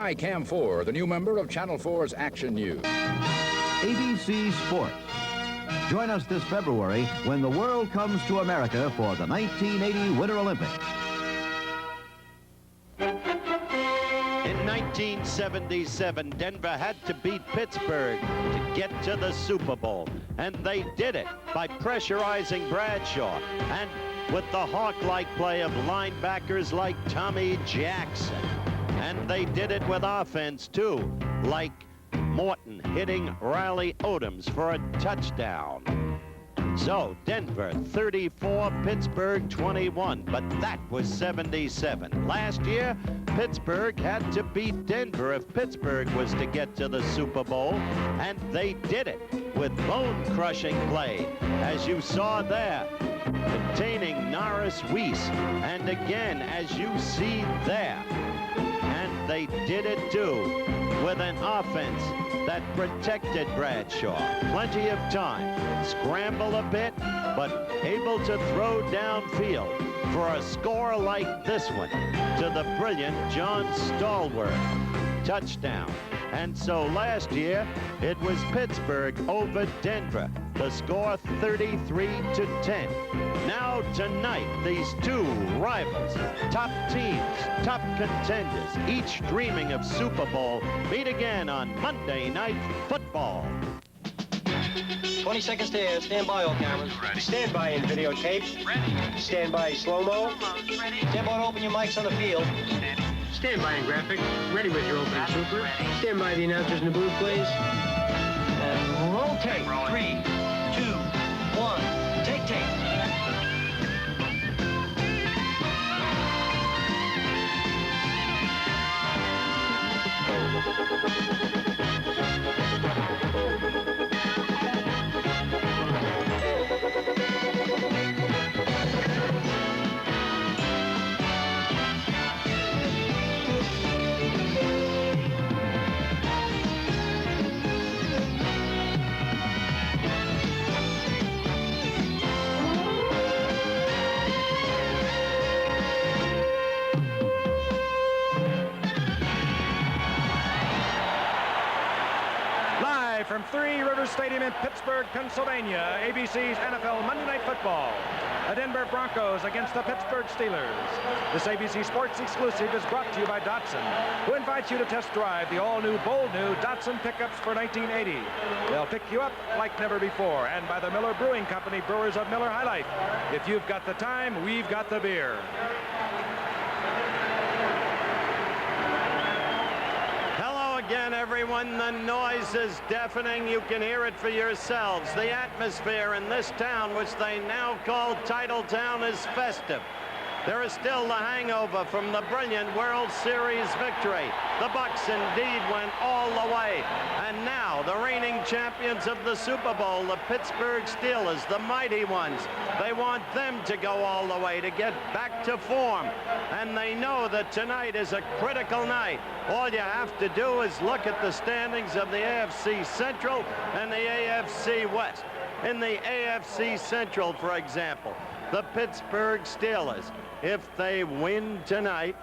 Hi, Cam 4, the new member of Channel 4's Action News. ABC Sports. Join us this February when the world comes to America for the 1980 Winter Olympics. In 1977, Denver had to beat Pittsburgh to get to the Super Bowl, and they did it by pressurizing Bradshaw and with the hawk-like play of linebackers like Tommy Jackson. And they did it with offense, too, like Morton hitting Riley Odoms for a touchdown. So, Denver 34, Pittsburgh 21, but that was 77. Last year, Pittsburgh had to beat Denver if Pittsburgh was to get to the Super Bowl, and they did it with bone-crushing play, as you saw there, containing Norris Weiss, and again, as you see there. And they did it, too, with an offense that protected Bradshaw. Plenty of time. Scramble a bit, but able to throw downfield for a score like this one to the brilliant John Stallworth. Touchdown. And so last year, it was Pittsburgh over Denver. The score 33-10. Now tonight, these two rivals, top teams, top contenders, each dreaming of Super Bowl, meet again on Monday Night Football. 20 seconds to air. Stand by, all cameras. Ready. Stand by in videotape. Ready. Stand by slow-mo. Ready. Stand by to open your mics on the field. Standing. Stand by in graphics. Ready with your opening super. Ready. Stand by the announcers in the booth, please. And roll tape. 3, 2, 1. Take tape. From Three Rivers Stadium in Pittsburgh, Pennsylvania, ABC's NFL Monday Night Football. The Denver Broncos against the Pittsburgh Steelers. This ABC Sports exclusive is brought to you by Datsun, who invites you to test drive the all-new, bold new Datsun pickups for 1980. They'll pick you up like never before. And by the Miller Brewing Company, brewers of Miller High Life. If you've got the time, we've got the beer. Again, everyone, the noise is deafening. You can hear it for yourselves. The atmosphere in this town, which they now call Titletown, is festive. There is still the hangover from the brilliant World Series victory. The Bucs indeed went all the way. And now the reigning champions of the Super Bowl, the Pittsburgh Steelers, the mighty ones, they want them to go all the way to get back to form. And they know that tonight is a critical night. All you have to do is look at the standings of the AFC Central and the AFC West. In the AFC Central, for example, the Pittsburgh Steelers, if they win tonight,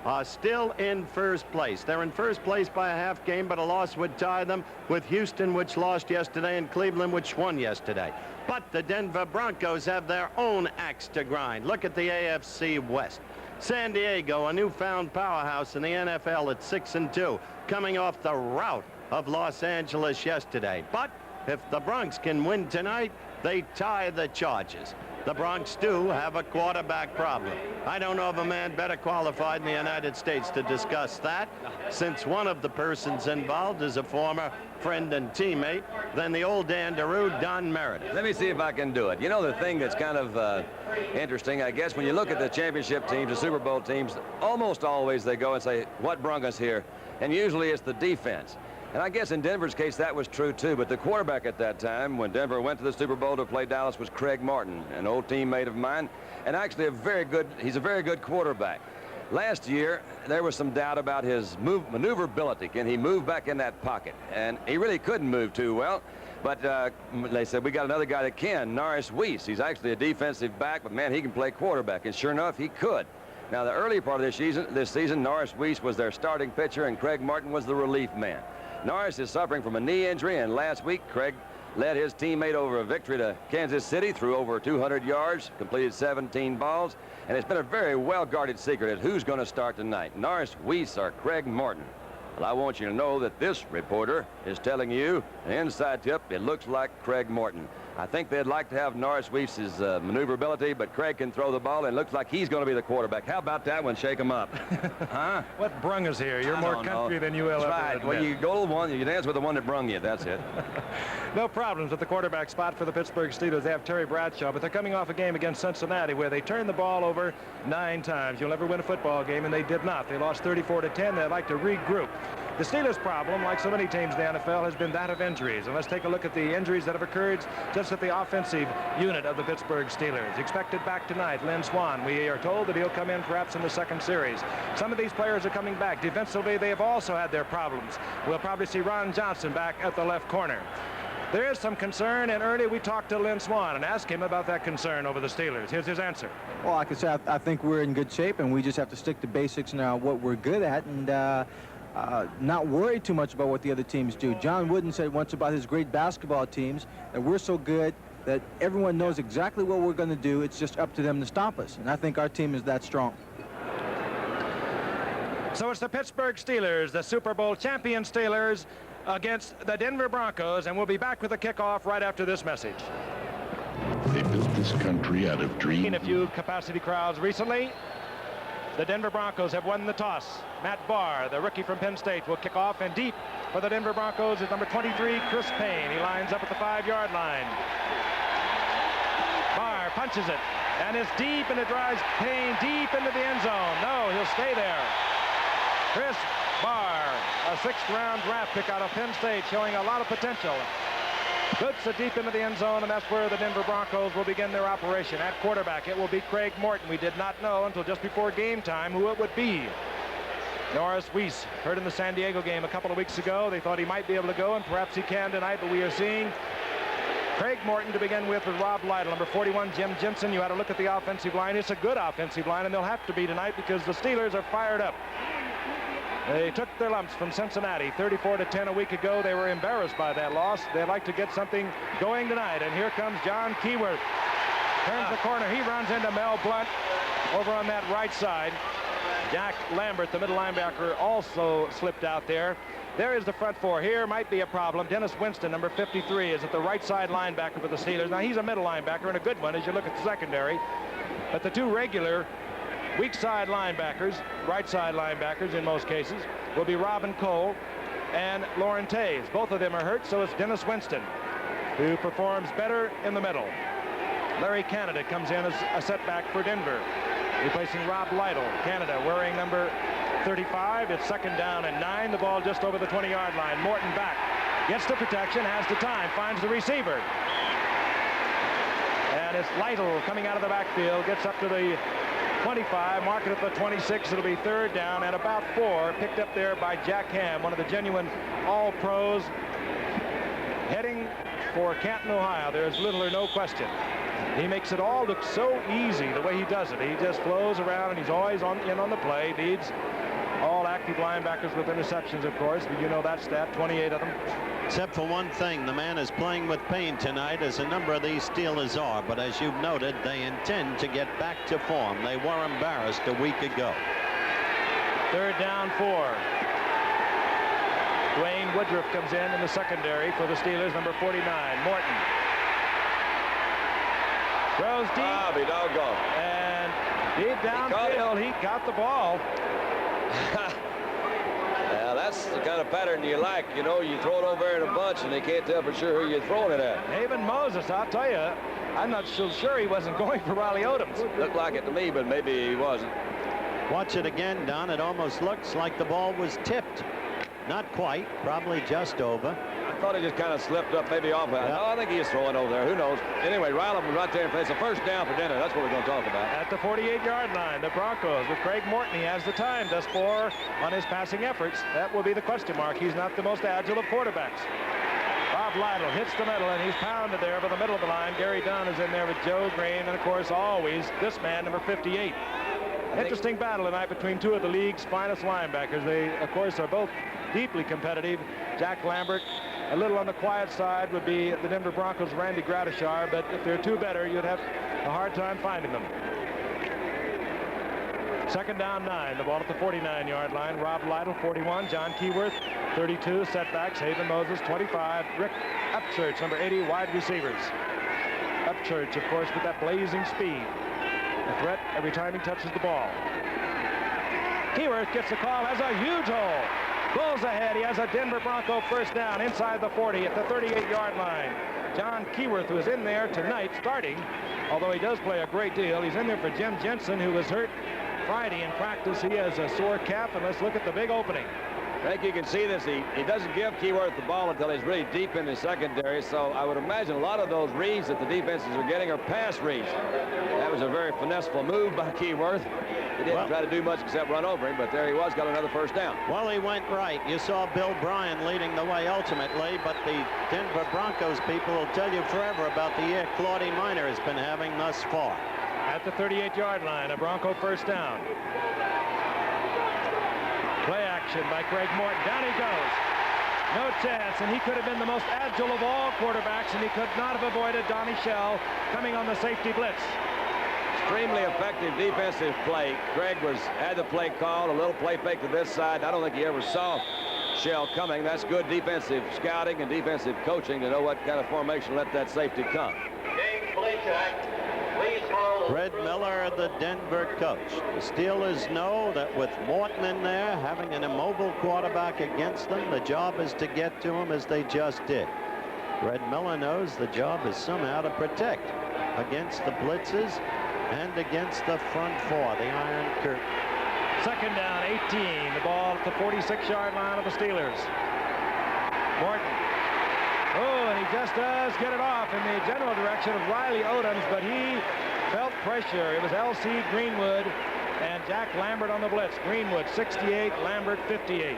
are still in first place. They're in first place by a half game, but a loss would tie them with Houston, which lost yesterday, and Cleveland, which won yesterday. But the Denver Broncos have their own axe to grind. Look at the AFC West. San Diego, a newfound powerhouse in the NFL at 6-2, coming off the rout of Los Angeles yesterday. But if the Bronx can win tonight, they tie the Chargers. The Bronx do have a quarterback problem. I don't know of a man better qualified in the United States to discuss that, since one of the persons involved is a former friend and teammate than the old Dandaroo, Don Meredith. Let me see if I can do it. You know, the thing that's kind of interesting, I guess, when you look at the championship teams, the Super Bowl teams, almost always they go and say, what brung us here? And usually it's the defense. And I guess in Denver's case, that was true, too. But the quarterback at that time, when Denver went to the Super Bowl to play Dallas, was Craig Martin, an old teammate of mine, and actually he's a very good quarterback. Last year, there was some doubt about his maneuverability. Can he move back in that pocket? And he really couldn't move too well. But they said, we got another guy that can, Norris Weiss. He's actually a defensive back, but, man, he can play quarterback. And sure enough, he could. Now, the early part of this season, Norris Weiss was their starting pitcher, and Craig Martin was the relief man. Norris is suffering from a knee injury, and last week, Craig led his teammate over a victory to Kansas City, threw over 200 yards, completed 17 balls, and it's been a very well-guarded secret as who's going to start tonight, Norris Weiss or Craig Martin. Well, I want you to know that this reporter is telling you an inside tip. It looks like Craig Martin. I think they'd like to have Norris Weiss's maneuverability, but Craig can throw the ball, and it looks like he's going to be the quarterback. How about that one? Shake him up. Huh? What brung us here? You're more country than you will ever admit. Well, you go to the one, you dance with the one that brung you. That's it. No problems at the quarterback spot for the Pittsburgh Steelers. They have Terry Bradshaw, but they're coming off a game against Cincinnati where they turned the ball over 9 times. You'll never win a football game, and they did not. They lost 34-10. They'd like to regroup. The Steelers' problem, like so many teams in the NFL, has been that of injuries. And let's take a look at the injuries that have occurred just at the offensive unit of the Pittsburgh Steelers. Expected back tonight, Lynn Swann. We are told that he'll come in perhaps in the second series. Some of these players are coming back. Defensively, they have also had their problems. We'll probably see Ron Johnson back at the left corner. There is some concern, and earlier we talked to Lynn Swann and asked him about that concern over the Steelers. Here's his answer. Well, like I said, I think we're in good shape, and we just have to stick to basics now, what we're good at, and not worry too much about what the other teams do. John Wooden said once about his great basketball teams that we're so good that everyone knows exactly what we're going to do. It's just up to them to stop us, and I think our team is that strong. So it's the Pittsburgh Steelers, the Super Bowl champion Steelers, against the Denver Broncos, and we'll be back with the kickoff right after this message. They built this country out of dreams. In a few capacity crowds recently, the Denver Broncos have won the toss. Matt Barr, the rookie from Penn State, will kick off, and deep for the Denver Broncos is number 23, Chris Payne. He lines up at the 5-yard line. Barr punches it, and it's deep, and it drives Payne deep into the end zone. No, he'll stay there. Chris Barr, a 6th-round draft pick out of Penn State, showing a lot of potential. Puts it deep into the end zone, and that's where the Denver Broncos will begin their operation. At quarterback, it will be Craig Morton. We did not know until just before game time who it would be. Norris Weiss, heard in the San Diego game a couple of weeks ago. They thought he might be able to go, and perhaps he can tonight, but we are seeing Craig Morton to begin with Rob Lytle. Number 41, Jim Jensen. You had to look at the offensive line. It's a good offensive line, and they'll have to be tonight because the Steelers are fired up. They took their lumps from Cincinnati 34-10 a week ago. They were embarrassed by that loss. They'd like to get something going tonight. And here comes John Keyworth. Turns the corner. He runs into Mel Blunt over on that right side. Jack Lambert, the middle linebacker, also slipped out there. There is the front four. Here might be a problem. Dennis Winston, number 53, is at the right side linebacker for the Steelers. Now, he's a middle linebacker and a good one as you look at the secondary. But the 2 regular weak side linebackers, right side linebackers in most cases, will be Robin Cole and Lauren Tays. Both of them are hurt, so it's Dennis Winston who performs better in the middle. Larry Canada comes in as a setback for Denver, replacing Rob Lytle. Canada wearing number 35. It's 2nd down and 9. The ball just over the 20-yard line. Morton back, gets the protection, has the time, finds the receiver. And it's Lytle coming out of the backfield, gets up to the 25, mark it at the 26. It'll be 3rd down and about 4, picked up there by Jack Ham, one of the genuine all-pros, heading for Canton, Ohio. There's little or no question. He makes it all look so easy the way he does it. He just flows around, and he's always in on the play. Leads all active linebackers with interceptions, of course, but you know that stat, 28 of them. Except for one thing, the man is playing with pain tonight, as a number of these Steelers are. But as you've noted, they intend to get back to form. They were embarrassed a week ago. 3rd down 4. Dwayne Woodruff comes in the secondary for the Steelers, number 49. Morton throws deep. Ah, be doggone. And deep downfield, he got the ball. Now, that's the kind of pattern you like. You know, you throw it over there in a bunch, and they can't tell for sure who you're throwing it at. Haven Moses, I'll tell you, I'm not so sure he wasn't going for Riley Odoms. Looked like it to me, but maybe he wasn't. Watch it again, Don. It almost looks like the ball was tipped. Not quite, probably just over. I thought he just kind of slipped up, maybe off. Yep. No, I think he is throwing over there. Who knows? Anyway, Riley was right there in place. It's a 1st down for Denver. That's what we're going to talk about. At the 48-yard line, the Broncos with Craig Morton. He has the time thus far on his passing efforts. That will be the question mark. He's not the most agile of quarterbacks. Rob Lytle hits the middle, and he's pounded there over the middle of the line. Gary Dunn is in there with Joe Green, and of course always this man, number 58. Interesting battle tonight between two of the league's finest linebackers. They, of course, are both deeply competitive. Jack Lambert, a little on the quiet side, would be the Denver Broncos' Randy Gradishar, but if there are two better, you'd have a hard time finding them. Second down 9, the ball at the 49-yard line. Rob Lytle, 41. John Keyworth, 32. Setbacks. Haven Moses, 25. Rick Upchurch, number 80, wide receivers. Upchurch, of course, with that blazing speed. A threat every time he touches the ball. Keyworth gets the call, has a huge hole. Bulls ahead. He has a Denver Bronco first down inside the 40 at the 38-yard line. John Keyworth, who is in there tonight starting, although he does play a great deal. He's in there for Jim Jensen, who was hurt Friday in practice. He has a sore calf, and let's look at the big opening. I think you can see this. He doesn't give Keyworth the ball until he's really deep in the secondary, so I would imagine a lot of those reads that the defenses are getting are pass reads. That was a very finesseful move by Keyworth. He didn't try to do much except run over him, but there he was, got another first down. Well, he went right. You saw Bill Bryan leading the way ultimately, but the Denver Broncos people will tell you forever about the year Claudie Miner has been having thus far. At the 38-yard line, a Bronco first down. Play action by Craig Morton. Down he goes. No chance, and he could have been the most agile of all quarterbacks, and he could not have avoided Donnie Shell coming on the safety blitz. Extremely effective defensive play. Craig had the play called, a little play fake to this side. I don't think he ever saw Shell coming. That's good defensive scouting and defensive coaching to know what kind of formation let that safety come. Fred Miller, the Denver coach. The Steelers know that with Morton in there, having an immobile quarterback against them, the job is to get to him as they just did. Fred Miller knows the job is somehow to protect against the blitzes and against the front four, the Iron Curtain. Second down, 18. The ball at the 46-yard line of the Steelers. Morton. Oh, and he just does get it off in the general direction of Riley Odoms, but he felt pressure. It was L.C. Greenwood and Jack Lambert on the blitz. Greenwood 68, Lambert 58.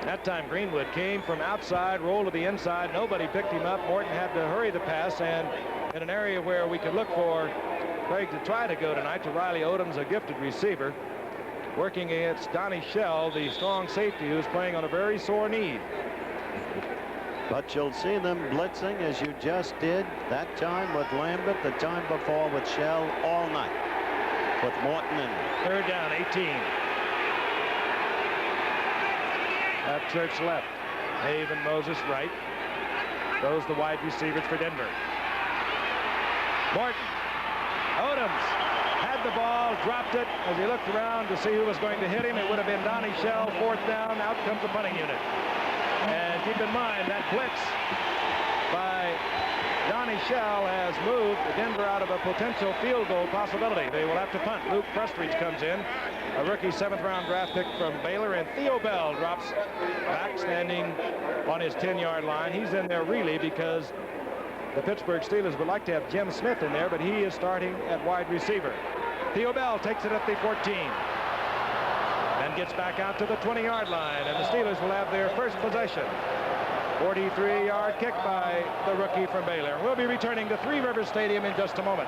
That time Greenwood came from outside, rolled to the inside. Nobody picked him up. Morton had to hurry the pass, and in an area where we could look for Craig to try to go tonight to Riley Odoms, a gifted receiver, working against Donnie Shell, the strong safety who's playing on a very sore knee. But you'll see them blitzing as you just did that time with Lambert, the time before with Shell, all night with Morton in. Third down, 18. Upchurch left. Haven Moses right. Those the wide receivers for Denver. Morton. Odoms had the ball, dropped it as he looked around to see who was going to hit him. It would have been Donnie Shell. Fourth down. Out comes the punting unit. And keep in mind that blitz by Donnie Shell has moved Denver out of a potential field goal possibility. They will have to punt. Luke Prestridge comes in, a rookie 7th-round draft pick from Baylor, and Theo Bell drops back, standing on his 10-yard line. He's in there really because the Pittsburgh Steelers would like to have Jim Smith in there, but he is starting at wide receiver. Theo Bell takes it at the 14. And gets back out to the 20-yard line, and the Steelers will have their first possession. 43-yard kick by the rookie from Baylor. We'll be returning to Three Rivers Stadium in just a moment.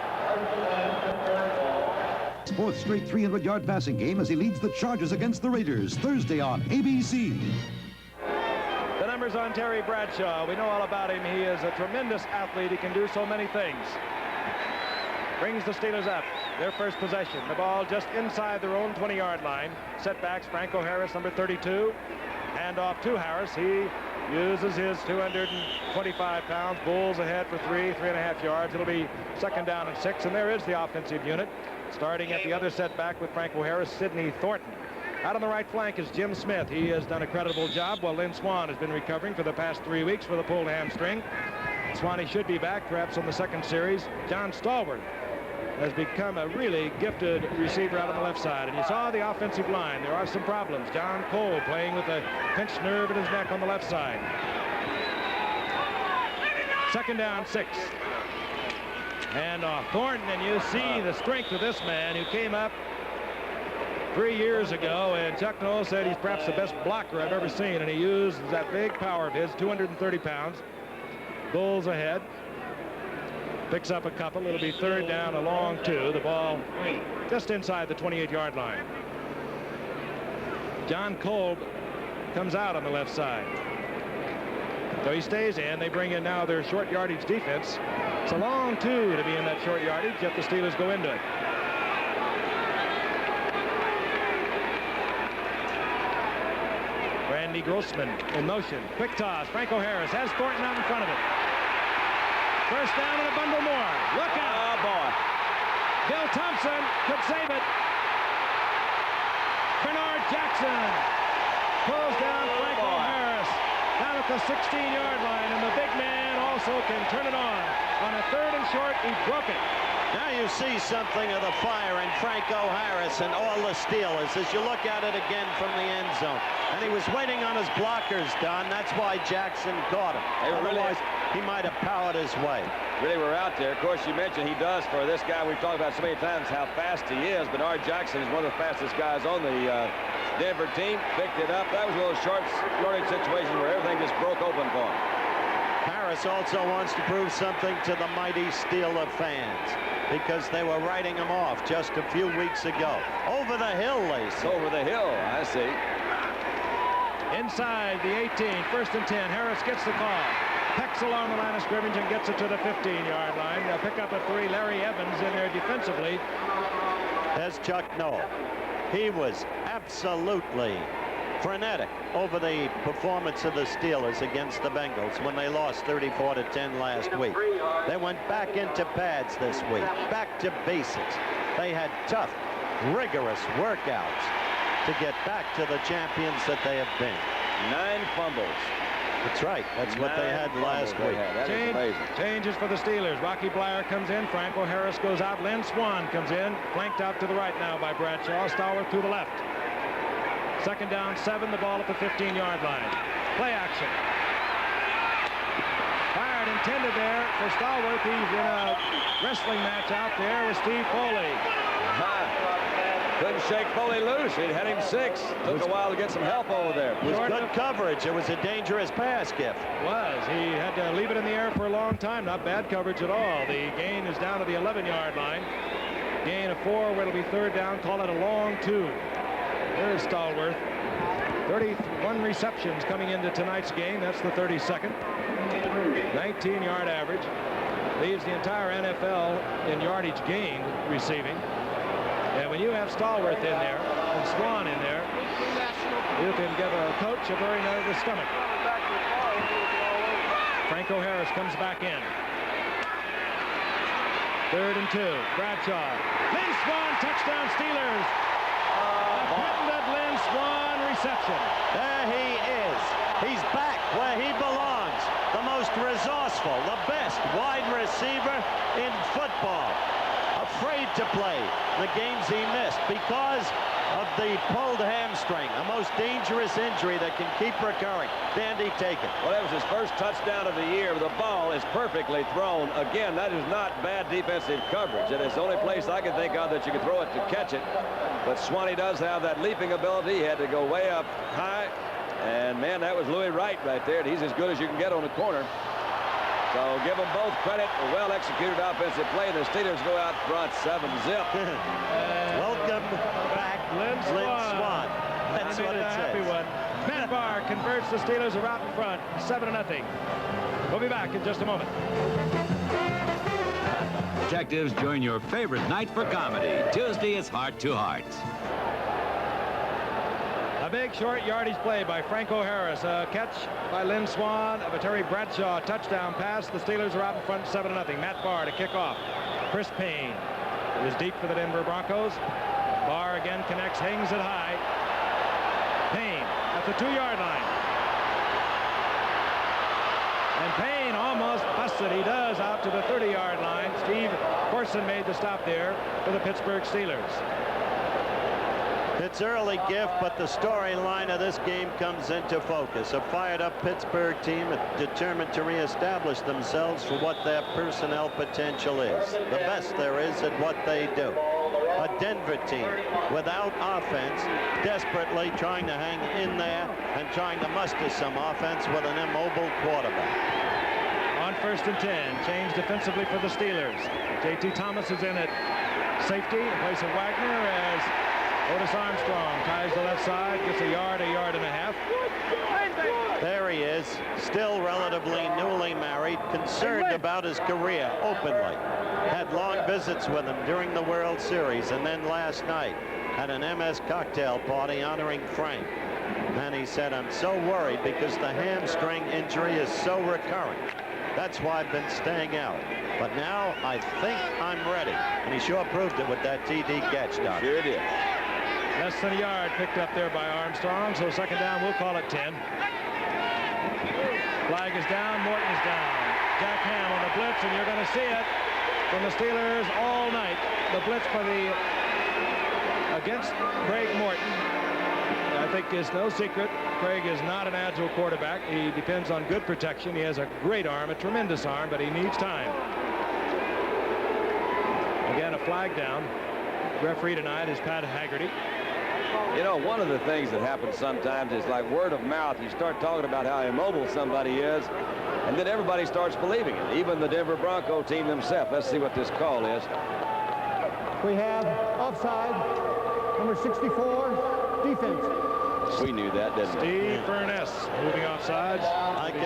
Fourth straight 300-yard passing game as he leads the Chargers against the Raiders Thursday on ABC. The numbers on Terry Bradshaw. We know all about him. He is a tremendous athlete. He can do so many things. Brings the Steelers up. Their first possession. The ball just inside their own 20-yard line. Setbacks. Franco Harris, number 32. Hand off to Harris. He uses his 225 pounds. Bulls ahead for 3.5 yards. It'll be second down and 6. And there is the offensive unit. Starting at the other setback with Franco Harris, Sidney Thornton. Out on the right flank is Jim Smith. He has done a creditable job while Lynn Swan has been recovering for the past 3 weeks with a pulled hamstring. Swanee should be back perhaps on the second series. John Stallworth has become a really gifted receiver out on the left side. And you saw the offensive line. There are some problems. John Cole playing with a pinched nerve in his neck on the left side. Second down, 6. And Thornton, and you see the strength of this man who came up 3 years ago, and Chuck Noll said he's perhaps the best blocker I've ever seen, and he uses that big power of his, 230 pounds. Bulls ahead. Picks up a couple. It'll be third down, a long 2. The ball just inside the 28-yard line. John Kolb comes out on the left side. So he stays in. They bring in now their short yardage defense. It's a long 2 to be in that short yardage, yet the Steelers go into it. Randy Grossman in motion. Quick toss. Franco Harris has Thornton out in front of it. First down and a bundle more. Look out. Oh, boy. Bill Thompson could save it. Bernard Jackson pulls down Franco Harris down at the 16-yard line, and the big man also can turn it on. On a third and short, he broke it. Now you see something of the fire in Franco Harris and all the Steelers as you look at it again from the end zone. And he was waiting on his blockers, Don. That's why Jackson caught him. Otherwise, he might have powered his way. Really were out there. Of course, you mentioned he does for this guy we've talked about so many times how fast he is. Bernard Jackson is one of the fastest guys on the Denver team. Picked it up. That was one of those short yardage situations where everything just broke open for him. Harris also wants to prove something to the mighty Steeler fans because they were writing him off just a few weeks ago. Over the hill, they say. Over the hill, I see. Inside the 18, first and 10. Harris gets the call. Pecks along the line of scrimmage and gets it to the 15-yard line. They'll pick up a 3. Larry Evans in there defensively. As Chuck Noll. He was absolutely frenetic over the performance of the Steelers against the Bengals when they lost 34-10 last week. They went back into pads this week, back to basics. They had tough, rigorous workouts to get back to the champions that they have been. 9 fumbles. That's right. That's what they had last week. That is amazing. Changes for the Steelers. Rocky Bleier comes in. Franco Harris goes out. Lynn Swann comes in. Flanked out to the right now by Bradshaw. Stallworth to the left. Second down, 7. The ball at the 15-yard line. Play action. Fired intended there for Stallworth. He's in a wrestling match out there with Steve Foley. Couldn't shake Foley loose. He had him 6. Took a while to get some help over there. It was good coverage. It was a dangerous pass, Giff. Was. He had to leave it in the air for a long time. Not bad coverage at all. The gain is down to the 11-yard line. Gain of 4 where it'll be third down. Call it a long 2. There's Stallworth. 31 receptions coming into tonight's game. That's the 32nd. 19-yard average. Leads the entire NFL in yardage gained receiving. And when you have Stallworth in there and Swann in there, you can give a coach a very nervous stomach. Franco Harris comes back in. Third and 2. Bradshaw. Lynn Swann, touchdown Steelers. A patented Lynn Swann reception. There he is. He's back where he belongs. The most resourceful, the best wide receiver in football. Afraid to play the games he missed because of the pulled hamstring, a most dangerous injury that can keep recurring. Dandy, take it. Well, that was his first touchdown of the year. The ball is perfectly thrown. Again, that is not bad defensive coverage. And it's the only place I can think of that you can throw it to catch it. But Swanee does have that leaping ability. He had to go way up high. And, man, that was Louis Wright right there. And he's as good as you can get on the corner. So give them both credit for well-executed offensive play. And the Steelers go out front 7-zip. Welcome back, Lynn Swann. That's what it says. One. Matt Barr converts the Steelers are out in front, 7-0. We'll be back in just a moment. Detectives, join your favorite night for comedy. Tuesday is Heart to Heart. A big short yardage play by Franco Harris. A catch by Lynn Swann of a Terry Bradshaw touchdown pass. The Steelers are out in front 7-0. Matt Barr to kick off. Chris Payne is deep for the Denver Broncos. Barr again connects, hangs it high. Payne at the 2-yard line. And Payne almost busted. He does out to the 30-yard line. Steve Corson made the stop there for the Pittsburgh Steelers. It's early, Giff, but the storyline of this game comes into focus. A fired-up Pittsburgh team determined to reestablish themselves for what their personnel potential is. The best there is at what they do. A Denver team without offense, desperately trying to hang in there and trying to muster some offense with an immobile quarterback. On On 1st and 10, change defensively for the Steelers. J.T. Thomas is in at safety in place of Wagner as Otis Armstrong ties the left side, gets a yard and a half. There he is, still relatively newly married, concerned about his career openly. Had long visits with him during the World Series, and then last night at an MS cocktail party honoring Frank. And he said, I'm so worried because the hamstring injury is so recurrent. That's why I've been staying out. But now I think I'm ready. And he sure proved it with that TD catch, Doc. Sure did. Less than a yard picked up there by Armstrong, so second down, we'll call it 10. Flag is down, Morton is down. Jack Ham on the blitz, and you're going to see it from the Steelers all night. The blitz against Craig Morton. I think it's no secret Craig is not an agile quarterback. He depends on good protection. He has a great arm, a tremendous arm, but he needs time. Again, a flag down. Referee tonight is Pat Haggerty. You know, one of the things that happens sometimes is like word of mouth. You start talking about how immobile somebody is, and then everybody starts believing it, even the Denver Bronco team themselves. Let's see what this call is. We have offside, number 64, defense. We knew that, didn't we? Steve Furness moving offsides.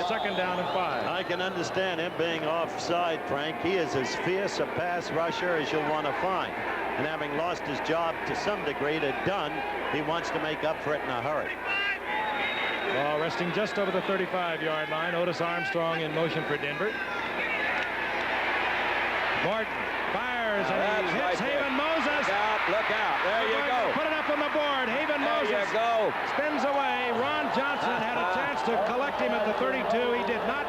Second down and 5. I can understand him being offside, Frank. He is as fierce a pass rusher as you'll want to find. And having lost his job to some degree to Dunn, he wants to make up for it in a hurry. Ball resting just over the 35-yard line. Otis Armstrong in motion for Denver. Martin fires and he hits Haven Moses. Look out. There you go. Put it up on the board. Haven Moses there you go. Spins away. Ron Johnson had a chance to collect him at the 32. He did not.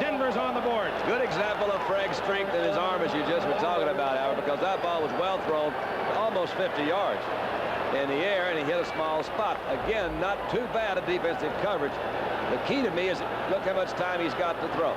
Denver's on the board. Good example of Frank's strength in his arm, as you just were talking about, Howard, because that ball was well thrown, almost 50 yards in the air, and he hit a small spot. Again, not too bad a defensive coverage. The key to me is look how much time he's got to throw.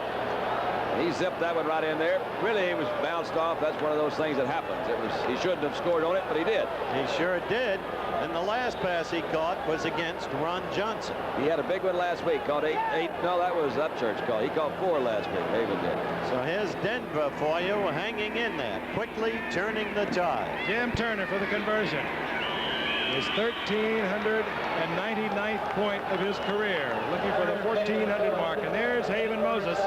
He zipped that one right in there. Really, he was bounced off. That's one of those things that happens. He shouldn't have scored on it, but he did. He sure did. And the last pass he caught was against Ron Johnson. He had a big one last week. Caught eight. No, that was Upchurch call. He caught 4 last week. Haven did. So here's Denver for you, hanging in there, quickly turning the tide. Jim Turner for the conversion. His 1,399th point of his career, looking for the 1,400 mark. And there's Haven Moses,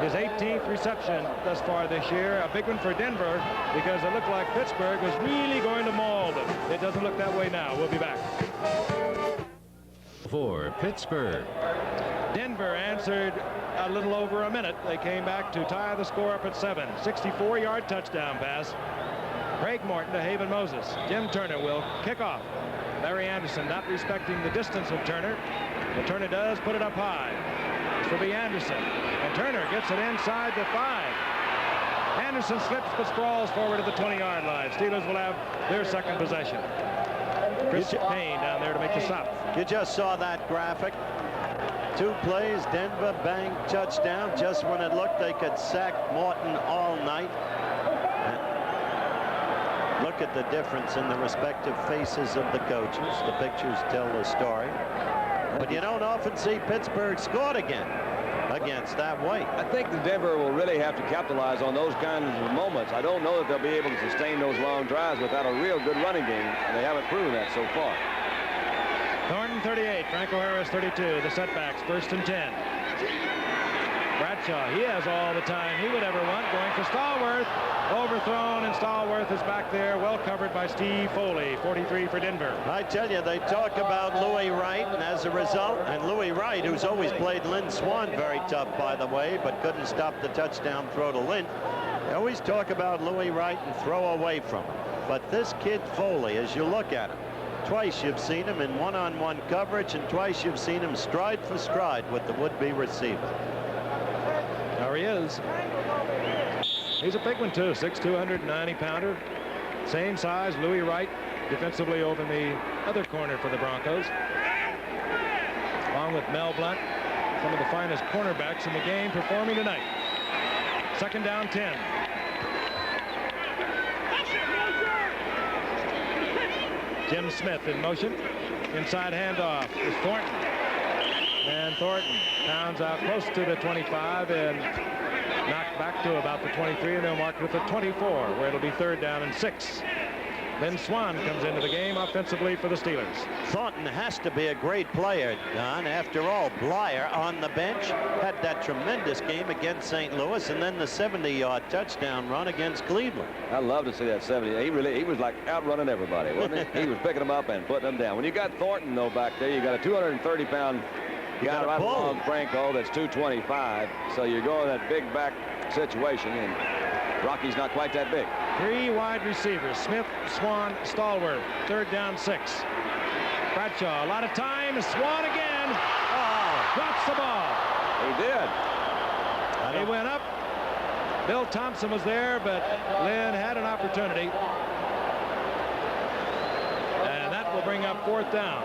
his 18th reception thus far this year. A big one for Denver because it looked like Pittsburgh was really going to maul them. It doesn't look that way now. We'll be back. For Pittsburgh. Denver answered a little over a minute. They came back to tie the score up at 7. 64-yard touchdown pass. Craig Morton to Haven Moses. Jim Turner will kick off. Larry Anderson not respecting the distance of Turner. But Turner does put it up high. This will be Anderson. And Turner gets it inside the 5. Anderson slips but sprawls forward to the 20-yard line. Steelers will have their second possession. Chris Payne down there to make the stop. You just saw that graphic. 2 plays, Denver bang touchdown just when it looked they could sack Morton all night. Look at the difference in the respective faces of the coaches. The pictures tell the story. But you don't often see Pittsburgh scored again against that way. I think the Denver will really have to capitalize on those kinds of moments. I don't know that they'll be able to sustain those long drives without a real good running game. And they haven't proven that so far. Thornton 38, Franco Harris 32. The setbacks, 1st and 10. Bradshaw, he has all the time he would ever want, going for Stallworth. Overthrown, and Stallworth is back there, well covered by Steve Foley, 43 for Denver. I tell you, they talk about Louis Wright, and as a result, and Louis Wright, who's always played Lynn Swann very tough, by the way, but couldn't stop the touchdown throw to Lynn. They always talk about Louis Wright and throw away from him. But this kid Foley, as you look at him, twice you've seen him in one-on-one coverage, and twice you've seen him stride for stride with the would-be receiver. There he is. He's a big one, too. 6'2", 290-pounder. Same size, Louis Wright, defensively over in the other corner for the Broncos. Along with Mel Blount, some of the finest cornerbacks in the game performing tonight. Second down, 10. Jim Smith in motion. Inside handoff is Thornton. And Thornton pounds out close to the 25 and knocked back to about the 23, and they'll mark it at the 24, where it'll be 3rd down and 6. Then Swan comes into the game offensively for the Steelers. Thornton has to be a great player, Don. After all, Blyer on the bench had that tremendous game against St. Louis, and then the 70-yard touchdown run against Cleveland. I love to see that 70. He was like outrunning everybody, wasn't he? He was picking them up and putting them down. When you got Thornton, though, back there, you got a 230-pound guy right along Franco that's 225. So you're going that big back situation, and Rocky's not quite that big. 3 wide receivers, Smith, Swan, Stallworth. 3rd down, 6. Bradshaw, a lot of time. Swan again. Drops the ball. He did. He went up. Bill Thompson was there, but Lynn had an opportunity. And that will bring up 4th down.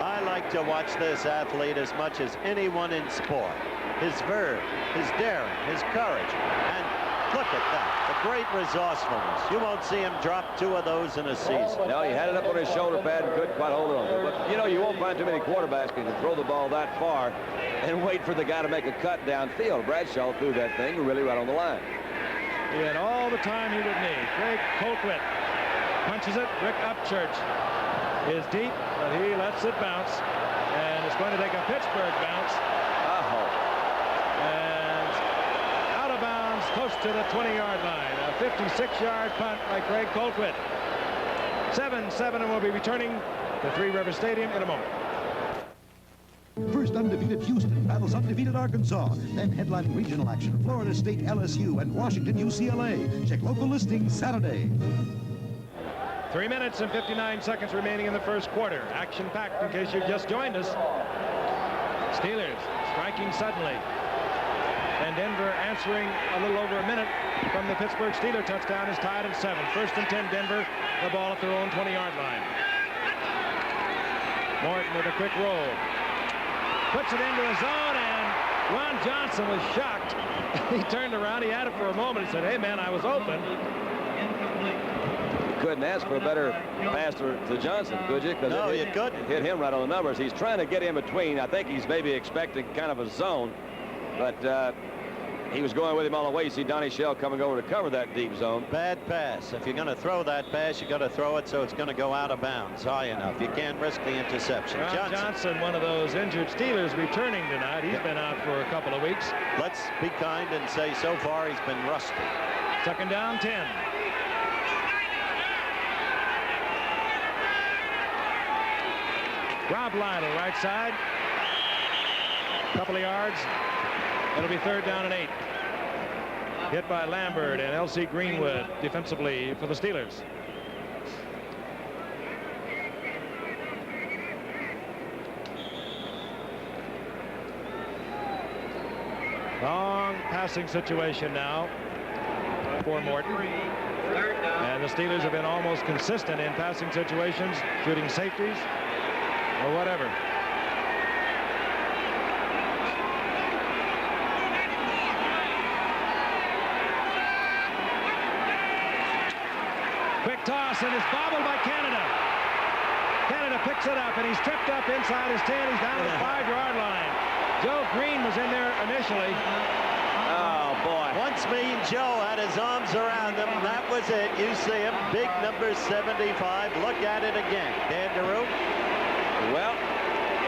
I like to watch this athlete as much as anyone in sport. His verve, his daring, his courage, and look at that, the great resourcefulness. You won't see him drop 2 of those in a season. No, he had it up on his shoulder pad and couldn't quite hold on to it. But, you know, you won't find too many quarterbacks who can throw the ball that far and wait for the guy to make a cut downfield. Bradshaw threw that thing really right on the line. He had all the time he would need. Greg Colquitt punches it. Rick Upchurch is deep, but he lets it bounce. And it's going to take a Pittsburgh bounce. And out of bounds, close to the 20-yard line. A 56-yard punt by Greg Colquitt. 7-7, and we'll be returning to Three Rivers Stadium in a moment. First undefeated Houston battles undefeated Arkansas. Then headlining regional action, Florida State LSU and Washington UCLA. Check local listings Saturday. 3 minutes and 59 seconds remaining in the first quarter. Action-packed in case you've just joined us. Steelers striking suddenly. And Denver answering a little over a minute from the Pittsburgh Steelers touchdown is tied at 7. 1st and 10 Denver, the ball at their own 20-yard line. Morton with a quick roll. Puts it into the zone, and Ron Johnson was shocked. He turned around, he had it for a moment. He said, hey man, I was open. Couldn't ask for a better pass to Johnson, could you? No, you couldn't. Hit him right on the numbers. He's trying to get in between. I think he's maybe expecting kind of a zone, but he was going with him all the way. You see Donnie Shell coming over to cover that deep zone. Bad pass. If you're going to throw that pass, you got to throw it so it's going to go out of bounds high enough. You can't risk the interception. Ron Johnson, one of those injured Steelers, returning tonight. He's been out for a couple of weeks. Let's be kind and say so far he's been rusty. 2nd down, 10. Rob Lytle, right side. Couple of yards. It'll be 3rd down and 8. Hit by Lambert and L.C. Greenwood defensively for the Steelers. Long passing situation now for Morton. And the Steelers have been almost consistent in passing situations, shooting safeties or whatever. Quick toss, and it's bobbled by Canada. Canada picks it up, and he's tripped up inside his 10. He's down to the 5-yard line. Joe Green was in there initially. Oh, boy. Once Mean Joe had his arms around him, that was it. You see him, big number 75. Look at it again. Dan DeRue. Well,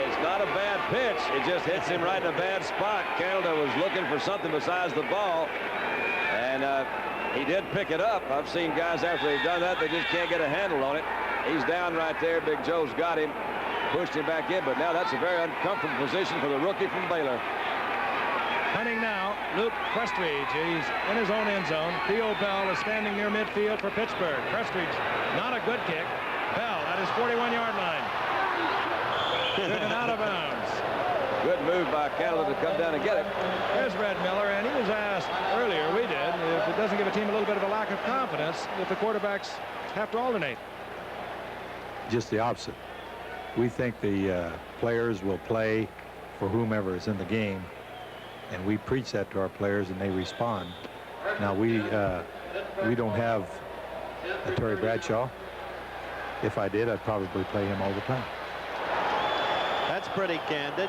it's not a bad pitch. It just hits him right in a bad spot. Canada was looking for something besides the ball, and he did pick it up. I've seen guys after they've done that, they just can't get a handle on it. He's down right there. Big Joe's got him, pushed him back in, but now that's a very uncomfortable position for the rookie from Baylor. Hunting now, Luke Prestridge. He's in his own end zone. Theo Bell is standing near midfield for Pittsburgh. Prestridge, not a good kick. Bell at his 41-yard line. Driven out of bounds. Good move by Canada to come down and get it. There's Red Miller, and he was asked earlier, we did, if it doesn't give a team a little bit of a lack of confidence if the quarterbacks have to alternate. Just the opposite. We think the players will play for whomever is in the game, and we preach that to our players, and they respond. Now, we don't have a Terry Bradshaw. If I did, I'd probably play him all the time. that's pretty candid.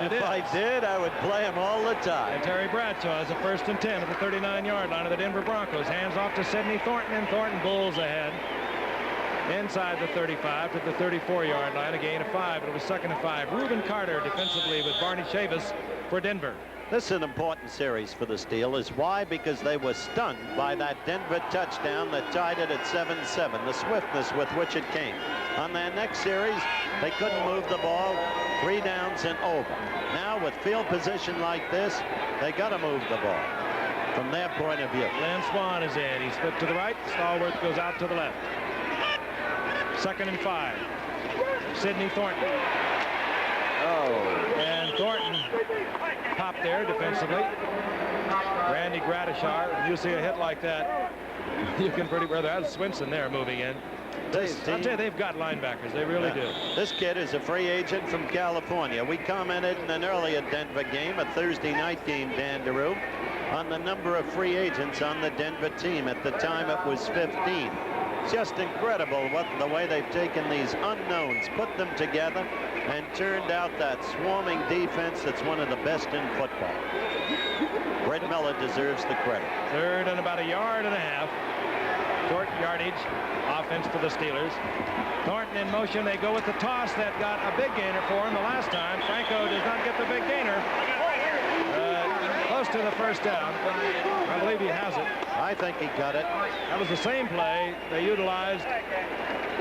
It If I did, I would play him all the time. And Terry Bradshaw has a 1st and 10 at the 39-yard line of the Denver Broncos. Hands off to Sidney Thornton, and Thornton bulls ahead inside the 35 to the 34-yard line. A gain of 5. It was 2nd and 5. Reuben Carter defensively with Barney Chavis for Denver. This is an important series for the Steelers. Why? Because they were stunned by that Denver touchdown that tied it at 7-7. The swiftness with which it came. On their next series, they couldn't move the ball. 3 downs and over. Now with field position like this, they got to move the ball from their point of view. Lynn Swan is in. He's flipped to the right. Stallworth goes out to the left. 2nd and 5. Sidney Thornton. And Thornton popped there defensively. Randy Gradishar. You see a hit like that, you can pretty well. That's Swinson there moving in. I'll tell you, they've got linebackers. They really do. This kid is a free agent from California. We commented in an earlier Denver game, a Thursday night game, Dan DeRue, on the number of free agents on the Denver team. At the time, it was 15. Just incredible the way they've taken these unknowns, put them together, and turned out that swarming defense that's one of the best in football. Red Miller deserves the credit. 3rd and about 1.5 yards. Short yardage offense for the Steelers. Thornton in motion. They go with the toss that got a big gainer for him the last time. Franco does not get the big gainer. Close to the 1st down. I believe he has it. I think he got it. That was the same play they utilized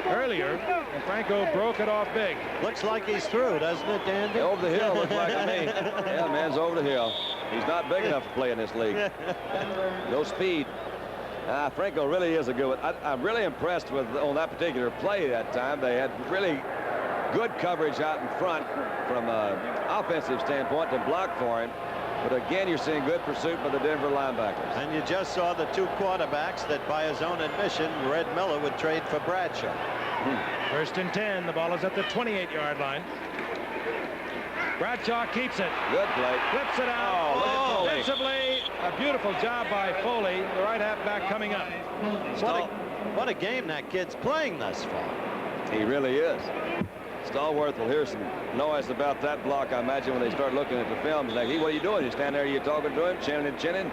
earlier, and Franco broke it off big. Looks like he's through, doesn't it, Dandy? Over the hill, looks like to me. Yeah, man's over the hill. He's not big enough to play in this league. No speed. Franco really is a good one. I'm really impressed with on that particular play that time. They had really good coverage out in front from an offensive standpoint to block for him. But again, you're seeing good pursuit by the Denver linebackers. And you just saw the 2 quarterbacks that, by his own admission, Red Miller would trade for Bradshaw. 1st and 10. The ball is at the 28-yard line. Bradshaw keeps it. Good play. Flips it out. Defensively, a beautiful job by Foley, the right halfback coming up. What a game that kid's playing thus far. He really is. Stallworth will hear some noise about that block, I imagine, when they start looking at the films. Like, what are you doing? You stand there, you talking to him, chinning and chinning?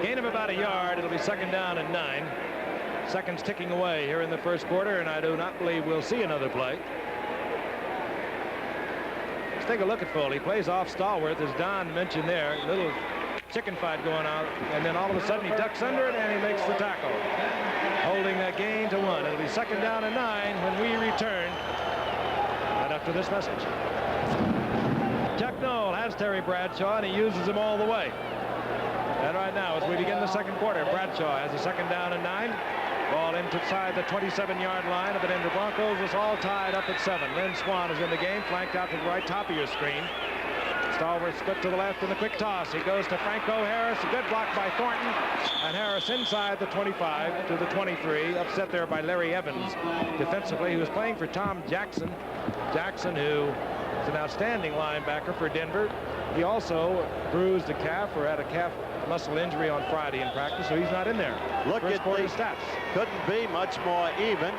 Gain of about 1 yard. It'll be 2nd down and 9. Seconds ticking away here in the 1st quarter, and I do not believe we'll see another play. Let's take a look at Foley. Plays off Stallworth, as Don mentioned there. Little chicken fight going on, and then all of a sudden he ducks under it and he makes the tackle, holding that gain to 1. It'll be 2nd down and 9 when we return right after this message. Chuck Noll has Terry Bradshaw, and he uses him all the way. And right now, as we begin the 2nd quarter, Bradshaw has a 2nd down and 9. Ball inside the 27-yard line of the Denver Broncos. It's all tied up at 7. Lynn Swan is in the game, flanked out to the right top of your screen. Stallworth split to the left in the quick toss. He goes to Franco Harris. A good block by Thornton. And Harris inside the 25 to the 23. Upset there by Larry Evans defensively, who was playing for Tom Jackson. Jackson, who is an outstanding linebacker for Denver. He also bruised a calf or had a calf muscle injury on Friday in practice, so he's not in there. Look at the stats. Couldn't be much more even.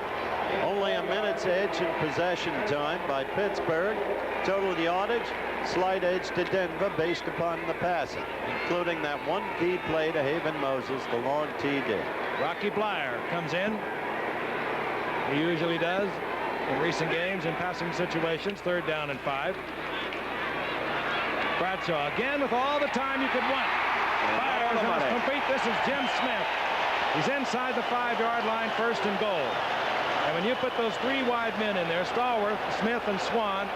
Only a minute's edge in possession time by Pittsburgh. Total yardage, slight edge to Denver based upon the passing, including that one key play to Haven Moses, the long TD. Rocky Blyer comes in. He usually does in recent games in passing situations. 3rd down and 5. Bradshaw again with all the time you could want. Fires and it's complete. This is Jim Smith. He's inside the 5-yard line, 1st and goal. And when you put those 3 wide men in there, Stallworth, Smith, and Swan,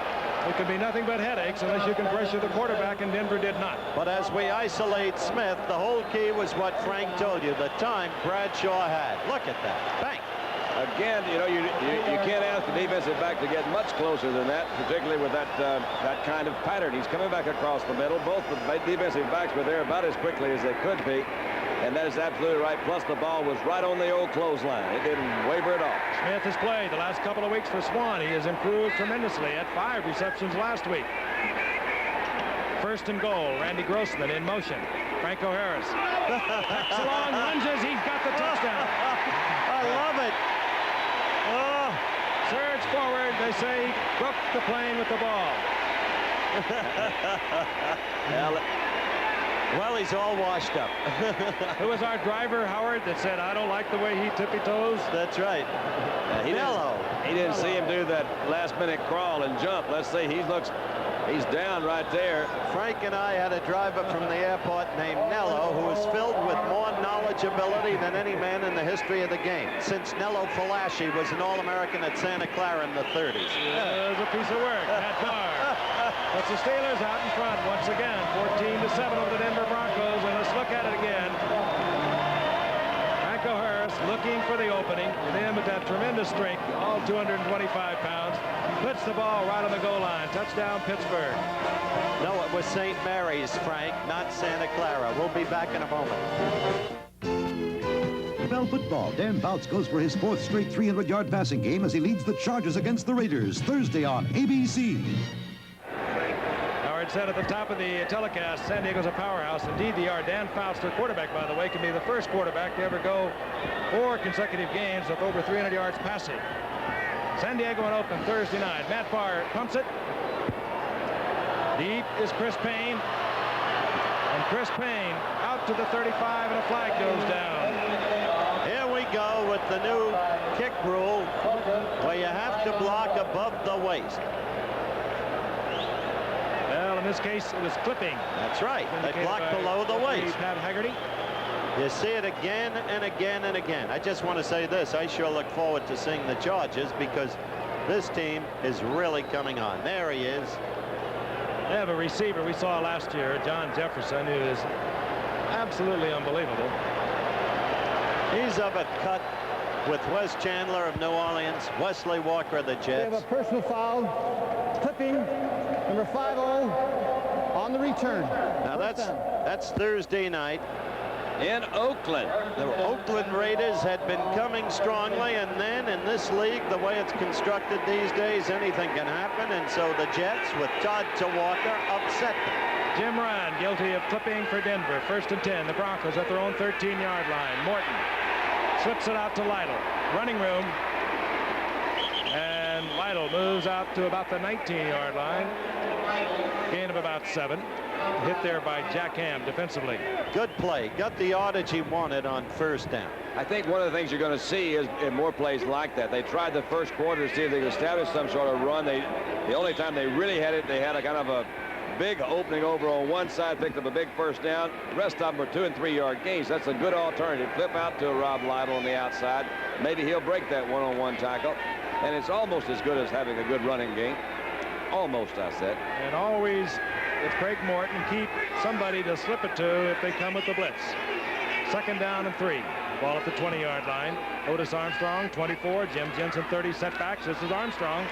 it could be nothing but headaches unless you can pressure the quarterback, and Denver did not. But as we isolate Smith, the whole key was what Frank told you, the time Bradshaw had. Look at that. Bang. Again, you know, you can't ask the defensive back to get much closer than that, particularly with that kind of pattern. He's coming back across the middle. Both the defensive backs were there about as quickly as they could be. And that is absolutely right. Plus, the ball was right on the old clothesline. It didn't waver at all. Smith has played the last couple of weeks for Swan. He has improved tremendously at 5 receptions last week. 1st and goal. Randy Grossman in motion. Franco Harris. Backs along, lunges. He's got the touchdown. I love it. Oh, Serge forward. They say he broke the plane with the ball. Well, he's all washed up. It was our driver, Howard, that said, I don't like the way he tippy-toes. That's right. He didn't see him do that last-minute crawl and jump. Let's see, he's down right there. Frank and I had a driver from the airport named Nello who was filled with more knowledgeability than any man in the history of the game, since Nello Falaschi was an All-American at Santa Clara in the 30s. It was a piece of work. Matt Barr. That's the Steelers out in front once again, 14-7 over the Denver Broncos. And let's look at it again. Franco Harris looking for the opening. And then with that tremendous strength, all 225 pounds, puts the ball right on the goal line. Touchdown, Pittsburgh. No, it was St. Mary's, Frank, not Santa Clara. We'll be back in a moment. Bell football. Dan Bouts goes for his 4th straight 300-yard passing game as he leads the Chargers against the Raiders Thursday on ABC. Howard said at the top of the telecast, San Diego's a powerhouse. Indeed, they are. Dan Fouts, their quarterback, by the way, can be the first quarterback to ever go 4 consecutive games with over 300 yards passing. San Diego in Oakland Thursday night. Matt Barr pumps it. Deep is Chris Payne. And Chris Payne out to the 35, and a flag goes down. Here we go with the new kick rule where you have to block above the waist. Well, in this case, it was clipping. That's right. They blocked below the waist. Pat Haggerty. You see it again and again and again. I just want to say this. I sure look forward to seeing the Chargers because this team is really coming on. There he is. They have a receiver we saw last year, John Jefferson, who is absolutely unbelievable. He's of a cut with Wes Chandler of New Orleans, Wesley Walker of the Jets. We have a personal foul, clipping, number 50 on the return. Now that's Thursday night. In Oakland. The Oakland Raiders had been coming strongly, and then in this league, the way it's constructed these days, anything can happen, and so the Jets, with Todd Walker, upset them. Jim Ryan guilty of clipping for Denver. 1st and 10. The Broncos at their own 13-yard line. Morton slips it out to Lytle. Running room. And Lytle moves out to about the 19-yard line. Gain of about 7. Hit there by Jack Ham defensively. Good play. Got the yardage he wanted on 1st down. I think one of the things you're going to see is in more plays like that. They tried the first quarter to see if they could establish some sort of run. The only time they really had it, they had a kind of a big opening over on one side, picked up a big 1st down. The rest of them were 2- and 3-yard gains. That's a good alternative. Flip out to Rob Lytle on the outside. Maybe he'll break that one-on-one tackle. And it's almost as good as having a good running game. Almost, I said. And always, with Craig Morton, keep somebody to slip it to if they come with the blitz. 2nd down and 3. Ball at the 20-yard line. Otis Armstrong, 24. Jim Jensen, 30 setbacks. This is Armstrong.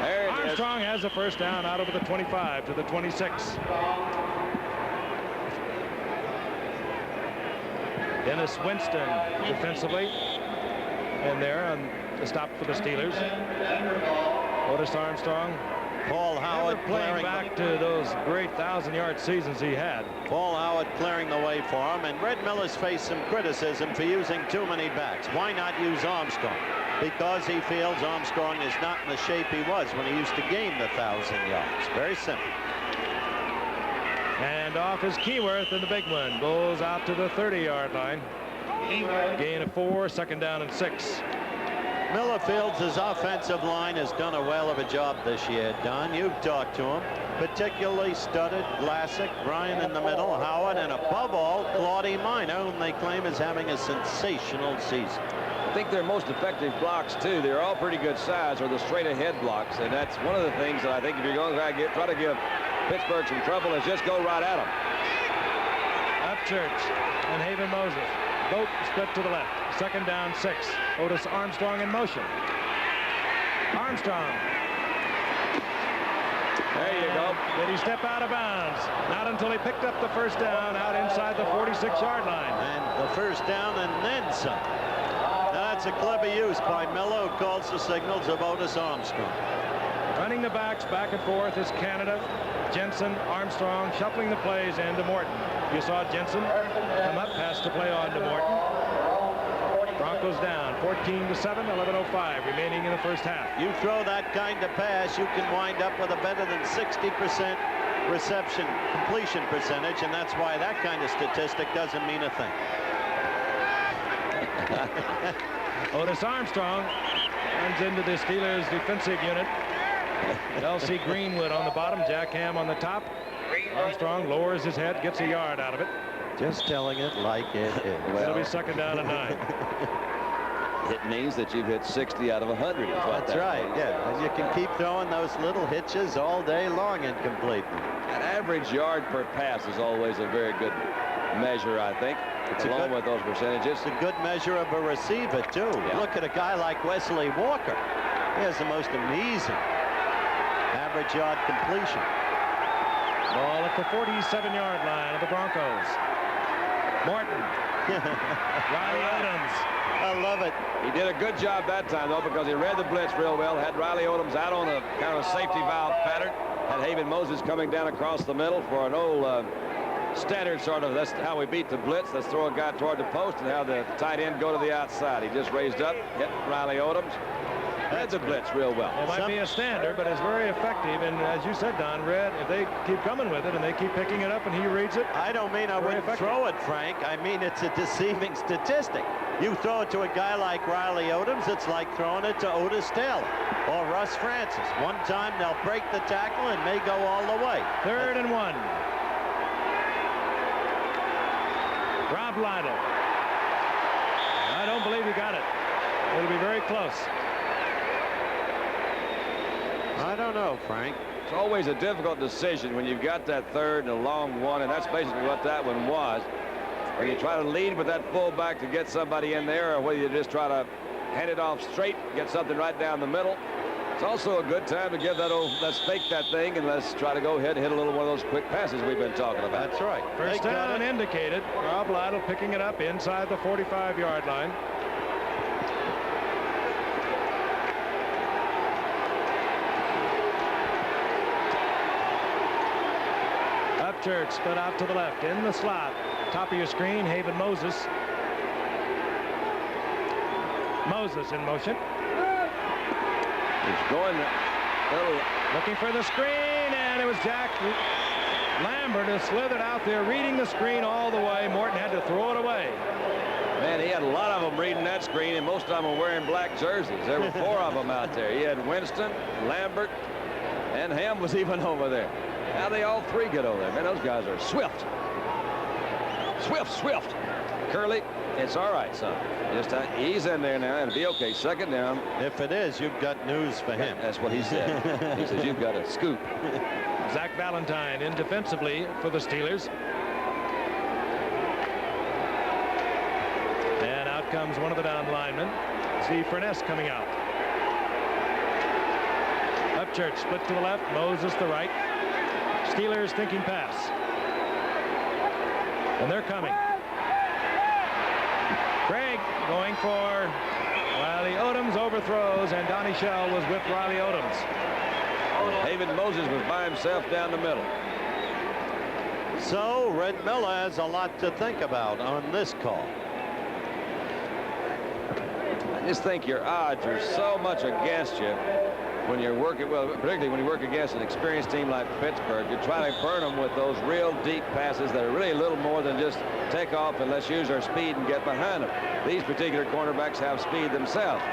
Armstrong has the 1st down out over the 25 to the 26. Dennis Winston defensively in there on the stop for the Steelers. Otis Armstrong. Paul Howard playing back to those great 1,000-yard seasons he had. Paul Howard clearing the way for him, and Red Miller's faced some criticism for using too many backs. Why not use Armstrong? Because he feels Armstrong is not in the shape he was when he used to gain the 1,000 yards. Very simple. And off is Keyworth in the big one. Goes out to the 30-yard line. Gain of 4, 2nd down and 6. Miller Fields' offensive line has done a whale of a job this year, Don. You've talked to him. Particularly Studdard, Vlasic, Ryan in the middle, Howard, and above all, Claudie Minor, whom they claim is having a sensational season. I think their most effective blocks, too. They're all pretty good size, or the straight-ahead blocks, and that's one of the things that I think if you're going to try to give Pittsburgh some trouble is just go right at them. Upchurch and Haven Moses. Both split to the left. 2nd down, 6. Otis Armstrong in motion. Armstrong. There you go. Did he step out of bounds? Not until he picked up the 1st down out inside the 46-yard line. And the 1st down and then some. Now that's a clever use by Miller, who calls the signals of Otis Armstrong. Running the backs back and forth is Canada, Jensen, Armstrong, shuffling the plays into Morton. You saw Jensen come up, pass the play on to Morton. Broncos down 14-7, 11:05 remaining in the first half. You throw that kind of pass, you can wind up with a better than 60% reception completion percentage, and that's why that kind of statistic doesn't mean a thing. Otis Armstrong runs into the Steelers defensive unit. L.C. Greenwood on the bottom, Jack Ham on the top. Armstrong lowers his head, gets a yard out of it. Just telling it like it is. It'll be second down and 9. It means that you've hit 60 out of 100. That's right, yeah. And you can keep throwing those little hitches all day long incomplete. An average yard per pass is always a very good measure, I think, along with those percentages. It's a good measure of a receiver, too. Yeah. Look at a guy like Wesley Walker. He has the most amazing average yard completion. Ball at the 47-yard line of the Broncos. Morton. Riley Odoms. I love it. He did a good job that time, though, because he read the blitz real well. Had Riley Odoms out on a kind of a safety valve pattern. Had Haven Moses coming down across the middle for an old standard sort of, that's how we beat the blitz. Let's throw a guy toward the post and have the tight end go to the outside. He just raised up, hit Riley Odoms. Read the blitz real well. It might be a standard, but it's very effective. And as you said, Don, if they keep coming with it and they keep picking it up and he reads it. I don't mean I wouldn't throw it, Frank. I mean it's a deceiving statistic. You throw it to a guy like Riley Odoms, it's like throwing it to Otis Taylor or Russ Francis. One time they'll break the tackle and may go all the way. 3rd and 1. Rob Lytle. I don't believe he got it. It'll be very close. I don't know, Frank. It's always a difficult decision when you've got that 3rd and a long one, and that's basically what that one was. When you try to lead with that fullback to get somebody in there, or whether you just try to hand it off straight, get something right down the middle. It's also a good time to give that old, let's fake that thing, and let's try to go ahead and hit a little one of those quick passes we've been talking about. That's right. First down indicated. Rob Lytle picking it up inside the 45-yard line. Upchurch split out to the left in the slot. Top of your screen, Haven Moses. Moses in motion. He's going looking for the screen, and it was Jack Lambert who slithered out there reading the screen all the way. Morton had to throw it away. Man, he had a lot of them reading that screen, and most of them were wearing black jerseys. There were 4 of them out there. He had Winston, Lambert, and Ham was even over there. How they all 3 get over there? Man, those guys are swift. Swift. Curley, it's all right, son. Just ease in there now and be okay. 2nd down. If it is, you've got news for him. That's what he said. He says you've got a scoop. Zach Valentine in defensively for the Steelers. And out comes one of the down linemen. See Furness coming out. Upchurch split to the left. Moses the right. Steelers thinking pass. And they're coming. Craig going for Riley Odoms, overthrows, and Donnie Shell was with Riley Odoms. Haven Moses was by himself down the middle. So Red Miller has a lot to think about on this call. I just think your odds are so much against you when you're working, well, particularly when you work against an experienced team like Pittsburgh. You try to burn them with those real deep passes that are really a little more than just take off and let's use our speed and get behind them. These particular cornerbacks have speed themselves.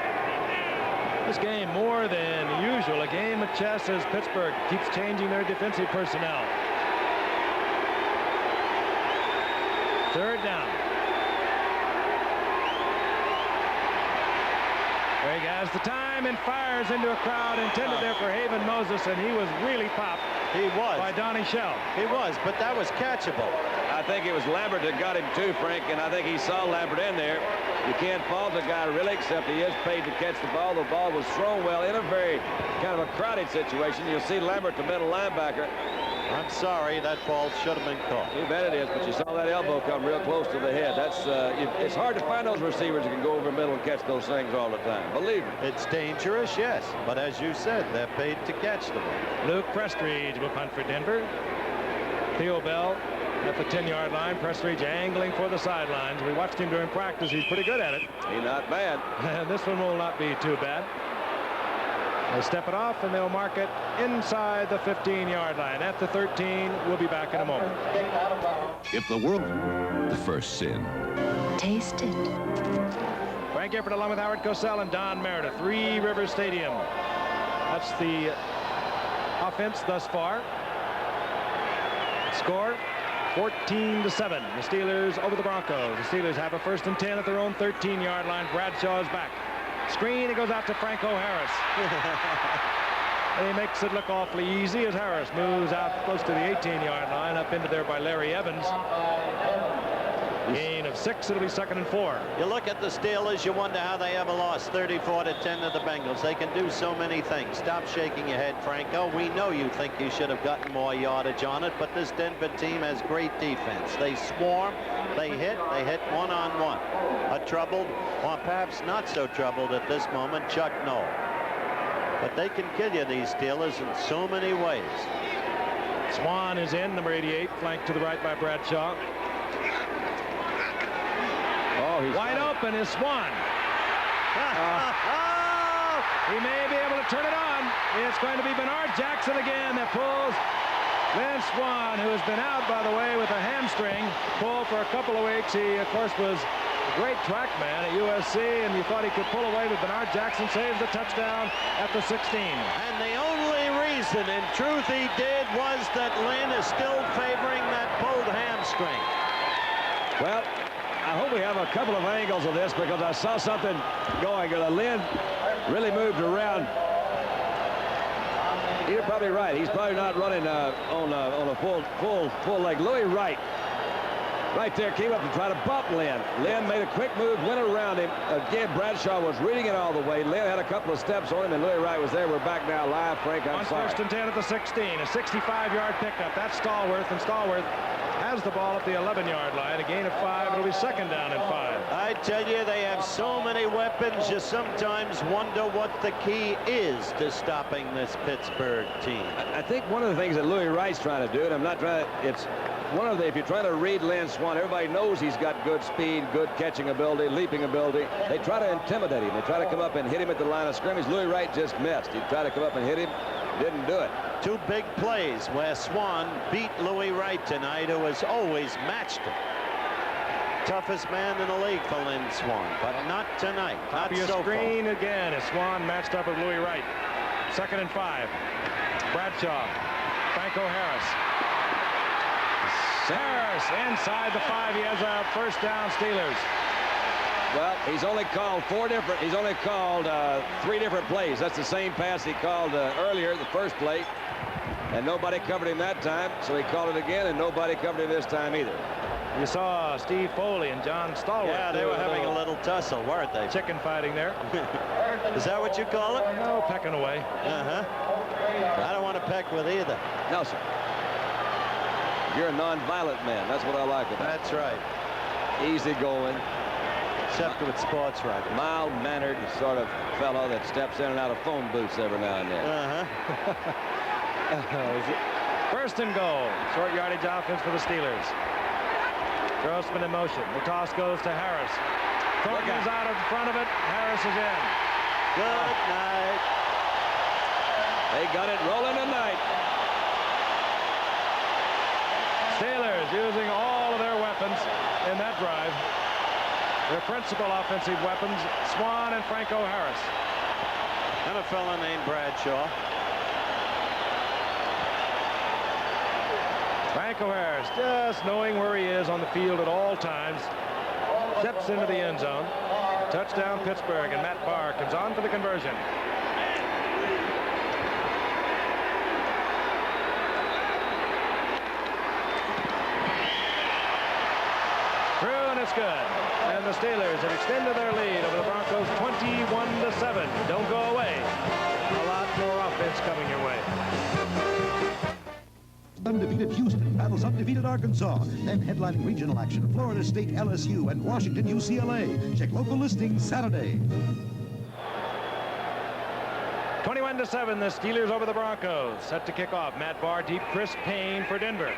This game, more than usual, a game of chess as Pittsburgh keeps changing their defensive personnel. 3rd down. Craig has the time and fires into a crowd intended there for Haven Moses, and he was really popped. He was. By Donnie Shell. He was, but that was catchable. I think it was Lambert that got him too, Frank, and I think he saw Lambert in there. You can't fault the guy really, except he is paid to catch the ball. The ball was thrown well in a very kind of a crowded situation. You'll see Lambert, the middle linebacker. I'm sorry, that ball should have been caught. You bet it is, but you saw that elbow come real close to the head. That's it's hard to find those receivers that can go over the middle and catch those things all the time. Believe me. It's dangerous, yes, but as you said, they're paid to catch the ball. Luke Prestridge will punt for Denver. Theo Bell at the 10-yard line. Prestridge angling for the sidelines. We watched him during practice. He's pretty good at it. He's not bad. And this one will not be too bad. They step it off, and they'll mark it inside the 15-yard line. At the 13, we'll be back in a moment. If the world... The first sin. Taste it. Frank Gifford along with Howard Cosell and Don Meredith. Three Rivers Stadium. That's the offense thus far. Score 14-7. The Steelers over the Broncos. The Steelers have a 1st and 10 at their own 13-yard line. Bradshaw is back. Screen, it goes out to Franco Harris. And he makes it look awfully easy as Harris moves out close to the 18-yard line, up into there by Larry Evans. Gain of 6. It'll be 2nd and 4. You look at the Steelers, you wonder how they ever lost 34-10 to the Bengals. They can do so many things. Stop shaking your head, Franco. We know you think you should have gotten more yardage on it, but this Denver team has great defense. They swarm, they hit one-on-one. A troubled, or perhaps not so troubled at this moment, Chuck Noll. But they can kill you, these Steelers, in so many ways. Swan is in, number 88, flanked to the right by Bradshaw. Oh, he's wide open is Swan. He may be able to turn it on. It's going to be Bernard Jackson again that pulls Lynn Swan, who has been out, by the way, with a hamstring pull for a couple of weeks. He, of course, was a great track man at USC, and you thought he could pull away, but Bernard Jackson saves the touchdown at the 16. And the only reason, in truth, he did was that Lynn is still favoring that pulled hamstring. Well, I hope we have a couple of angles of this because I saw something going. Lynn really moved around. You're probably right. He's probably not running on a full leg. Louis Wright, right there, came up to try to bump Lynn. Lynn made a quick move, went around him. Again, Bradshaw was reading it all the way. Lynn had a couple of steps on him, and Louis Wright was there. We're back now live. Frank, I'm sorry. On 1st and 10 at the 16, a 65-yard pickup. That's Stallworth, and Stallworth has the ball at the 11-yard line. A gain of 5. It'll be 2nd down and 5. I tell you, they have so many weapons, you sometimes wonder what the key is to stopping this Pittsburgh team. I think one of the things that Louis Wright's trying to do, and I'm not trying to, it's one of the, if you're trying to read Lynn Swan, everybody knows he's got good speed, good catching ability, leaping ability. They try to intimidate him. They try to come up and hit him at the line of scrimmage. Louis Wright just missed. He tried to come up and hit him. Didn't do it. 2 big plays where Swan beat Louis Wright tonight, who has always matched him. Toughest man in the league for Lynn Swan, but not tonight. Not so screen far. Again as Swan matched up with Louis Wright. 2nd and 5. Bradshaw. Franco Harris. Harris inside the 5. He has a 1st down, Steelers. Well, he's only called 3 different plays. That's the same pass he called earlier, the first play, and nobody covered him that time, so he called it again, and nobody covered him this time either. You saw Steve Foley and John Stallworth. Yeah, they were having a little tussle, weren't they? Chicken fighting there. Is that what you call it? No, pecking away. I don't want to peck with either. No, sir. You're a non-violent man. That's what I like about it. That's right. Easy going. Except with sports writing. Mild-mannered sort of fellow that steps in and out of phone booths every now and then. 1st and goal. Short yardage offense for the Steelers. Grossman in motion. The toss goes to Harris. Thornton is out in front of it. Harris is in. Good night. They got it rolling tonight. Steelers using all of their weapons in that drive. Their principal offensive weapons, Swan and Franco Harris. And a fellow named Bradshaw. Franco Harris, just knowing where he is on the field at all times, steps into the end zone. Touchdown Pittsburgh, and Matt Barr comes on for the conversion. Through, and it's good. And the Steelers have extended their lead over the Broncos 21-7. Don't go away. A lot more offense coming your way. Undefeated Houston battles undefeated Arkansas. Then headlining regional action, Florida State LSU and Washington UCLA. Check local listings Saturday. 21-7, the Steelers over the Broncos. Set to kick off. Matt Barr, deep, Chris Payne for Denver.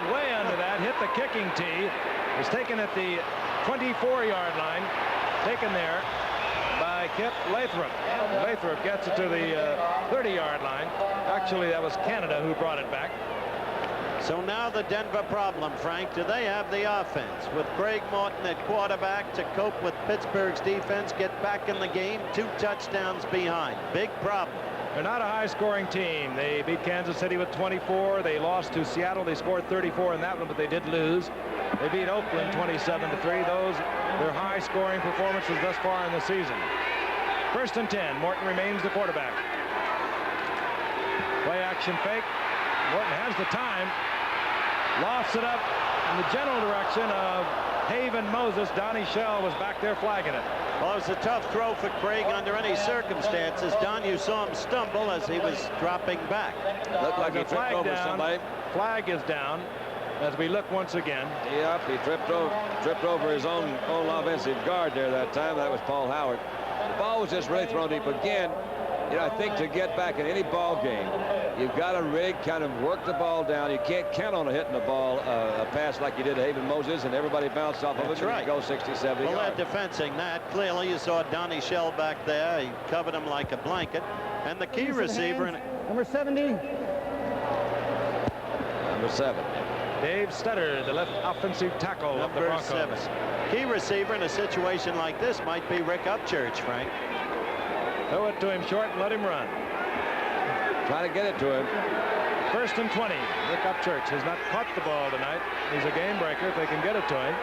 went way under that, hit the kicking tee, was taken at the 24-yard line, taken there by Kip Lathrop. Lathrop gets it to the 30-yard line. Actually, that was Canada who brought it back. So now the Denver problem, Frank, do they have the offense with Craig Morton at quarterback to cope with Pittsburgh's defense, get back in the game, 2 touchdowns behind? Big problem. They're not a high-scoring team. They beat Kansas City with 24. They lost to Seattle. They scored 34 in that one, but they did lose. They beat Oakland 27-3. Those their high-scoring performances thus far in the season. 1st and 10. Morton remains the quarterback. Play action fake. Morton has the time. Lofts it up in the general direction of Haven Moses. Donnie Shell was back there flagging it. Well, it was a tough throw for Craig under any circumstances. Don, you saw him stumble as he was dropping back. Looked like he tripped over somebody. Flag is down as we look once again. Yep, he tripped over his own offensive guard there that time. That was Paul Howard. The ball was just really thrown deep. Again, you know, I think to get back in any ball game, you've got to really kind of work the ball down. You can't count on hitting the ball, a pass like you did to Haven Moses, and everybody bounced off of it. That's right. And go 60, 70 Well, yards. they're defensing that. Clearly, you saw Donnie Shell back there. He covered him like a blanket. And the key receiver... Number 70. Number 7. Dave Stetter, the left offensive tackle of the Broncos. 7. Key receiver in a situation like this might be Rick Upchurch, Frank. Throw it to him short and let him run. Try to get it to him. 1st and 20. Rick Upchurch has not caught the ball tonight. He's a game breaker if they can get it to him.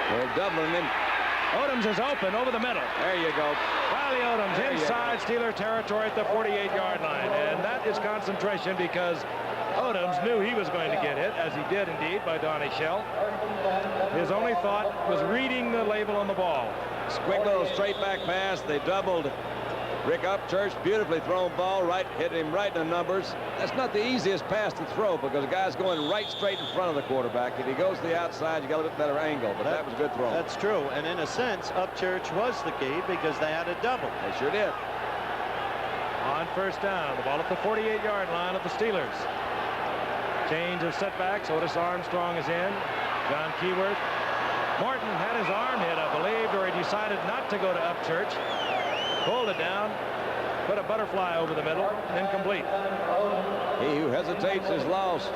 They're doubling him. Odoms is open over the middle. There you go. Riley Odoms inside Steeler territory at the 48-yard line. And that is concentration because Odoms knew he was going to get hit, as he did indeed by Donnie Shell. His only thought was reading the label on the ball. Quick little straight back pass. They doubled Rick Upchurch. Beautifully thrown ball, hit him right in the numbers. That's not the easiest pass to throw because the guy's going right straight in front of the quarterback. If he goes to the outside, you got a bit better angle, but that was a good throw. That's true, and in a sense, Upchurch was the key because they had a double. They sure did. On 1st down, the ball at the 48-yard line of the Steelers. Change of setbacks. Otis Armstrong is in. John Keyworth. Morton had his arm hit, I believe, or he decided not to go to Upchurch. Pulled it down, put a butterfly over the middle, incomplete. He who hesitates is lost.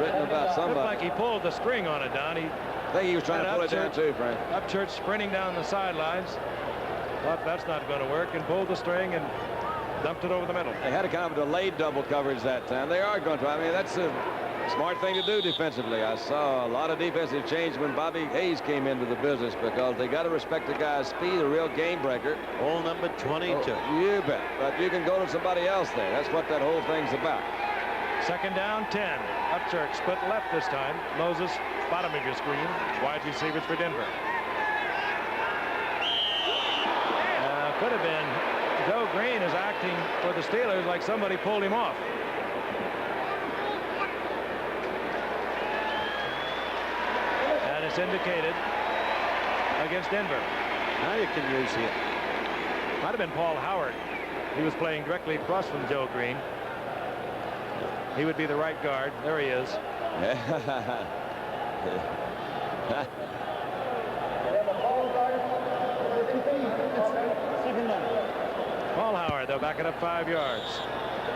Written about somebody. Looked like he pulled the string on it, Don. I think he was trying to pull it down too, Frank. Upchurch sprinting down the sidelines. Thought that's not going to work and pulled the string and dumped it over the middle. They had a kind of a delayed double coverage that time. They are going to. I mean, that's a smart thing to do defensively. I saw a lot of defensive change when Bobby Hayes came into the business because they got to respect the guy's speed, a real game breaker. Hole number 22. Oh, you bet. But you can go to somebody else there. That's what that whole thing's about. 2nd down, 10. Upchurch split left this time. Moses, bottom of your screen. Wide receivers for Denver. Could have been Joe Green is acting for the Steelers like somebody pulled him off. And it's indicated against Denver. Now you can use it. Might have been Paul Howard. He was playing directly across from Joe Green. He would be the right guard. There he is. Paul Howard, they'll back it up 5 yards.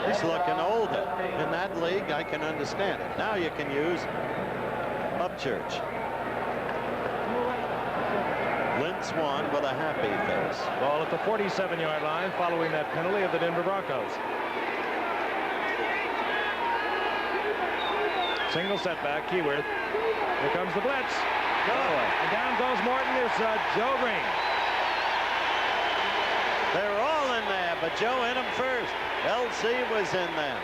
He's looking older. In that league, I can understand it. Now you can use Upchurch. Lynn Swan with a happy face. Ball at the 47-yard line following that penalty of the Denver Broncos. Single setback, Keyworth. Here comes the blitz. Go. And down goes Morton. It's Joe Green. They're all in there, but Joe hit him first. LC was in there.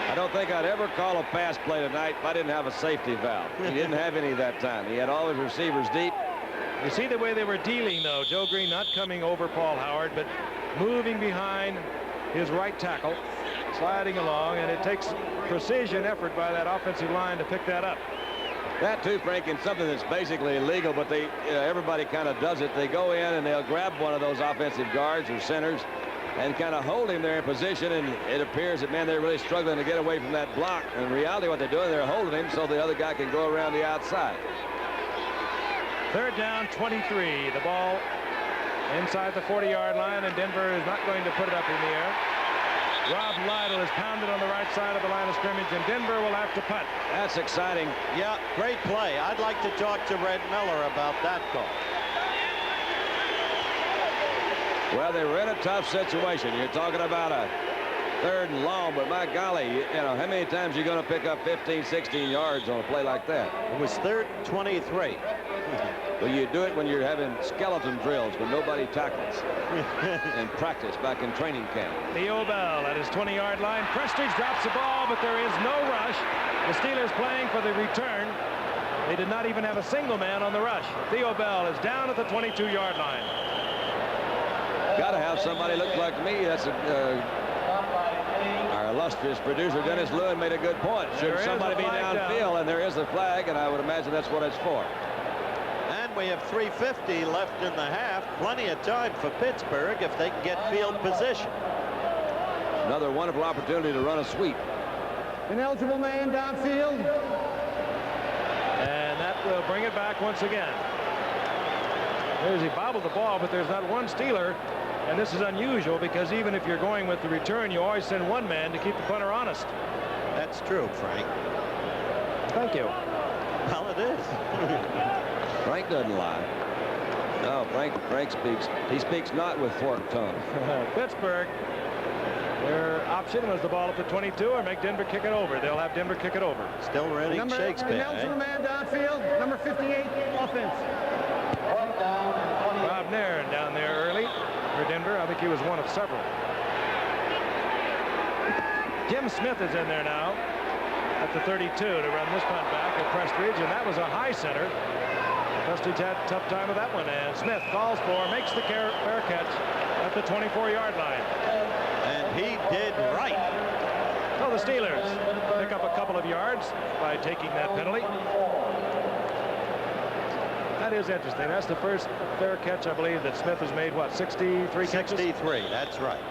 I don't think I'd ever call a pass play tonight if I didn't have a safety valve. He didn't have any that time. He had all his receivers deep. You see the way they were dealing, though. Joe Green not coming over Paul Howard, but moving behind his right tackle, sliding along, and it takes precision effort by that offensive line to pick that up. That too, Frank, in something that's basically illegal, but they everybody kind of does it. They go in and they'll grab one of those offensive guards or centers, and kind of hold him there in position, and it appears that, man, they're really struggling to get away from that block. In reality, what they're doing, they're holding him so the other guy can go around the outside. Third down, 23. The ball inside the 40-yard line, and Denver is not going to put it up in the air. Rob Lytle is pounded on the right side of the line of scrimmage, and Denver will have to punt. That's exciting. Yeah, great play. I'd like to talk to Red Miller about that call. Well, they were in a tough situation. You're talking about a 3rd and long, but my golly, you know, how many times are you going to pick up 15, 16 yards on a play like that? It was 3rd and 23. Well, you do it when you're having skeleton drills when nobody tackles in practice back in training camp. Theo Bell at his 20-yard line. Prestige drops the ball, but there is no rush. The Steelers playing for the return. They did not even have a single man on the rush. Theo Bell is down at the 22-yard line. Got to have somebody look like me. That's our illustrious producer, Dennis Lewin, made a good point. Should somebody be downfield, and there is a flag, and I would imagine that's what it's for. And we have 3:50 left in the half. Plenty of time for Pittsburgh if they can get field position. Another wonderful opportunity to run a sweep. Ineligible man downfield. And that will bring it back once again. There's he bobbled the ball, but there's not one Steeler. And this is unusual because even if you're going with the return, you always send one man to keep the punter honest. That's true, Frank. Thank you. Well, it is. Frank doesn't lie. No, Frank speaks. He speaks not with forked tongue. Pittsburgh, their option was the ball at the 22 or make Denver kick it over. They'll have Denver kick it over. Still reading Shakespeare. Ineligible man downfield. Number 58, offense. Rob Nairn down there early for Denver. I think he was one of several. Jim Smith is in there now at the 32 to run this punt back at Prestige, and that was a high center. Prestige had a tough time with that one, and Smith falls for, makes the fair catch at the 24-yard line. And he did right. So the Steelers pick up a couple of yards by taking that penalty. That is interesting. That's the first fair catch, I believe, that Smith has made, what, 63 catches? 63, that's right.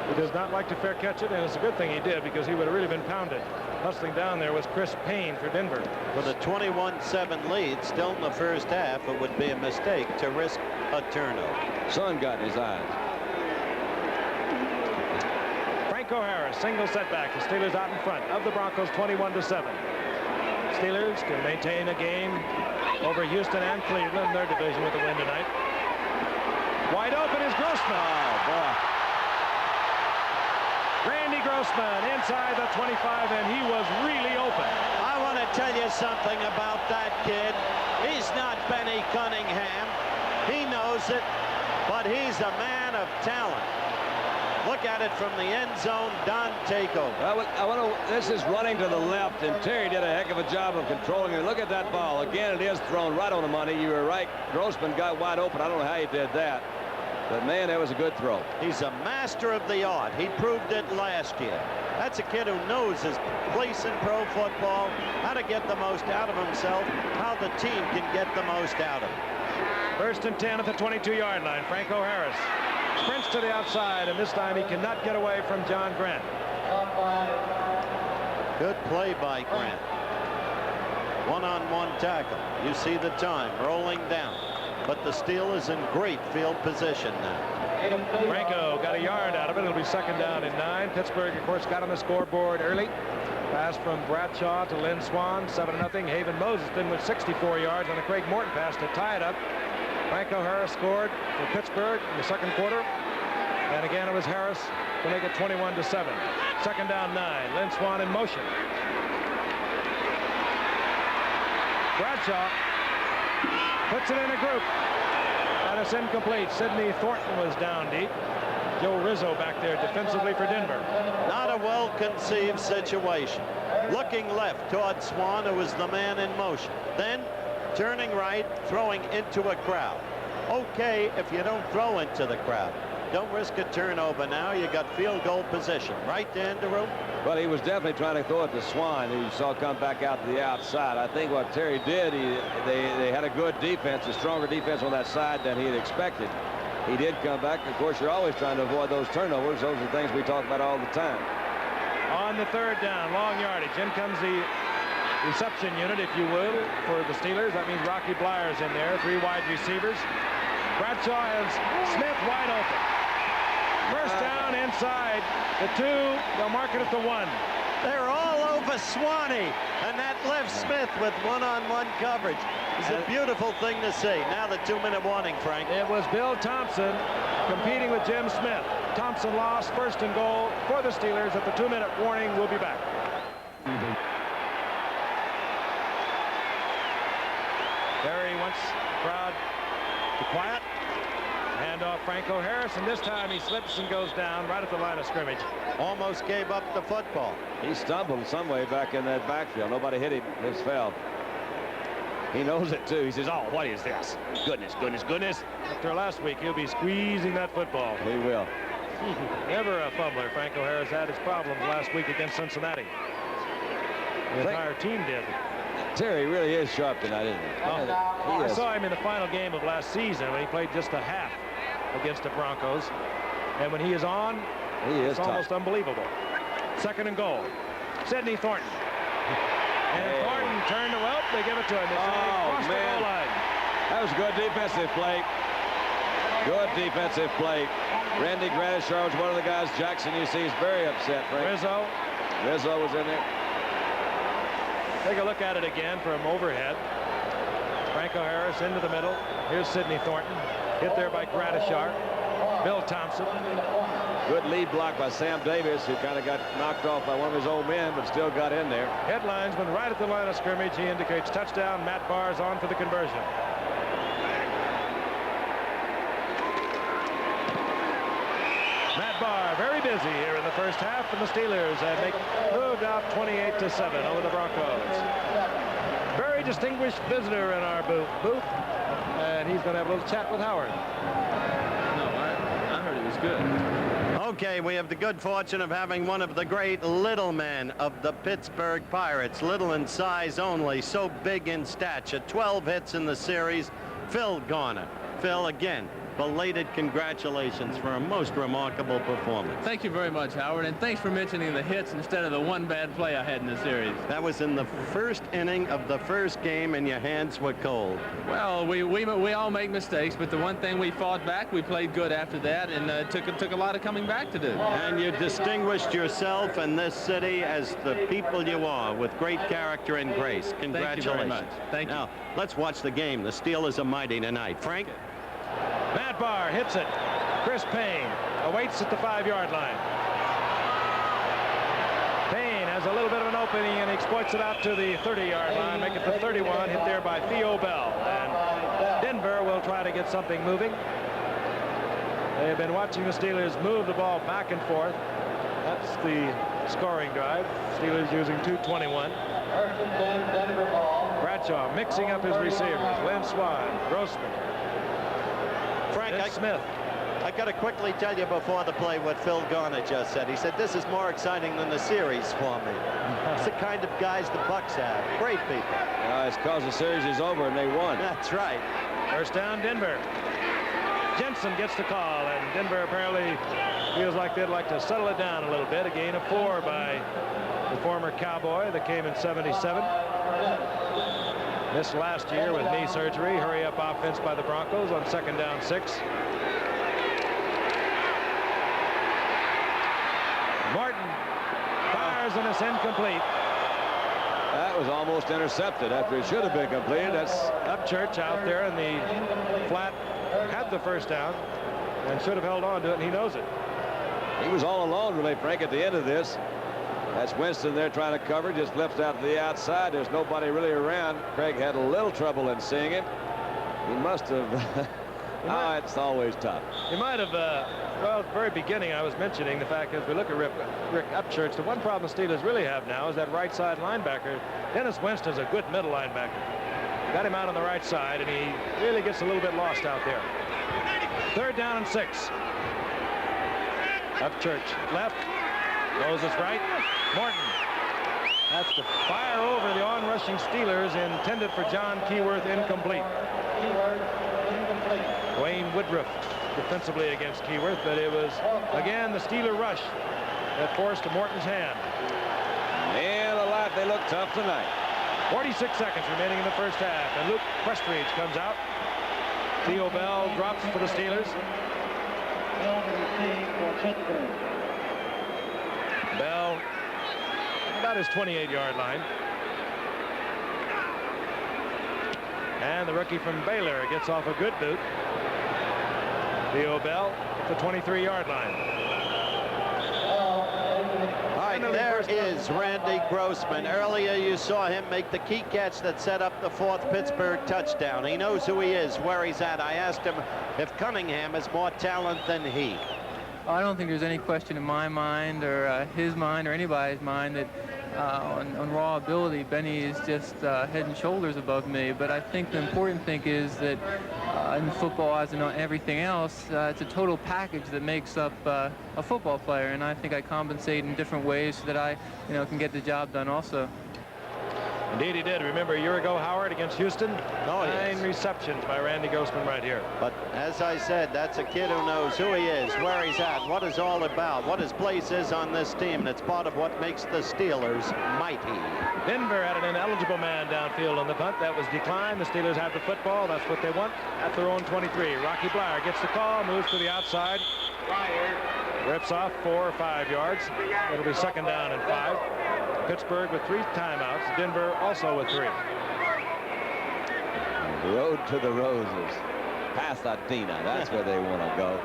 He does not like to fair catch it, and it's a good thing he did because he would have really been pounded. Hustling down there was Chris Payne for Denver. With a 21-7 lead still in the first half, it would be a mistake to risk a turnover. Sun got in his eyes. Franco Harris, single setback. The Steelers out in front of the Broncos 21-7. Steelers can maintain a game over Houston and Cleveland in their division with a win tonight. Wide open is Grossman. Oh, boy. Randy Grossman inside the 25, and he was really open. I want to tell you something about that kid. He's not Benny Cunningham. He knows it, but he's a man of talent. Look at it from the end zone, done takeover. This is running to the left, and Terry did a heck of a job of controlling it. Look at that ball. Again, it is thrown right on the money. You were right. Grossman got wide open. I don't know how he did that. But, man, that was a good throw. He's a master of the art. He proved it last year. That's a kid who knows his place in pro football, how to get the most out of himself, how the team can get the most out of him. First and 10 at the 22-yard line. Franco Harris sprints to the outside, and this time he cannot get away from John Grant. Good play by Grant. One-on-one tackle. You see the time rolling down. But the Steelers in great field position now. Franco got a yard out of it. It'll be second down and 9. Pittsburgh, of course, got on the scoreboard early. Pass from Bradshaw to Lynn Swan, 7-0. Haven Moses then with 64 yards on a Craig Morton pass to tie it up. Franco Harris scored for Pittsburgh in the second quarter. And again, it was Harris to make it 21-7. Second down 9. Lynn Swan in motion. Bradshaw puts it in a group. And it's incomplete. Sidney Thornton was down deep. Joe Rizzo back there defensively for Denver. Not a well-conceived situation. Looking left toward Swan, who was the man in motion. Then turning right, throwing into a crowd. Okay if you don't throw into the crowd. Don't risk a turnover now. You got field goal position. Right to end the room. Well, he was definitely trying to throw it to Swan, who you saw come back out to the outside. I think what Terry did, they had a good defense, a stronger defense on that side than he had expected. he did come back. Of course, you're always trying to avoid those turnovers. Those are things we talk about all the time. On the third down, long yardage. In comes the reception unit, if you will, for the Steelers. That means Rocky Blyer's in there. 3 wide receivers. Bradshaw has Smith wide open. First down inside the 2. They'll mark it at the 1. They're all over Swanee, and that left Smith with one-on-one coverage. It's a beautiful thing to see. Now the 2-minute warning, Frank. It was Bill Thompson competing with Jim Smith. Thompson lost first and goal for the Steelers at the 2-minute warning. We'll be back. Barry wants the crowd to quiet. Hand off Franco Harris, and this time he slips and goes down right at the line of scrimmage. Almost gave up the football. He stumbled some way back in that backfield. Nobody hit him. This fell. He knows it too. He says, "Oh, what is this? Goodness, goodness, goodness." After last week, he'll be squeezing that football. He will. Never a fumbler. Franco Harris had his problems last week against Cincinnati. The entire team did. Terry really is sharp tonight, isn't he? I saw him in the final game of last season when he played just a half against the Broncos. And when he is on, it's almost unbelievable. Second and goal. Sidney Thornton. And Thornton turned to, well, they give it to him. Across the goal line. That was good defensive play. Good defensive play. Randy Gradishar was one of the guys. Jackson, you see, is very upset, Frank. Rizzo was in there. Take a look at it again from overhead. Franco Harris into the middle. Here's Sidney Thornton. Hit there by Gradishar. Bill Thompson. Good lead block by Sam Davis, who kind of got knocked off by one of his old men, but still got in there. Headlinesman right at the line of scrimmage. He indicates touchdown. Matt Barr's on for the conversion. Matt Barr very busy here in the first half, and the Steelers have moved out 28-7 over the Broncos. Very distinguished visitor in our booth, and he's going to have a little chat with Howard. No, I heard it was good. Okay, we have the good fortune of having one of the great little men of the Pittsburgh Pirates. Little in size only, so big in stature. 12 hits in the series. Phil Garner. Phil, again, belated congratulations for a most remarkable performance. Thank you very much, Howard, and thanks for mentioning the hits instead of the one bad play I had in the series. That was in the first inning of the first game, and your hands were cold. Well, we all make mistakes, but the one thing we fought back, we played good after that, and took a lot of coming back to do. And you distinguished yourself and this city as the people you are, with great character and grace. Congratulations. Thank you very much. Thank you. Now, let's watch the game. The Steelers are mighty tonight. Frank? Matt Barr hits it. Chris Payne awaits at the 5-yard line. Payne has a little bit of an opening and exploits it out to the 30-yard line, make it the 31, hit there by Theo Bell. And Denver will try to get something moving. They have been watching the Steelers move the ball back and forth. That's the scoring drive. Steelers using 2:21. Bradshaw mixing up his receivers. Lynn Swan, Grossman. Frank, Smith. I got to quickly tell you before the play what Phil Garner just said. He said, "This is more exciting than the series for me." It's the kind of guys the Bucks have. Great people. It's because the series is over and they won. That's right. First down, Denver. Jensen gets the call, and Denver apparently feels like they'd like to settle it down a little bit. A gain of 4 by the former Cowboy that came in '77. Missed last year with knee surgery. Hurry up offense by the Broncos on 2nd down 6. Martin fires and it's incomplete. That was almost intercepted after it should have been completed. That's Upchurch out there in the flat, had the first down and should have held on to it, and he knows it. He was all alone, really, Frank, at the end of this. That's Winston there trying to cover, just left out to the outside. There's nobody really around. Craig had a little trouble in seeing him. He must have. It's always tough. He might have, well, at the very beginning, I was mentioning the fact as we look at Rick Upchurch, the one problem the Steelers really have now is that right side linebacker. Dennis Winston's a good middle linebacker. Got him out on the right side, and he really gets a little bit lost out there. 3rd down and 6. Upchurch left. Goes his right. Morton. That's the fire over the on-rushing Steelers, intended for John Keyworth, incomplete. Wayne Woodruff defensively against Keyworth, but it was, again, the Steeler rush that forced Morton's hand. And a lot, they look tough tonight. 46 seconds remaining in the first half, and Luke Questridge comes out. Theo Bell drops for the Steelers. Bell about his 28-yard line. And the rookie from Baylor gets off a good boot. Theo Bell at the 23-yard line. All right, there is Randy Grossman. Earlier you saw him make the key catch that set up the 4th Pittsburgh touchdown. He knows who he is, where he's at. I asked him if Cunningham has more talent than he. I don't think there's any question in my mind or his mind or anybody's mind that on raw ability, Benny is just head and shoulders above me. But I think the important thing is that in football, as in everything else, it's a total package that makes up a football player. And I think I compensate in different ways so that I, can get the job done also. Indeed he did. Remember a year ago, Howard against Houston? Oh, 9 receptions by Randy Grossman right here. But as I said, that's a kid who knows who he is, where he's at, what it's all about, what his place is on this team. And it's part of what makes the Steelers mighty. Denver had an ineligible man downfield on the punt. That was declined. The Steelers have the football. That's what they want at their own 23. Rocky Blyer gets the call, moves to the outside. Rips off 4 or 5 yards. It'll be 2nd down and 5. Pittsburgh with 3 timeouts. Denver also with 3. Road to the Roses. Pasadena, that's where they want to go.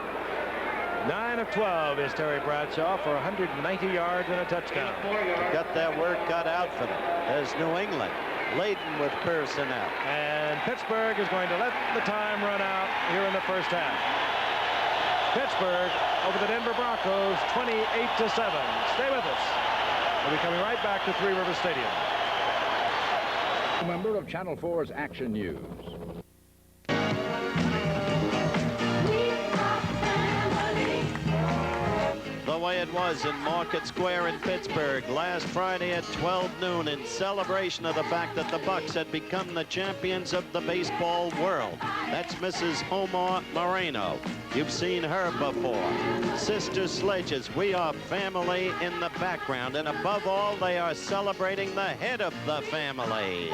9 of 12 is Terry Bradshaw for 190 yards and a touchdown. Got that work cut out for them. There's New England laden with personnel. And Pittsburgh is going to let the time run out here in the first half. Pittsburgh over the Denver Broncos 28-7. Stay with us. We'll be coming right back to Three Rivers Stadium. Member of Channel 4's Action News. The way it was in Market Square in Pittsburgh last Friday at 12 noon in celebration of the fact that the Bucks had become the champions of the baseball world. That's Mrs. Omar Moreno. You've seen her before. Sister Sledges, we are family in the background, and above all, they are celebrating the head of the family.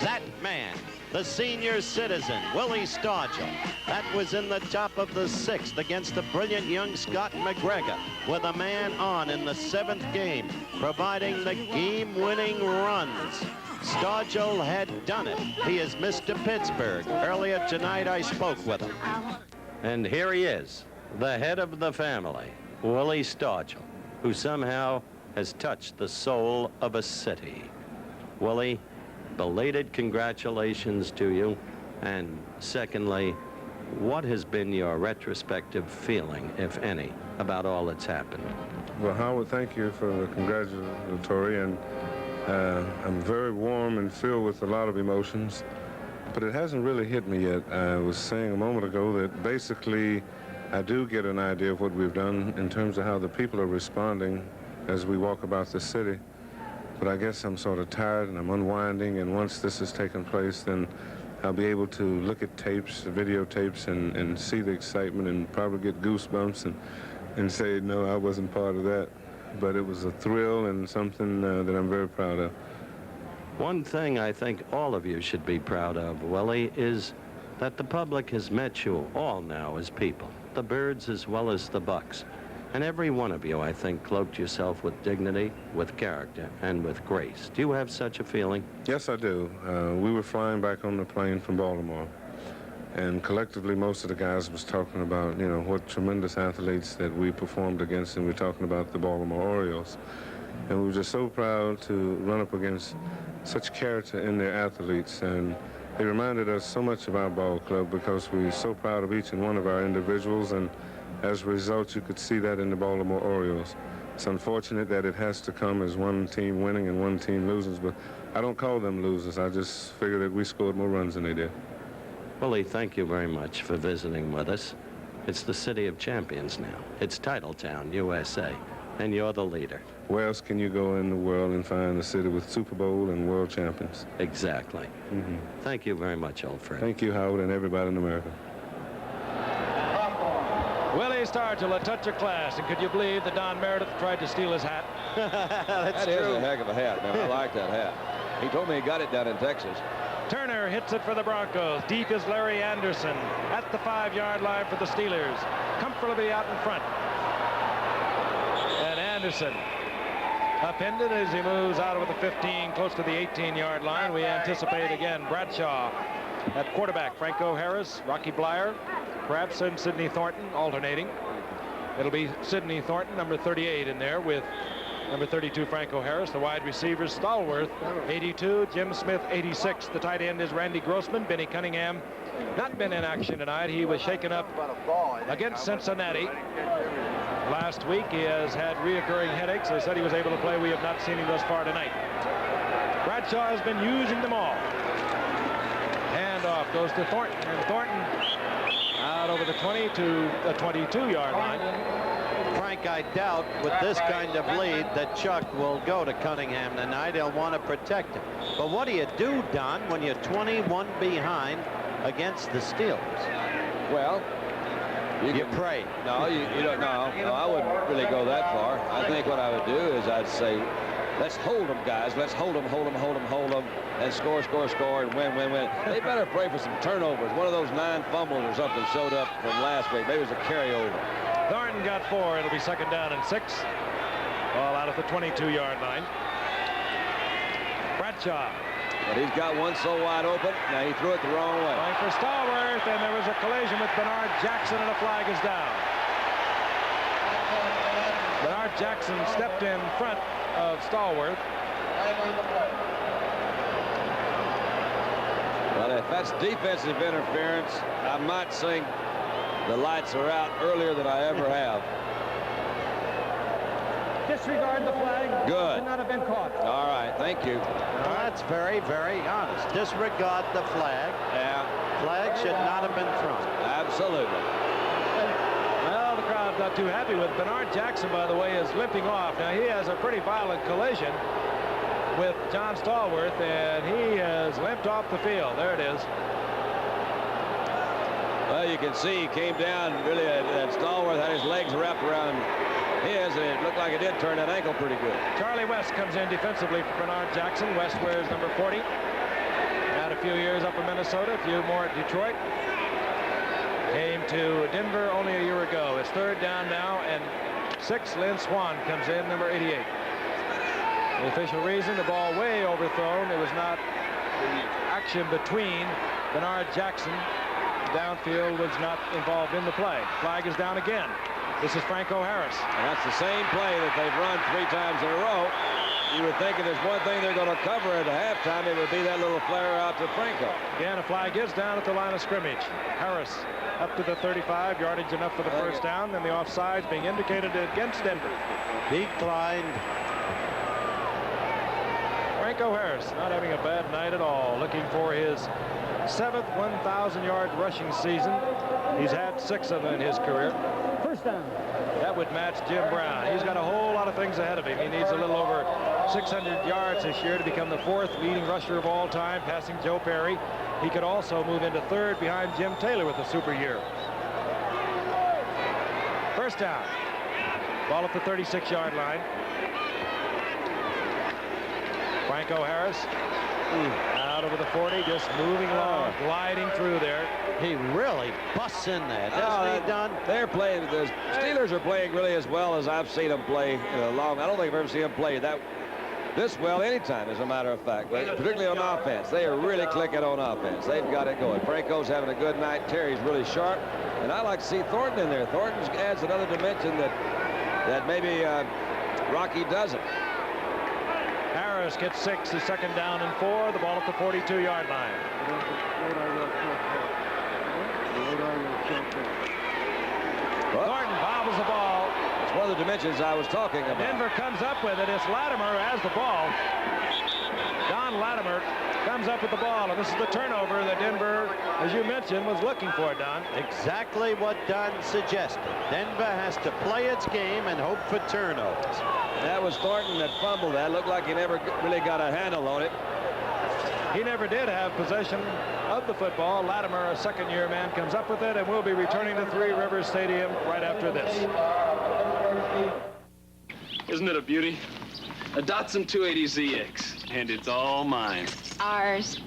That man, the senior citizen, Willie Stargell. That was in the top of the 6th against the brilliant young Scott McGregor, with a man on in the 7th game, providing the game-winning runs. Stargell had done it. He is Mr. Pittsburgh. Earlier tonight, I spoke with him. And here he is, the head of the family, Willie Stargell, who somehow has touched the soul of a city. Willie, belated congratulations to you. And secondly, what has been your retrospective feeling, if any, about all that's happened? Well, Howard, thank you for the congratulatory, and I'm very warm and filled with a lot of emotions, but it hasn't really hit me yet. I was saying a moment ago that basically I do get an idea of what we've done in terms of how the people are responding as we walk about the city. But I guess I'm sort of tired and I'm unwinding, and once this has taken place, then I'll be able to look at tapes, videotapes, and see the excitement and probably get goosebumps and say, no, I wasn't part of that. But it was a thrill and something that I'm very proud of. One thing I think all of you should be proud of, Willie, is that the public has met you all now as people, the Birds as well as the Bucks. And every one of you, I think, cloaked yourself with dignity, with character, and with grace. Do you have such a feeling? Yes, I do. We were flying back on the plane from Baltimore, and collectively most of the guys was talking about, you know, what tremendous athletes that we performed against, and we're talking about the Baltimore Orioles. And we were just so proud to run up against such character in their athletes, and they reminded us so much of our ball club because we're so proud of each and one of our individuals, and as a result, you could see that in the Baltimore Orioles. It's unfortunate that it has to come as one team winning and one team losing, but I don't call them losers. I just figure that we scored more runs than they did. Willie, thank you very much for visiting with us. It's the city of champions now. It's Titletown, USA, and you're the leader. Where else can you go in the world and find a city with Super Bowl and world champions? Exactly. Thank you very much, old friend. Thank you, Howard, and everybody in America. Willie Stargell, a touch of class. And could you believe that Don Meredith tried to steal his hat? That is a heck of a hat, man. I like that hat. He told me he got it down in Texas. Turner hits it for the Broncos. Deep is Larry Anderson at the 5-yard line for the Steelers. Comfortably out in front. And Anderson upended as he moves out over the 15, close to the 18-yard line. We anticipate again Bradshaw at quarterback. Franco Harris, Rocky Blyer, perhaps and Sidney Thornton alternating. It'll be Sidney Thornton, number 38, in there with number 32, Franco Harris. The wide receivers, Stallworth, 82, Jim Smith, 86. The tight end is Randy Grossman. Benny Cunningham not been in action tonight. He was shaken up against Cincinnati last week. He has had reoccurring headaches. They said he was able to play. We have not seen him thus far tonight. Bradshaw has been using them all. Handoff goes to Thornton, and Thornton out over the 20 to the 22-yard line. Frank, I doubt with this kind of lead that Chuck will go to Cunningham tonight. He'll want to protect him. But what do you do, Don, when you're 21 behind against the Steelers? Well, you pray. No, you don't. No, I wouldn't really go that far. I think what I would do is I'd say, let's hold them, guys. Let's hold them, and score, and win. They better pray for some turnovers. One of those 9 fumbles or something showed up from last week. Maybe it was a carryover. Thornton got 4. It'll be 2nd down and 6. Ball out at the 22-yard line. Bradshaw. But he's got one so wide open. Now he threw it the wrong way. Going for Stallworth, and there was a collision with Bernard Jackson, and a flag is down. Bernard Jackson stepped in front of Stallworth. Well, if that's defensive interference, I might sing "The Lights Are Out" earlier than I ever have. Disregard the flag. Good. Should not have been caught. All right, thank you. Well, that's very, very honest. Disregard the flag. Yeah. Flag should not have been thrown. Absolutely. Well, the crowd's not too happy with Bernard Jackson, by the way, is limping off. Now, he has a pretty violent collision with John Stallworth, and he has limped off the field. There it is. Well, you can see he came down really at Stallworth, had his legs wrapped around his, and it looked like it did turn that ankle pretty good. Charlie West comes in defensively for Bernard Jackson. West wears number 40. Had a few years up in Minnesota, a few more at Detroit. Came to Denver only a year ago. It's 3rd down now and 6. Lynn Swan comes in, number 88. The official reason, the ball way overthrown. It was not the action between Bernard Jackson. Downfield was not involved in the play. Flag is down again. This is Franco Harris. And that's the same play that they've run 3 times in a row. You would think if there's one thing they're going to cover at halftime, it would be that little flare out to Franco. Again, a flag is down at the line of scrimmage. Harris up to the 35, yardage enough for the first down. Then the offsides being indicated against Denver. Declined. Franco Harris not having a bad night at all. Looking for his 7th 1,000-yard rushing season. He's had 6 of them in his career. First down. That would match Jim Brown. He's got a whole lot of things ahead of him. He needs a little over 600 yards this year to become the 4th leading rusher of all time, passing Joe Perry. He could also move into 3rd behind Jim Taylor with a super year. First down. Ball at the 36-yard line. Franco Harris out over the 40, just moving along, gliding through there. He really busts in there, doesn't he, Don? They're playing. The Steelers are playing really as well as I've seen them play in a long. I don't think I've ever seen them play this well anytime, as a matter of fact. But particularly on offense, they are really clicking on offense. They've got it going. Franco's having a good night. Terry's really sharp, and I like to see Thornton in there. Thornton adds another dimension that maybe Rocky doesn't. Harris gets 6, his 2nd down and 4. The ball at the 42-yard line. Thornton bobbles the ball. It's one of the dimensions I was talking about. Denver comes up with it. It's Latimer has the ball. Don Latimer comes up with the ball, and this is the turnover that Denver, as you mentioned, was looking for, Don. Exactly what Don suggested. Denver has to play its game and hope for turnovers. That was Thornton that fumbled that. Looked like he never really got a handle on it. He never did have possession of the football. Latimer, a second-year man, comes up with it, and we'll be returning to Three Rivers Stadium right after this. Isn't it a beauty? A Datsun 280ZX, and it's all mine. Ours.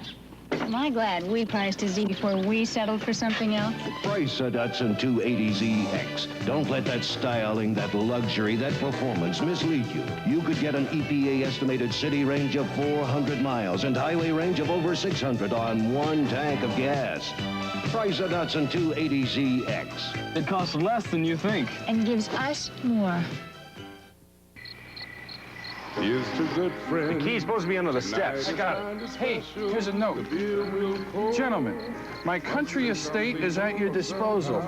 Am I glad we priced a Z before we settled for something else? Price a Datsun 280ZX. Don't let that styling, that luxury, that performance mislead you. You could get an EPA estimated city range of 400 miles and highway range of over 600 on one tank of gas. Price a Datsun 280ZX. It costs less than you think. And gives us more. Here's to good friends. The key's supposed to be under the steps. I got it. Hey, here's a note. Gentlemen, my country estate is at your disposal.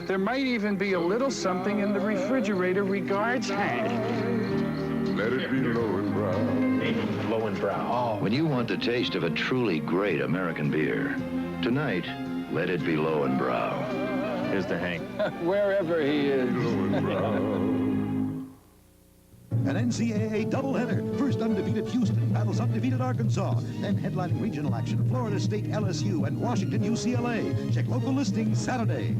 There might even be a little something in the refrigerator regards Hank. Let it be low and brown. Low and brown. When you want the taste of a truly great American beer, tonight, let it be Low and Brow. Here's to Hank. Wherever he is. Low and brown. An NCAA doubleheader. First undefeated Houston battles undefeated Arkansas. Then headlining regional action, Florida State LSU and Washington UCLA. Check local listings Saturday.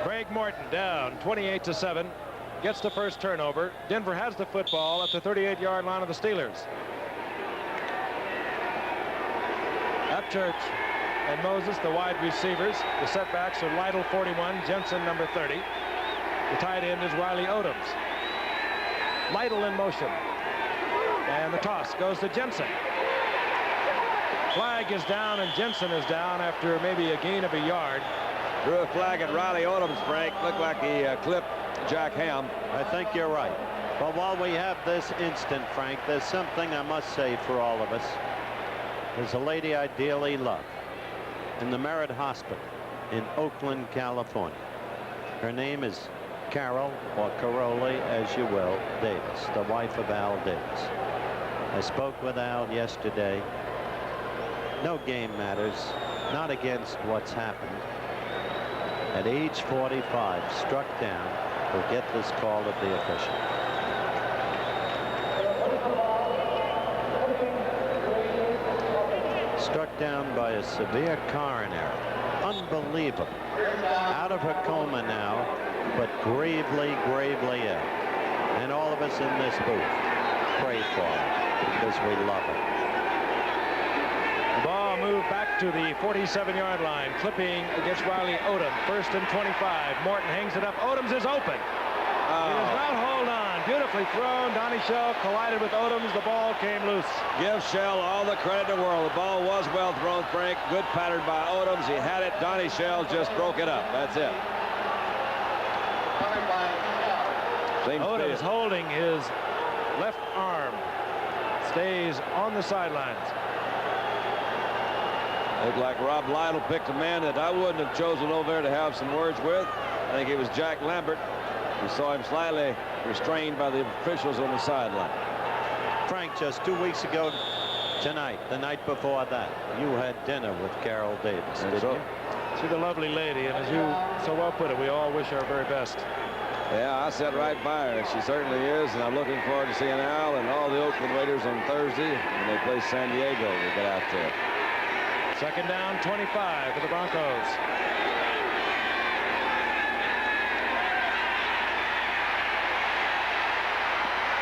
Craig Morton down 28-7. Gets the first turnover. Denver has the football at the 38-yard line of the Steelers. Upchurch and Moses, the wide receivers. The setbacks are Lytle, 41, Jensen, number 30. The tight end is Riley Odoms. Lytle in motion. And the toss goes to Jensen. Flag is down, and Jensen is down after maybe a gain of a yard. Drew a flag at Riley Odoms, Frank. Looked like he clipped Jack Ham. I think you're right. But while we have this instant, Frank, there's something I must say for all of us. There's a lady I dearly love in the Merritt Hospital in Oakland, California. Her name is Carol, or Caroli, as you will, Davis, the wife of Al Davis. I spoke with Al yesterday. No game matters, not against what's happened. At age 45, struck down, will get this call of the official. Struck down by a severe coronary. Unbelievable. Out of her coma now, but gravely, gravely ill. And all of us in this booth pray for her because we love her. The ball moved back to the 47-yard line, clipping against Riley Odom. First and 25. Morton hangs it up. Odoms is open. He does not hold on. Beautifully thrown. Donnie Shell collided with Odoms. The ball came loose. Give Shell all the credit in the world. The ball was well thrown, Frank. Good pattern by Odoms. He had it. Donnie Shell just broke it up. That's it. Odoms holding his left arm. Stays on the sidelines. Looked like Rob Lytle picked a man that I wouldn't have chosen over there to have some words with. I think it was Jack Lambert. We saw him slightly restrained by the officials on the sideline. Frank, just 2 weeks ago tonight, the night before that, you had dinner with Carol Davis, didn't you? She's a lovely lady, and as you so well put it, we all wish her our very best. Yeah, I sat right by her. She certainly is, and I'm looking forward to seeing Al and all the Oakland Raiders on Thursday when they play San Diego. We'll get out there. Second down, 25 for the Broncos.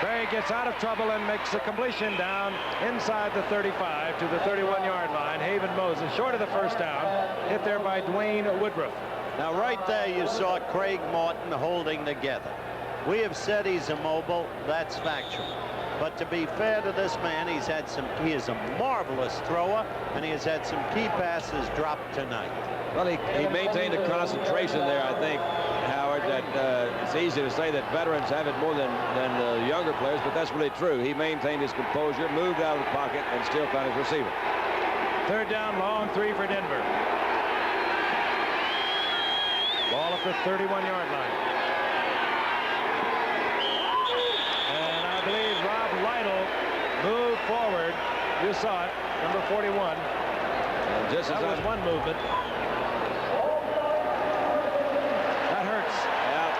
Berry gets out of trouble and makes a completion down inside the 35 to the 31-yard line. Haven Moses short of the first down, hit there by Dwayne Woodruff. Now right there you saw Craig Morton holding together. We have said he's immobile. That's factual. But to be fair to this man, he is a marvelous thrower, and he has had some key passes dropped tonight. Well, he maintained a concentration there, I think, Howard, that it's easy to say that veterans have it more than the younger players, but that's really true. He maintained his composure, moved out of the pocket, and still found his receiver. Third down, long three for Denver. Ball at the 31-yard line. And I believe Rob Lytle moved forward. You saw it, number 41. And just that was one movement. That hurts. Yeah.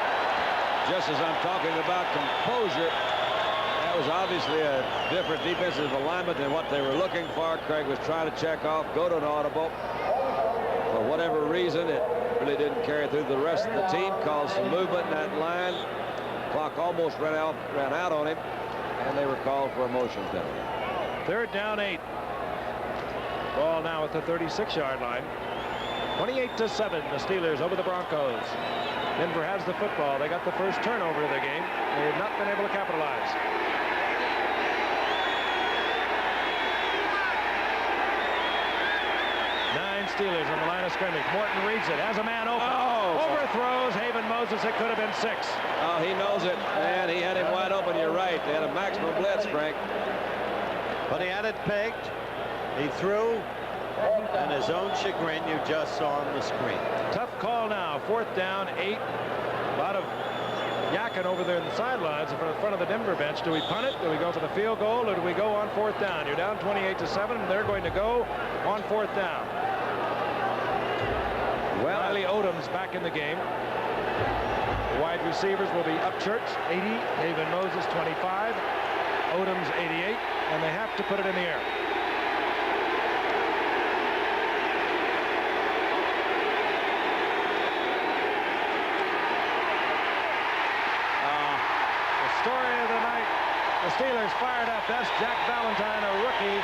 Just as I'm talking about composure, that was obviously a different defensive alignment than what they were looking for. Craig was trying to check off, go to an audible. For whatever reason, it really didn't carry through the rest of the team. Caused some movement in that line. Clock almost ran out on him, and they were called for a motion penalty. 3rd down 8. Ball now at the 36-yard line. 28-7, the Steelers over the Broncos. Denver has the football. They got the first turnover of the game. They have not been able to capitalize. Steelers on the line of scrimmage. Morton reads it, has a man open. Overthrows Haven Moses. It could have been 6. Oh, he knows it, and he had him wide open. You're right. They had a maximum blitz, Frank. But he had it pegged. He threw, and his own chagrin you just saw on the screen. Tough call now. 4th down, 8. A lot of yakking over there in the sidelines in front of the Denver bench. Do we punt it? Do we go for the field goal, or do we go on 4th down? You're down 28-7, and they're going to go on 4th down. Well, Riley Odom's back in the game. The wide receivers will be Upchurch, 80, Haven Moses, 25, Odom's 88, and they have to put it in the air. The story of the night, the Steelers fired up. That's Jack Valentine, a rookie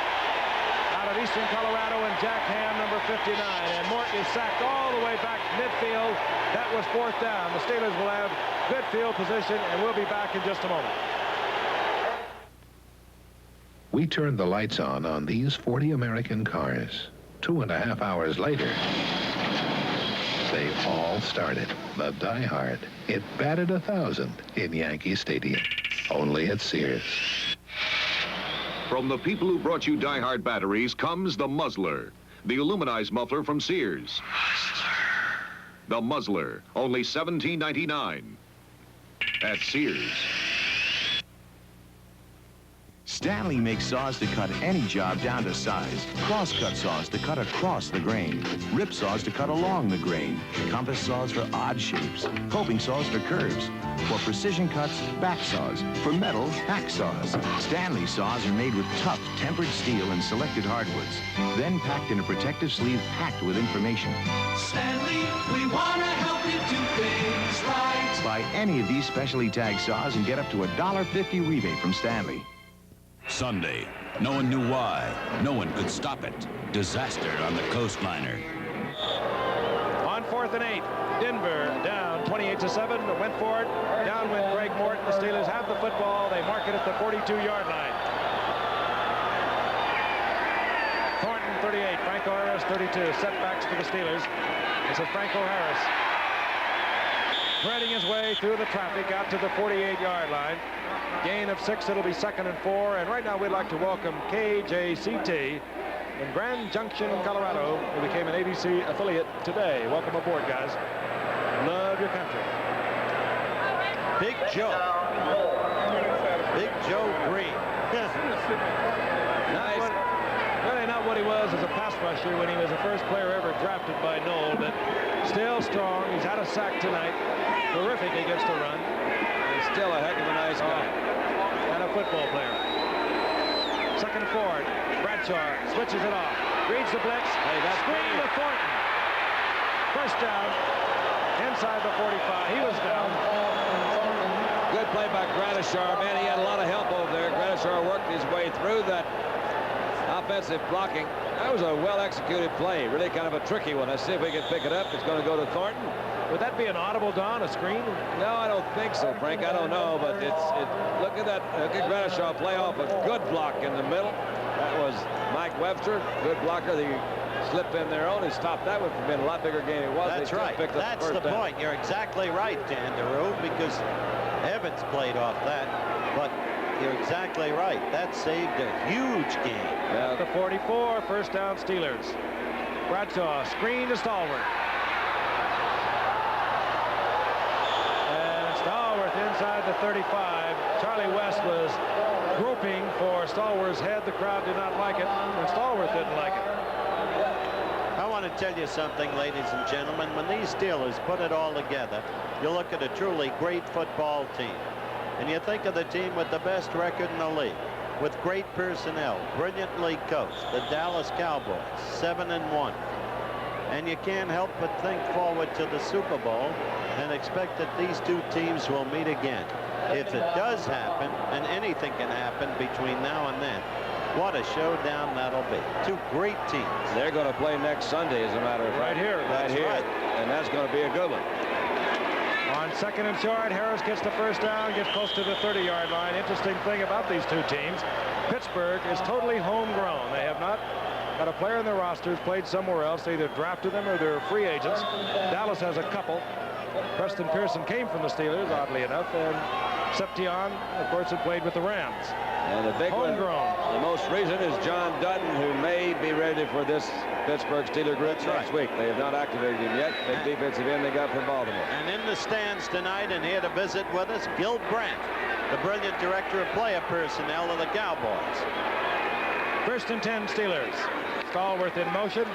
out of Eastern Colorado, and Jack Ham, number 59. And Morton is sacked all the way back midfield. That was 4th down. The Steelers will have good field position, and we'll be back in just a moment. We turned the lights on these 40 American cars. 2.5 hours later, they all started. The Die Hard. It batted 1,000 in Yankee Stadium. Only at Sears. From the people who brought you Die Hard batteries comes the Muzzler, the aluminized muffler from Sears. The Muzzler, only $17.99 at Sears. Stanley makes saws to cut any job down to size. Cross-cut saws to cut across the grain. Rip saws to cut along the grain. Compass saws for odd shapes. Coping saws for curves. For precision cuts, back saws. For metal, hack saws. Stanley saws are made with tough, tempered steel and selected hardwoods. Then packed in a protective sleeve packed with information. Stanley, we want to help you do things right. Buy any of these specially tagged saws and get up to a $1.50 rebate from Stanley. Sunday, no one knew why. No one could stop it. Disaster on the coastliner. On 4th and 8, Denver down 28-7. Went for it. Down went Greg Morton. The Steelers have the football. They mark it at the 42-yard line. Thornton 38, Franco Harris 32. Setbacks for the Steelers. This is Franco Harris threading his way through the traffic out to the 48-yard line. Gain of 6. It'll be 2nd and 4. And right now we'd like to welcome KJCT in Grand Junction, Colorado, who became an ABC affiliate today. Welcome aboard, guys. Love your country. Big Joe. Big Joe Green. Nice. Really not what he was as a pass rusher when he was the first player ever drafted by Knoll, but still strong. He's had a sack tonight. Terrific against the run. He's still a heck of a nice guy. And a football player. 2nd and 4. Bradshaw switches it off. Reads the blitz. Hey, that's screen to Thornton. First down. Inside the 45. He was down. Good play by Gradishar. Man, he had a lot of help over there. Gradishar worked his way through that offensive blocking. That was a well-executed play. Really kind of a tricky one. Let's see if we can pick it up. It's going to go to Thornton. Would that be an audible, Don, a screen? No, I don't think so, Frank. I don't know, but look at that. Look at Gradishar play off a good block in the middle. That was Mike Webster, good blocker. He slipped in there on and stopped that one from being a lot bigger game it was. That's right. That's the point. You're exactly right, Dan DeRue, because Evans played off that, but you're exactly right. That saved a huge game. Yeah. The 44, first down Steelers. Bradshaw, screen to Stallworth. And Stallworth inside the 35. Charlie West was groping for Stallworth's head. The crowd did not like it, and Stallworth didn't like it. I want to tell you something, ladies and gentlemen. When these Steelers put it all together, you look at a truly great football team. And you think of the team with the best record in the league, with great personnel, brilliantly coached, the Dallas Cowboys, 7-1. And you can't help but think forward to the Super Bowl and expect that these two teams will meet again. If it does happen, and anything can happen between now and then, what a showdown that'll be. Two great teams. They're going to play next Sunday, as a matter of fact. Right here. Right here. Right. And that's going to be a good one. On 2nd and short, Harris gets the first down, gets close to the 30-yard line. Interesting thing about these two teams, Pittsburgh is totally homegrown. They have not got a player in their rosters played somewhere else. They either drafted them or they're free agents. Dallas has a couple. Preston Pearson came from the Steelers, oddly enough, and Seption, of course, had played with the Rams. And the big homegrown. one, the most recent is John Dutton, who may be ready for this Pittsburgh Steelers group next week. They have not activated him yet. Big defensive end they got from Baltimore. And in the stands tonight and here to visit with us, Gil Brandt, the brilliant director of player personnel of the Cowboys. 1st and 10 Steelers. Stallworth in motion.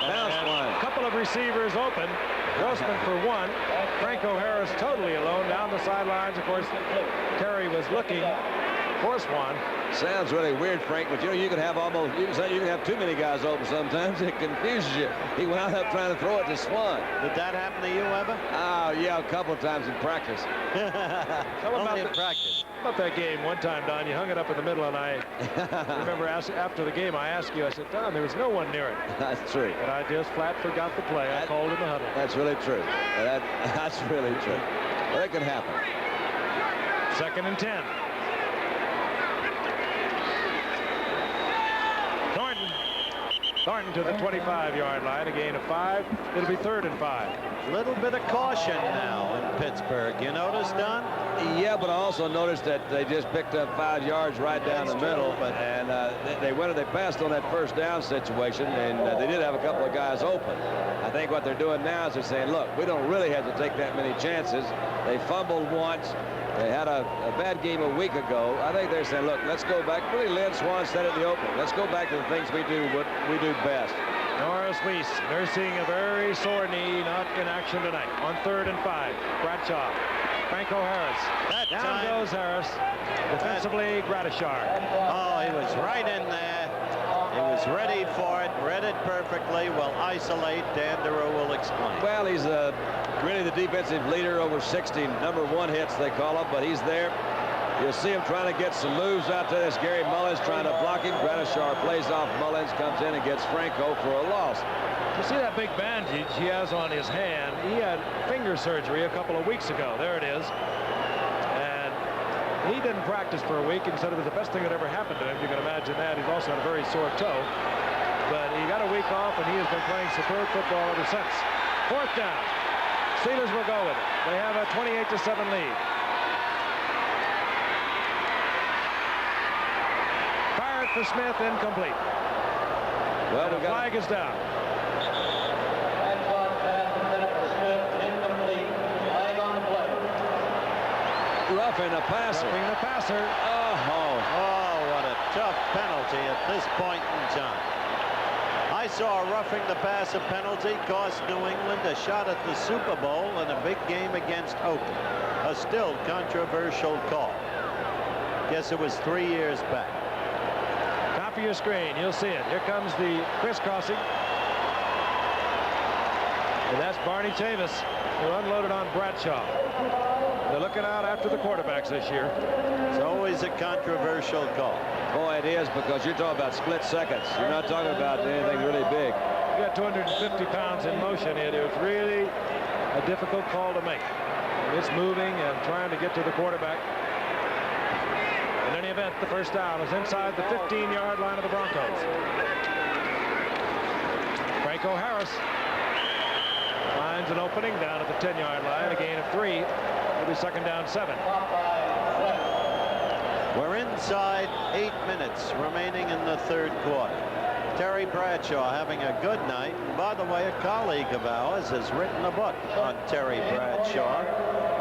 A couple of receivers open. Grossman for one. Franco Harris totally alone down the sidelines. Of course, Terry was looking for Swan. Sounds really weird, Frank, but you know, you can have almost, you can have too many guys open sometimes. It confuses you. He wound up trying to throw it to Swan. Did that happen to you ever? Oh, yeah, a couple of times in practice. Only in practice. About that game one time, Don, you hung it up in the middle, and I remember after the game, I asked you, I said, Don, there was no one near it. That's true. And I just flat forgot the play. I called in the huddle. That's really true. That's really true. Well, it can happen. 2nd and 10. Thornton to the 25-yard line, a gain of 5. It'll be 3rd and 5. Little bit of caution now in Pittsburgh. You notice, Don? Yeah, but I also noticed that they just picked up 5 yards right down the middle, and they passed on that first down situation, and they did have a couple of guys open. I think what they're doing now is they're saying, look, we don't really have to take that many chances. They fumbled once. They had a bad game a week ago. I think they're saying, look, let's go back. Really, Lynn Swan said at the opening. Let's go back to the things we do, what we do best. Norris Weiss nursing a very sore knee, not in action tonight. On 3rd and 5, Bradshaw. Franco Harris. Down goes Harris. Defensively, Gradishar. Oh, he was right in there. He was ready for it, read it perfectly. Will isolate. Dan Deroux will explain. Well, he's really the defensive leader over 60. #1 hits, they call him, but he's there. You'll see him trying to get some moves out there. This Gary Mullins trying to block him. Gradishar plays off Mullins, comes in and gets Franco for a loss. You see that big bandage he has on his hand? He had finger surgery a couple of weeks ago. There it is. And he didn't practice for a week and said it was the best thing that ever happened to him. You can imagine that. He's also had a very sore toe. But he got a week off, and he has been playing superb football ever since. 4th down. Steelers will go with it. They have a 28-7 lead. Fired for Smith, incomplete. Well, the flag is down. Roughing the passer. Roughing the passer. Oh, what a tough penalty at this point in time. I saw a roughing the passer penalty cost New England a shot at the Super Bowl in a big game against Oakland. A still controversial call. Guess it was 3 years back. Top of your screen, you'll see it. Here comes the crisscrossing. And that's Barney Chavis, who unloaded on Bradshaw. They're looking out after the quarterbacks this year. It's always a controversial call. Boy, it is, because you're talking about split seconds. You're not talking about anything really big. You got 250 pounds in motion. It is really a difficult call to make. It's moving and trying to get to the quarterback. In any event, the first down is inside the 15-yard line of the Broncos. Franco Harris finds an opening down at the 10-yard line, a gain of 3. It'll be 2nd down 7. We're inside 8 minutes remaining in the 3rd quarter. Terry Bradshaw having a good night. And by the way, a colleague of ours has written a book on Terry Bradshaw.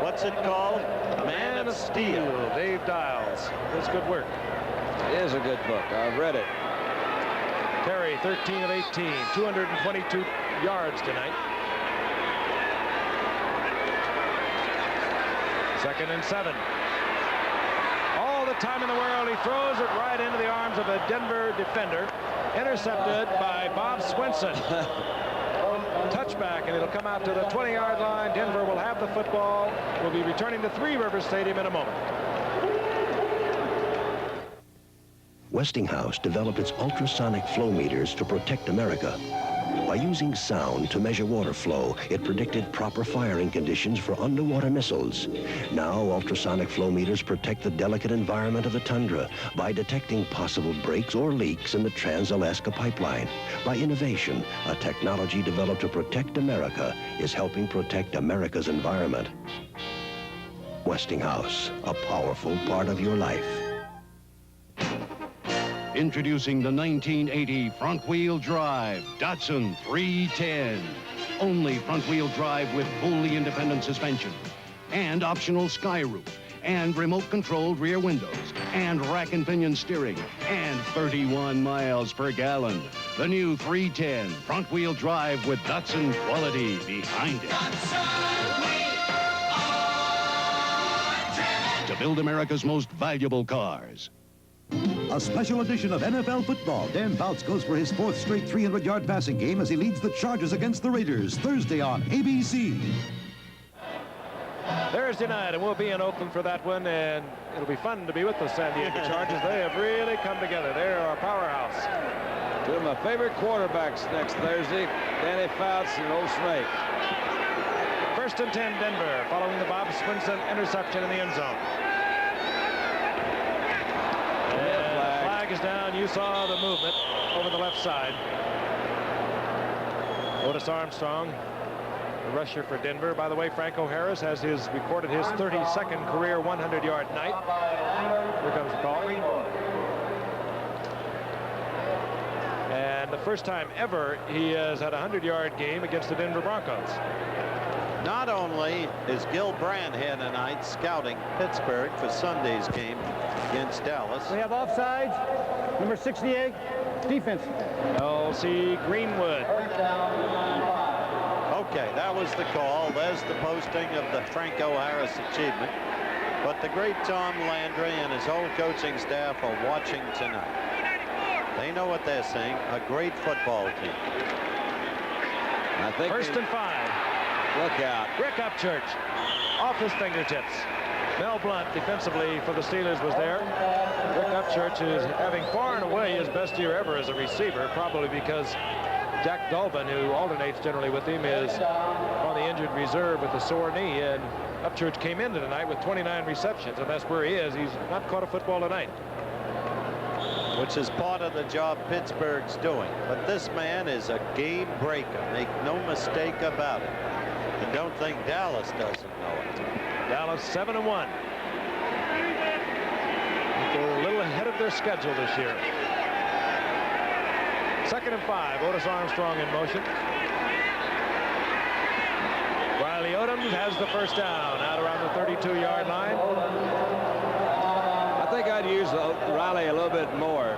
What's it called? Man of Steel. Dave Dials. That's good work. It is a good book. I've read it. Terry, 13 of 18, 222 yards tonight. 2nd and 7. All the time in the world, he throws it right into the arms of a Denver defender. Intercepted by Bob Swinson. Touchback, and it'll come out to the 20-yard line. Denver will have the football. We'll be returning to Three Rivers Stadium in a moment. Westinghouse developed its ultrasonic flow meters to protect America. By using sound to measure water flow, it predicted proper firing conditions for underwater missiles. Now, ultrasonic flow meters protect the delicate environment of the tundra by detecting possible breaks or leaks in the Trans-Alaska Pipeline. By innovation, a technology developed to protect America is helping protect America's environment. Westinghouse, a powerful part of your life. Introducing the 1980 front-wheel drive Datsun 310. Only front-wheel drive with fully independent suspension and optional sky roof and remote-controlled rear windows and rack and pinion steering and 31 miles per gallon. The new 310 front-wheel drive with Datsun quality behind it. To build America's most valuable cars. A special edition of NFL football. Dan Fouts goes for his 4th straight 300-yard passing game as he leads the Chargers against the Raiders Thursday on ABC. Thursday night, and we'll be in Oakland for that one, and it'll be fun to be with the San Diego Chargers. They have really come together. They're our powerhouse. Two of my favorite quarterbacks next Thursday, Danny Fouts and Old Snake. 1st and 10, Denver, following the Bob Swinson interception in the end zone. Is down. You saw the movement over the left side. Otis Armstrong, the rusher for Denver. By the way, Franco Harris has recorded his 32nd career 100-yard night. Here comes the call. And the first time ever he has had a 100-yard game against the Denver Broncos. Not only is Gil Brandt here tonight scouting Pittsburgh for Sunday's game against Dallas. We have offsides, number 68, defense. L.C. Greenwood. Okay, that was the call. There's the posting of the Franco Harris achievement. But the great Tom Landry and his whole coaching staff are watching tonight. They know what they're saying. A great football team. I think 1st and 5. Look out. Rick Upchurch off his fingertips. Mel Blount defensively for the Steelers was there. Rick Upchurch is having far and away his best year ever as a receiver, probably because Jack Dolbin, who alternates generally with him, is on the injured reserve with a sore knee. And Upchurch came into tonight with 29 receptions, and that's where he is. He's not caught a football tonight. Which is part of the job Pittsburgh's doing. But this man is a game breaker. Make no mistake about it. And don't think Dallas doesn't know it. Dallas 7-1. They're a little ahead of their schedule this year. 2nd and 5. Otis Armstrong in motion. Riley Odoms has the first down out around the 32-yard line. I think I'd use Riley a little bit more.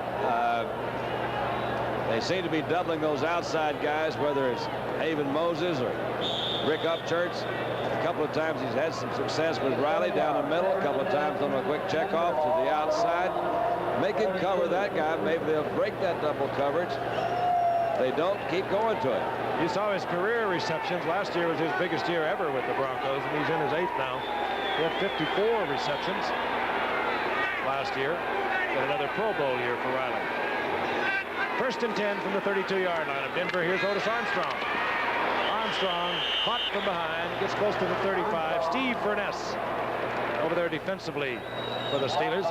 They seem to be doubling those outside guys, whether it's Haven Moses or Rick Upchurch. A couple of times he's had some success with Riley down the middle. A couple of times on a quick checkoff to the outside. Make him cover that guy. Maybe they'll break that double coverage. They don't, keep going to it. You saw his career receptions. Last year was his biggest year ever with the Broncos, and he's in his 8th now. He had 54 receptions last year. Got another Pro Bowl year for Riley. 1st and 10 from the 32-yard line of Denver. Here's Otis Armstrong. Armstrong caught from behind, gets close to the 35. Steve Furness over there defensively for the Steelers.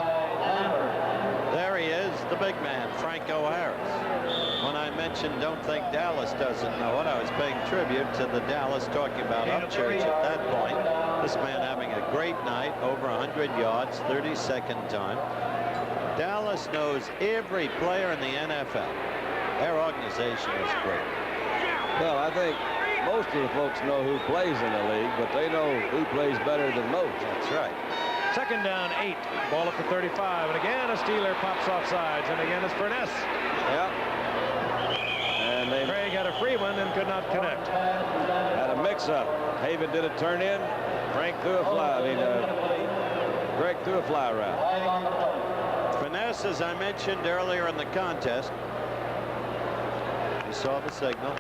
There he is, the big man, Franco Harris. When I mentioned don't think Dallas doesn't know it, I was paying tribute to the Dallas talking about Upchurch at that point. This man having a great night, over 100 yards, 32nd time. Dallas knows every player in the NFL. Their organization is great. Well, I think most of the folks know who plays in the league, but they know who plays better than most. That's right. 2nd down, 8. Ball at the 35. And again, a Steeler pops off sides. And again, it's Furness. Yep. And Craig had a free one and could not connect. Had a mix-up. Haven did a turn in. Frank threw a fly. Greg threw a fly around. Finesse, as I mentioned earlier in the contest. You saw the signal.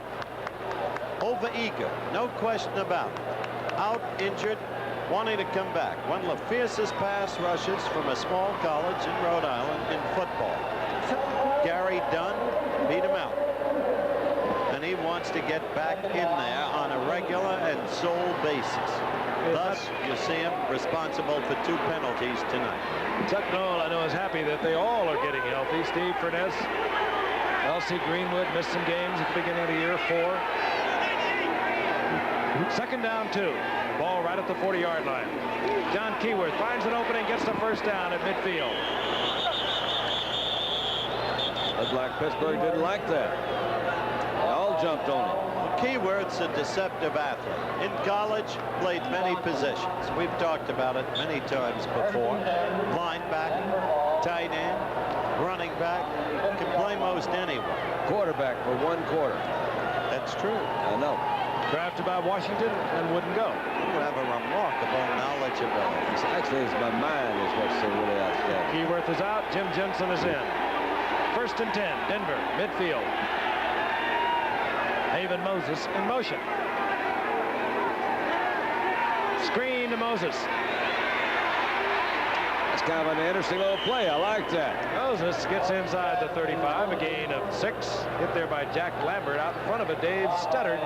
Over-eager, no question about it. Out, injured, wanting to come back. One of the fiercest pass rushes from a small college in Rhode Island in football. Gary Dunn beat him out. And he wants to get back in there on a regular and sole basis. Thus, you see him responsible for 2 penalties tonight. Chuck Noll, I know, is happy that they all are getting healthy. Steve Furness, L.C. Greenwood missed some games at the beginning of the year, 4. Second down, 2. Ball right at the 40-yard line. John Keyworth finds an opening, gets the first down at midfield. Looked like Pittsburgh didn't like that. They all jumped on it. Keyworth's a deceptive athlete. In college, played many positions. We've talked about it many times before. Linebacker, tight end, running back, can play most anyone. Quarterback for 1 quarter. That's true. I know. Drafted by Washington and wouldn't go. You have a remarkable knowledge of it. Actually, it's my mind is what's so really outstanding. Keyworth is out. Jim Jensen is in. 1st and 10, Denver, midfield. Haven Moses in motion. Screen to Moses. That's kind of an interesting little play. I like that. Moses gets inside the 35, a gain of 6. Hit there by Jack Lambert. Out in front of it, Dave Studdard,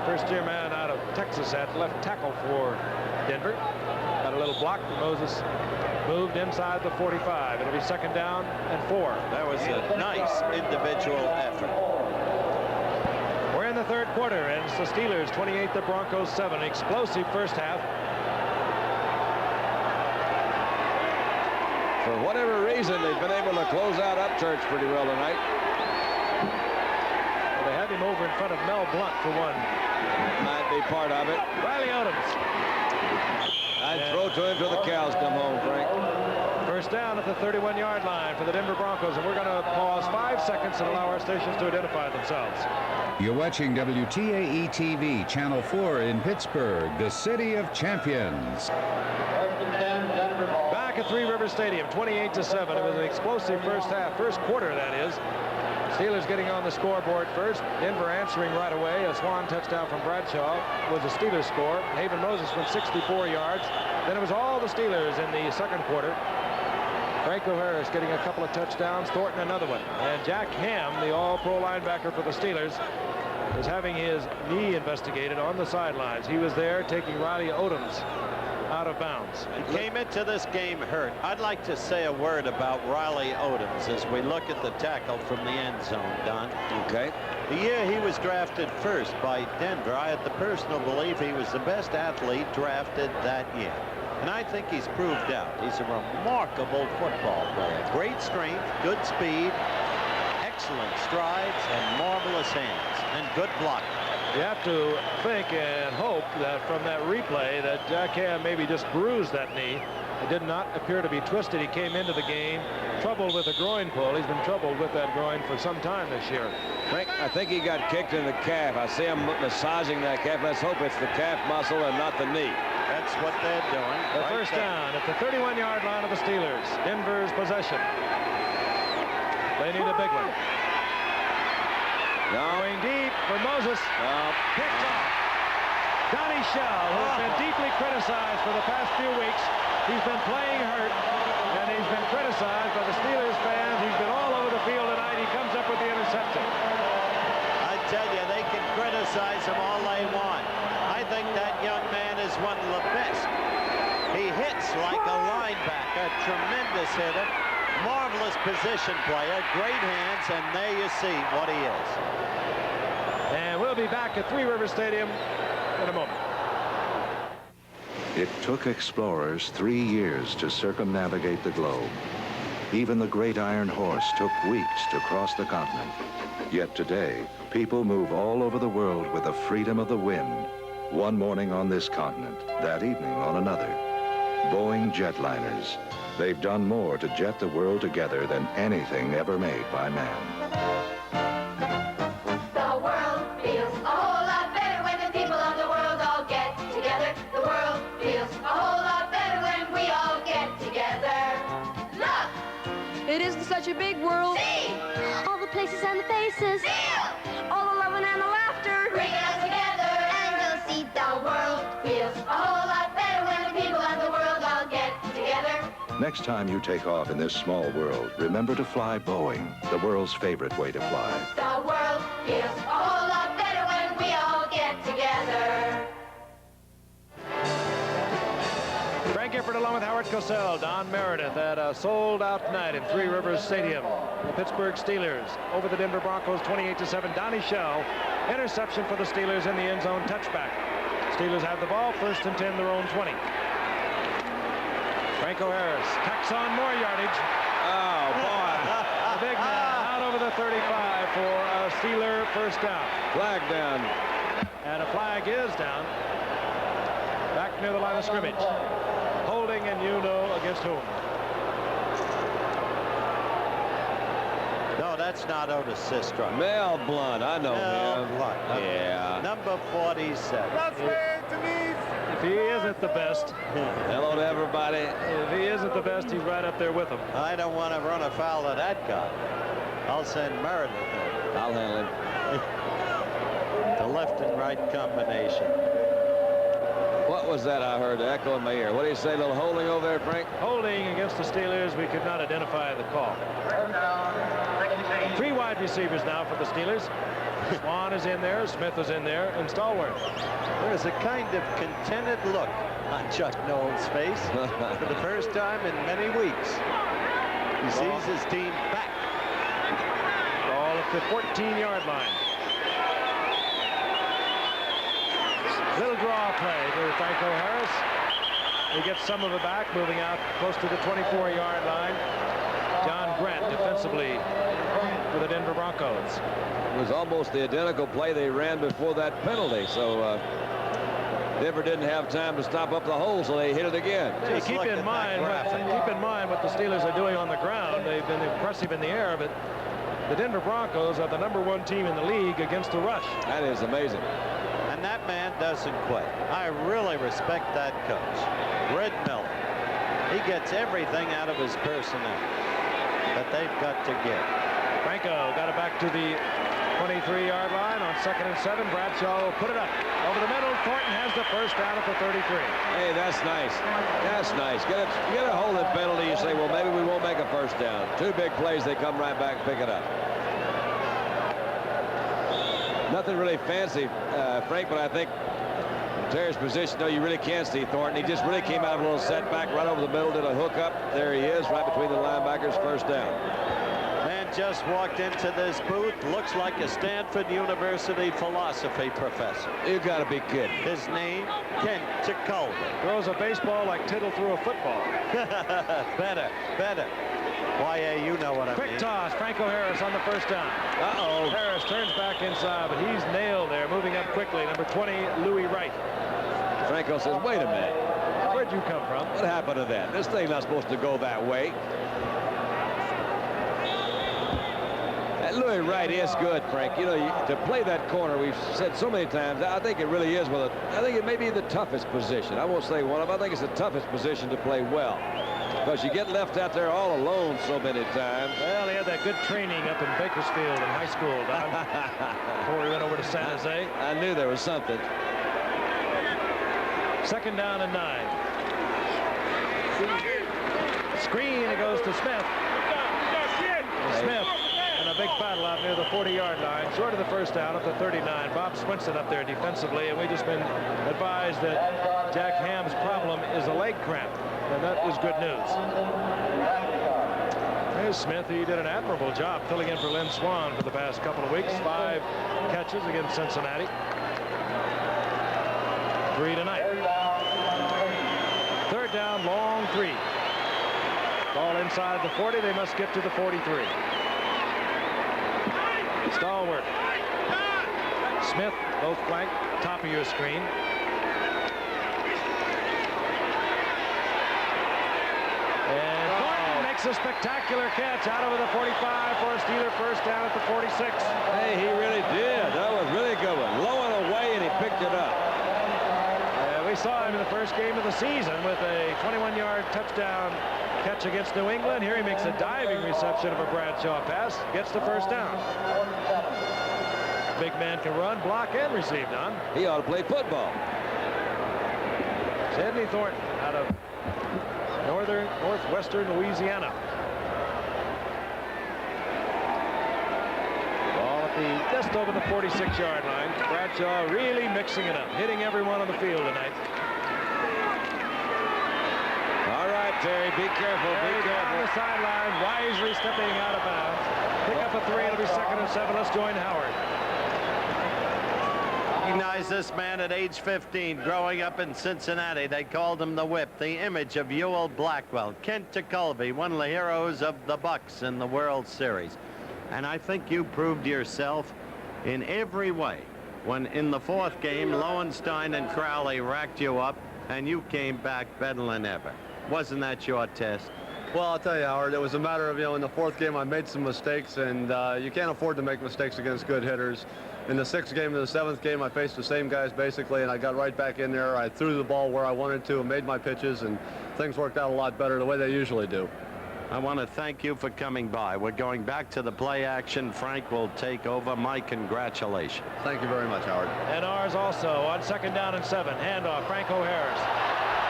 first-year man out of Texas at left tackle for Denver. Got a little block. Moses moved inside the 45. It'll be 2nd down and 4. That was a nice individual effort. We're in the 3rd quarter, and it's the Steelers 28, the Broncos 7. Explosive first half. For whatever reason, they've been able to close out Upchurch pretty well tonight. Well, they had him over in front of Mel Blunt for one. Might be part of it. Riley Odoms. I'd throw to him till the cows come home, Frank. First down at the 31-yard line for the Denver Broncos, and we're going to pause 5 seconds and allow our stations to identify themselves. You're watching WTAE-TV, Channel 4 in Pittsburgh, the city of champions. Back at Three Rivers Stadium, 28-7. It was an explosive first half, first quarter, that is. Steelers getting on the scoreboard first. Denver answering right away. A Swan touchdown from Bradshaw was a Steelers score. Haven Moses went 64 yards. Then it was all the Steelers in the 2nd quarter. Franco Harris getting a couple of touchdowns. Thornton another one. And Jack Ham, the all-pro linebacker for the Steelers, is having his knee investigated on the sidelines. He was there taking Riley Odoms out of bounds. He came into this game hurt. I'd like to say a word about Riley Odoms as we look at the tackle from the end zone, Don. Okay. The year he was drafted first by Denver, I had the personal belief he was the best athlete drafted that year. And I think he's proved out. He's a remarkable football player. Great strength, good speed, excellent strides, and marvelous hands, and good blocking. You have to think and hope that from that replay that Jack Ham maybe just bruised that knee. It did not appear to be twisted. He came into the game troubled with a groin pull. He's been troubled with that groin for some time this year. Frank, I think he got kicked in the calf. I see him massaging that calf. Let's hope it's the calf muscle and not the knee. That's what they're doing. The first down at the 31-yard line of the Steelers. Denver's possession. They need a big one. Going deep for Moses. Picked off. Donnie Shell, who's been deeply criticized for the past few weeks. He's been playing hurt, and he's been criticized by the Steelers fans. He's been all over the field tonight. He comes up with the interception. I tell you, they can criticize him all they want. I think that young man is one of the best. He hits like a linebacker, tremendous hitter. Marvelous position player, great hands, and there you see what he is. And we'll be back at Three Rivers Stadium in a moment. It took explorers 3 years to circumnavigate the globe. Even the great Iron Horse took weeks to cross the continent. Yet today, people move all over the world with the freedom of the wind. One morning on this continent, that evening on another. Boeing jetliners. They've done more to jet the world together than anything ever made by man. The world feels a whole lot better when the people of the world all get together. The world feels big world. See! All the places and the faces. Feel! All the loving and the laughter. Bring us together and you'll see the world feels a whole lot better when the people of the world all get together. Next time you take off in this small world, remember to fly Boeing, the world's favorite way to fly. The world feels a whole lot better when we all get together. Frank Gifford along with Howard Cosell, Don Meredith at a sold-out night in Three Rivers Stadium. The Pittsburgh Steelers over the Denver Broncos 28-7. Donnie Shell, interception for the Steelers in the end zone, touchback. Steelers have the ball, 1st and 10, their own 20. Franco Harris tacks on more yardage. Oh, boy. The big man out over the 35 for a Steeler first down. Flag down. And a flag is down. Back near the line of scrimmage. Holding, and you know against whom. No, that's not Otis Sistrunk. Mel Blunt, I know Mel him. Blunt. Yeah. Number 47. If he isn't the best. Hello to everybody. If he isn't the best, he's right up there with him. I don't want to run afoul of that guy. I'll send Meredith in. I'll handle him. The left and right combination. What was that I heard? The echo in my ear. What do you say? A little holding over there, Frank? Holding against the Steelers. We could not identify the call. 3 wide receivers now for the Steelers. Swan is in there. Smith is in there. And Stallworth. There's a kind of contented look on Chuck Noll's face for the first time in many weeks. He sees his team back. Ball at the 14-yard line. Little draw play to Franco Harris. He gets some of it back, moving out close to the 24-yard line. John Grant defensively for the Denver Broncos. It was almost the identical play they ran before that penalty, so Denver didn't have time to stop up the hole, so they hit it again. Hey, keep in mind what the Steelers are doing on the ground. They've been impressive in the air, but the Denver Broncos are the #1 team in the league against the rush. That is amazing. And that man doesn't quit. I really respect that coach, Red Miller. He gets everything out of his personnel that they've got to get. Franco got it back to the 23-yard line on 2nd and 7. Bradshaw will put it up over the middle. Thornton has the first down at the 33. Hey, that's nice. That's nice. Get a holding penalty. You say, well, maybe we won't make a first down. 2 big plays, they come right back and pick it up. Nothing really fancy, Frank, but I think in Terry's position, no, you really can't see Thornton. He just really came out of a little setback right over the middle, did a hook up. There he is, right between the linebackers, first down. Man just walked into this booth, looks like a Stanford University philosophy professor. You gotta be kidding. His name, Ken Ciccaldi. Throws a baseball like Tittle threw a football. Better. YA, you know what I mean. Quick toss, Franco Harris on the first down. Uh-oh. Harris turns back inside, but he's nailed there, moving up quickly. Number 20, Louis Wright. Franco says, wait a minute. Where'd you come from? What happened to that? This thing's not supposed to go that way. That Louis Wright is good, Frank. You know, to play that corner, we've said so many times, I think it really is I think it may be the toughest position. I won't say one of them. I think it's the toughest position to play well. Because you get left out there all alone so many times. Well, he had that good training up in Bakersfield in high school, Don, before he went over to San Jose. I knew there was something. 2nd down and 9. Screen, it goes to Smith. Smith and a big battle out near the 40-yard line, short of the first down at the 39. Bob Swinson up there defensively, and we've just been advised that Jack Ham's problem is a leg cramp. And that is good news. Here's Smith. He did an admirable job filling in for Lynn Swan for the past couple of weeks. 5 catches against Cincinnati. 3 tonight. 3rd down, long 3. Ball inside the 40. They must get to the 43. Stallworth. Smith, both flank, top of your screen. A spectacular catch out over the 45 for a Steeler first down at the 46. Hey, he really did. That was really good one. Low and away, and he picked it up. We We saw him in the first game of the season with a 21-yard touchdown catch against New England. Here he makes a diving reception of a Bradshaw pass, gets the first down. Big man can run, block, and receive, Don. He ought to play football. Sidney Thornton out of northwestern Louisiana. Ball at just over the 46-yard line. Bradshaw really mixing it up, hitting everyone on the field tonight. All right, Terry, be careful, be careful. On the sideline, wisely stepping out of bounds. Pick up a 3, it'll be 2nd and 7. Let's join Howard. Recognize this man at age 15, growing up in Cincinnati. They called him the Whip, the image of Ewell Blackwell. Kent TeCulvey, one of the heroes of the Bucks in the World Series. And I think you proved yourself in every way when in the 4th game Lowenstein and Crowley racked you up and you came back better than ever. Wasn't that your test? Well, I'll tell you, Howard, it was a matter of, in the 4th game I made some mistakes, and you can't afford to make mistakes against good hitters. In the 6th game and the 7th game, I faced the same guys basically, and I got right back in there. I threw the ball where I wanted to and made my pitches, and things worked out a lot better the way they usually do. I want to thank you for coming by. We're going back to the play action. Frank will take over. My congratulations. Thank you very much, Howard. And ours also on 2nd down and 7. Handoff. Franco Harris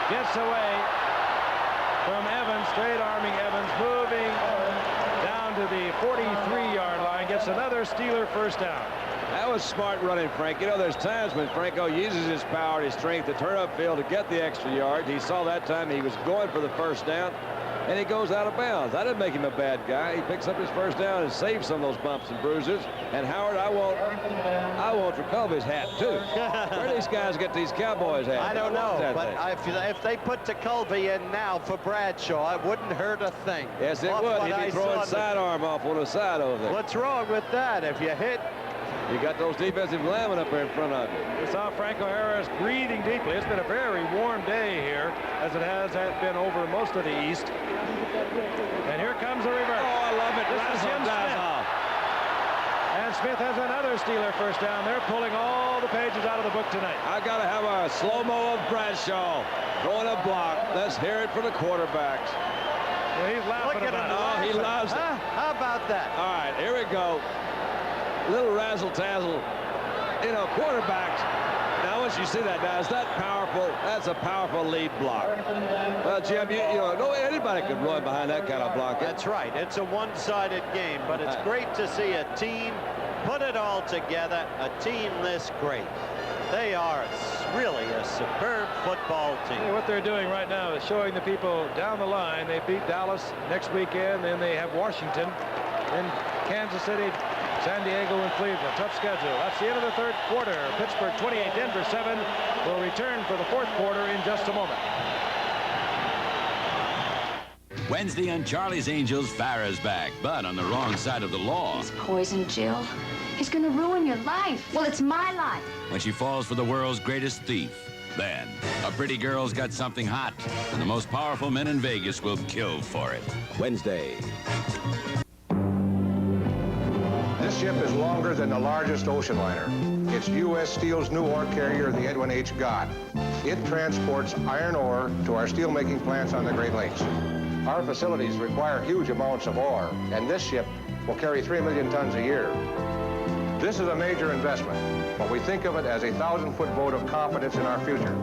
gets away from Evans, straight arming Evans, moving down to the 43-yard line, gets another Steeler first down. That was smart running, Frank. There's times when Franco uses his power and his strength to turn upfield to get the extra yard. He saw that time he was going for the first down, and he goes out of bounds. I didn't make him a bad guy. He picks up his first down and saves some of those bumps and bruises. And Howard, I want TeCulvey's hat too. Where do these guys get these Cowboys hats? I don't know, but if they put TeCulvey in now for Bradshaw, it wouldn't hurt a thing. Yes, it would. He'd be throwing sidearm off on the side over there. What's wrong with that? If you hit, you got those defensive linemen up there in front of you. We saw Franco Harris breathing deeply. It's been a very warm day here, as it has been over most of the East. And here comes the reverse. Oh, I love it. This is Jim Smith. And Smith has another Steeler first down. They're pulling all the pages out of the book tonight. I got to have a slow-mo of Bradshaw throwing a block. Let's hear it for the quarterbacks. Yeah, he's laughing about it. Oh, he loves it. How about that? All right, here we go. Little razzle-tazzle. Quarterbacks. Now, once you see that now, is that powerful? That's a powerful lead block. Well, Jim, anybody could run behind that kind of block. That's right. It's a one-sided game, but it's great to see a team put it all together, a team this great. They are really a superb football team. Yeah, what they're doing right now is showing the people down the line. They beat Dallas next weekend, then they have Washington, then Kansas City, San Diego, and Cleveland. Tough schedule. That's the end of the 3rd quarter. Pittsburgh 28, Denver 7. Will return for the 4th quarter in just a moment. Wednesday on Charlie's Angels, Farrah's back, but on the wrong side of the law. He's poison, Jill. He's gonna ruin your life. Well, it's my life. When she falls for the world's greatest thief. Then, a pretty girl's got something hot, and the most powerful men in Vegas will kill for it. Wednesday. This ship is longer than the largest ocean liner. It's U.S. Steel's new ore carrier, the Edwin H. Gott. It transports iron ore to our steelmaking plants on the Great Lakes. Our facilities require huge amounts of ore, and this ship will carry 3 million tons a year. This is a major investment, but we think of it as a 1,000-foot vote of confidence in our future.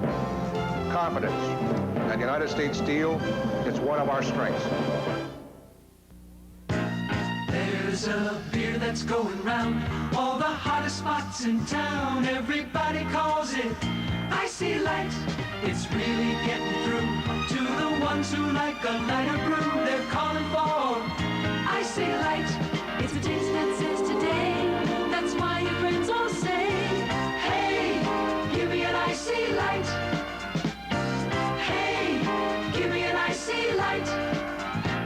Confidence. At United States Steel, it's one of our strengths. There's a beer that's going round all the hottest spots in town. Everybody calls it Icy Light. It's really getting through to the ones who like a lighter brew. They're calling for Icy Light. It's a taste that says today. That's why your friends all say, hey, give me an Icy Light. Hey, give me an Icy Light.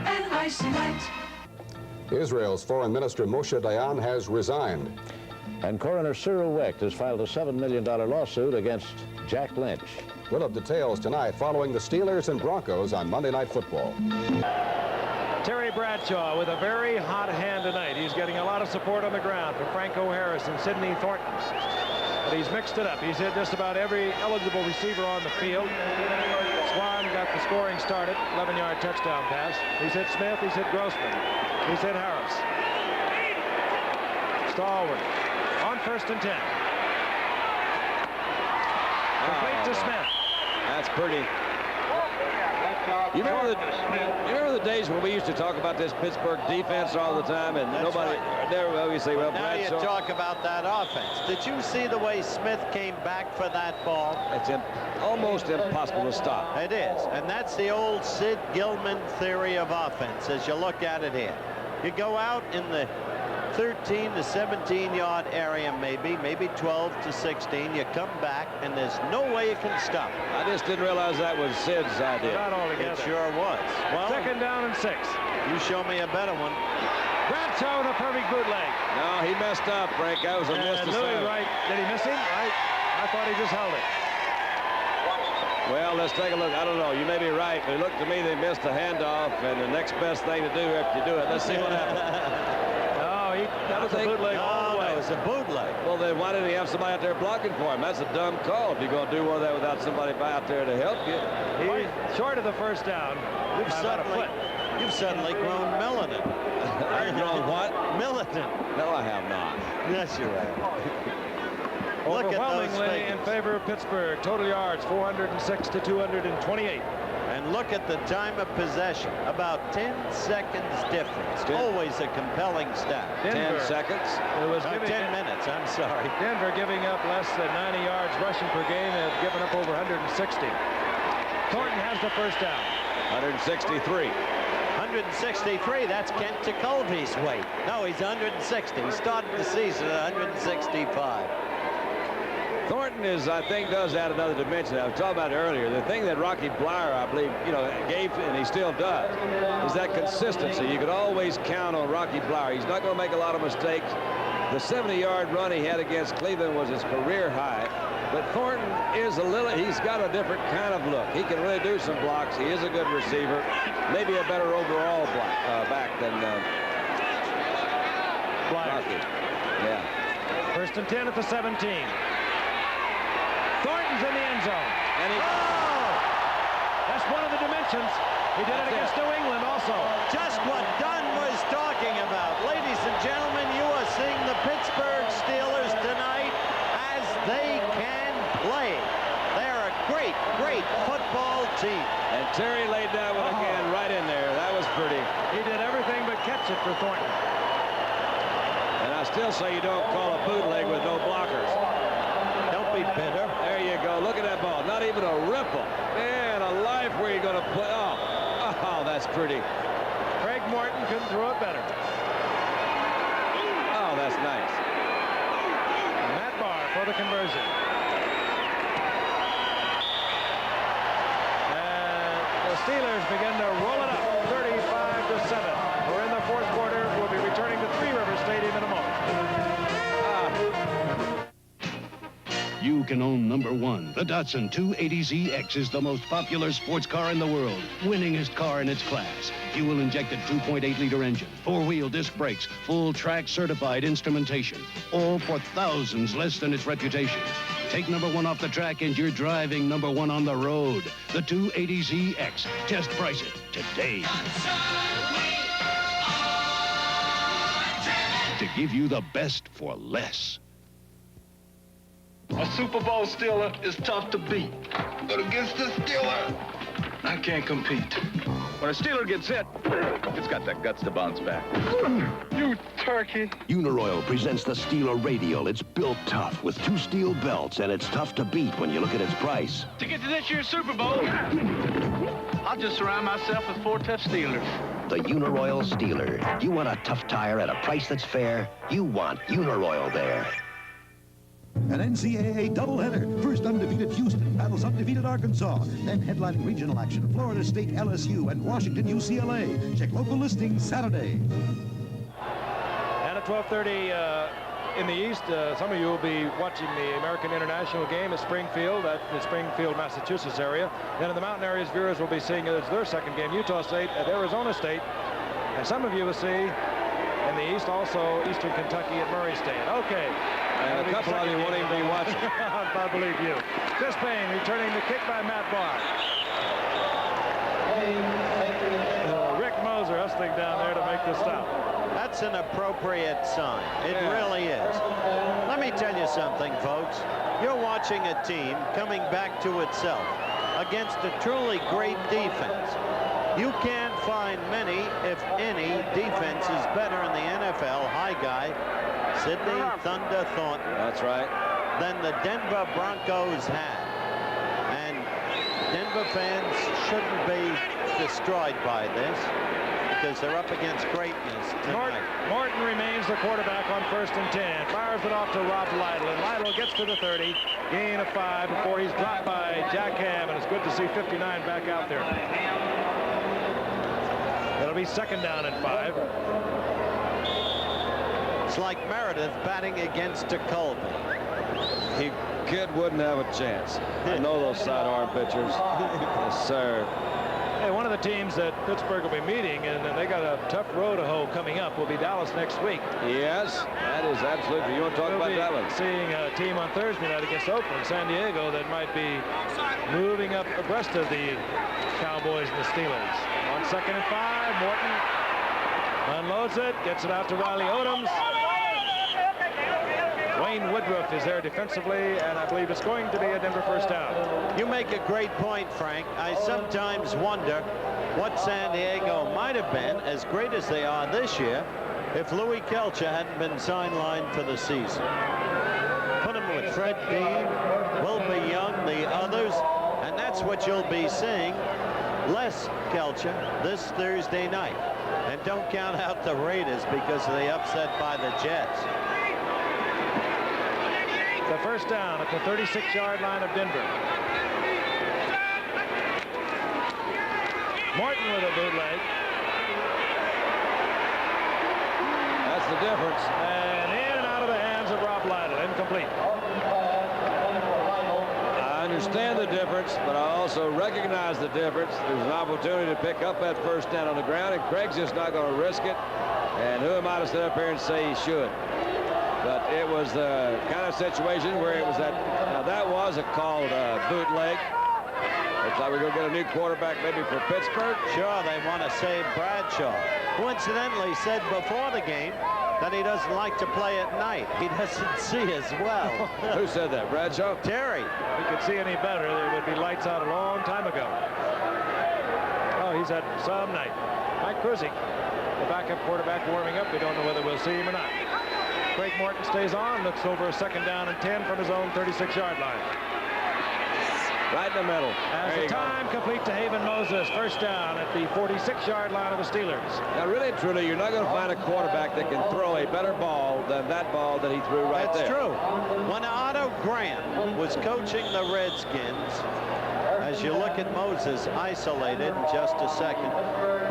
An Icy Light. Israel's Foreign Minister Moshe Dayan has resigned. And coroner Cyril Wecht has filed a $7 million lawsuit against Jack Lynch. We'll have details tonight following the Steelers and Broncos on Monday Night Football. Terry Bradshaw with a very hot hand tonight. He's getting a lot of support on the ground from Franco Harris and Sidney Thornton. but he's mixed it up. He's hit just about every eligible receiver on the field. Swan got the scoring started, 11-yard touchdown pass. He's hit Smith, he's hit Grossman, he's hit Harris. Stallworth on 1st and 10. Complete to Smith. That's pretty. You remember the days when we used to talk about this Pittsburgh defense all the time, and nobody, we say, well, now you talk about that offense. Did you see the way Smith came back for that ball? It's almost impossible to stop. It is, and that's the old Sid Gilman theory of offense as you look at it here. You go out in the 13 to 17-yard area, maybe 12 to 16. You come back, and there's no way you can stop it. I just didn't realize that was Sid's idea. Not altogether. It sure was. Well, 2nd down and 6. You show me a better one. Bradshaw with a perfect bootleg. No, he messed up, Frank. That was a miss to Louis save. Wright, did he miss him? I thought he just held it. Well, let's take a look. I don't know. You may be right, but it looked to me they missed the handoff, and the next best thing to do after you do it. Let's see what happens. That was a bootleg all the way. It was a bootleg. Well, then why didn't he have somebody out there blocking for him? That's a dumb call if you're going to do all that without somebody out there to help you. Short of the 1st down. You've suddenly grown militant. I've grown what? Militant. No, I have not. Yes, you have. Look at those Overwhelmingly in figures. favor of Pittsburgh. Total yards, 406 to 228. And look at the time of possession, about 10 seconds difference. Always a compelling stat. 10 seconds? It was 10 minutes, I'm sorry. Denver giving up less than 90 yards rushing per game and have given up over 160. Thornton has the 1st down. 163. 163, that's Kent Tekulve's weight. No, he's 160. He started the season at 165. Thornton I think, does add another dimension. I was talking about it earlier. The thing that Rocky Blyer, I believe, gave, and he still does, is that consistency. You could always count on Rocky Blyer. He's not going to make a lot of mistakes. The 70-yard run he had against Cleveland was his career high. But Thornton he's got a different kind of look. He can really do some blocks. He is a good receiver. Maybe a better overall back than Rocky. Yeah. 1st and 10 at the 17. Thornton's in the end zone. And that's one of the dimensions. He did it against New England also. Just what Dunn was talking about. Ladies and gentlemen, you are seeing the Pittsburgh Steelers tonight as they can play. They're a great, great football team. And Terry laid that one again right in there. That was pretty. He did everything but catch it for Thornton. And I still say you don't call a bootleg with no blockers. Don't be bitter. There you go. Look at that ball. Not even a ripple. Man, a life where you're going to play. Oh, that's pretty. Craig Morton couldn't throw it better. Oh, that's nice. Matt Barr for the conversion. And the Steelers begin to roll it up, 35-7. We're in the 4th quarter. We'll be returning to Three Rivers Stadium in a moment. You can own number 1. The Datsun 280ZX is the most popular sports car in the world. Winningest car in its class. Fuel-injected 2.8-liter engine, 4-wheel disc brakes, full track certified instrumentation. All for thousands less than its reputation. Take number 1 off the track and you're driving number 1 on the road. The 280ZX. Just price it today. To give you the best for less. A Super Bowl Steeler is tough to beat. But against the Steeler, I can't compete. When a Steeler gets hit, it's got the guts to bounce back. You turkey. Uniroyal presents the Steeler Radial. It's built tough with 2 steel belts, and it's tough to beat when you look at its price. To get to this year's Super Bowl, I'll just surround myself with 4 tough Steelers. The Uniroyal Steeler. You want a tough tire at a price that's fair? You want Uniroyal there. An NCAA doubleheader. First undefeated Houston battles undefeated Arkansas. Then headlining regional action, Florida State LSU and Washington UCLA. Check local listings Saturday. And at 12:30 in the East, some of you will be watching the American International game at Springfield, at the Springfield, Massachusetts area. Then in the mountain areas, viewers will be seeing as their second game, Utah State at Arizona State. And some of you will see in the East also Eastern Kentucky at Murray State. Okay. And a couple of you won't even be watching. I believe you. Chris Payne returning the kick by Matt Barr. Rick Moser hustling down there to make the stop. That's an appropriate sign. It really is. Let me tell you something, folks. You're watching a team coming back to itself against a truly great defense. You can't find many, if any, defenses better in the NFL, high guy, Sidney Thunder Thornton. That's right. Than the Denver Broncos had. And Denver fans shouldn't be destroyed by this because they're up against greatness tonight. Morton remains the quarterback on 1st and 10. Fires it off to Rob Lytle, and Lytle gets to the 30. Gain of 5 before he's dropped by Jack Ham, and it's good to see 59 back out there. It'll be 2nd down and 5. It's like Meredith batting against a Colby. Kid wouldn't have a chance. I know those sidearm pitchers. Yes, sir. Hey, one of the teams that Pittsburgh will be meeting, and they got a tough road to hoe coming up, will be Dallas next week. Yes, that is absolutely. You want to talk about Dallas? Seeing a team on Thursday night against Oakland, San Diego, that might be moving up abreast of the Cowboys and the Steelers. On 2nd and 5, Morton unloads it, gets it out to Riley Odoms. Wayne Woodruff is there defensively, and I believe it's going to be a Denver 1st down. You make a great point, Frank. I sometimes wonder what San Diego might have been, as great as they are this year, if Louis Kelcher hadn't been sidelined for the season. Put him with Fred Dean, Wilbur Young, the others, and that's what you'll be seeing. Less Kelcher this Thursday night. And don't count out the Raiders because of the upset by the Jets. The 1st down at the 36-yard line of Denver. Morton with a bootleg. That's the difference. And in and out of the hands of Rob Lytle. Incomplete. I understand the difference, but I also recognize the difference. There's an opportunity to pick up that 1st down on the ground, and Craig's just not going to risk it. And who am I to sit up here and say he should? But it was the kind of situation where it was that, now that was a called bootleg. Looks like we're going to get a new quarterback maybe for Pittsburgh. Sure, they want to save Bradshaw, who incidentally said before the game that he doesn't like to play at night. He doesn't see as well. Who said that, Bradshaw? Terry. If he could see any better, there would be lights out a long time ago. Oh, he's had some night. Mike Kruzik, the backup quarterback, warming up. We don't know whether we'll see him or not. Craig Morton stays on, looks over a 2nd down and 10 from his own 36-yard line. Right in the middle. As the time complete to Haven Moses, 1st down at the 46-yard line of the Steelers. Now, really, truly, you're not going to find a quarterback that can throw a better ball than that ball that he threw right there. That's true. When Otto Graham was coaching the Redskins, as you look at Moses isolated in just a second,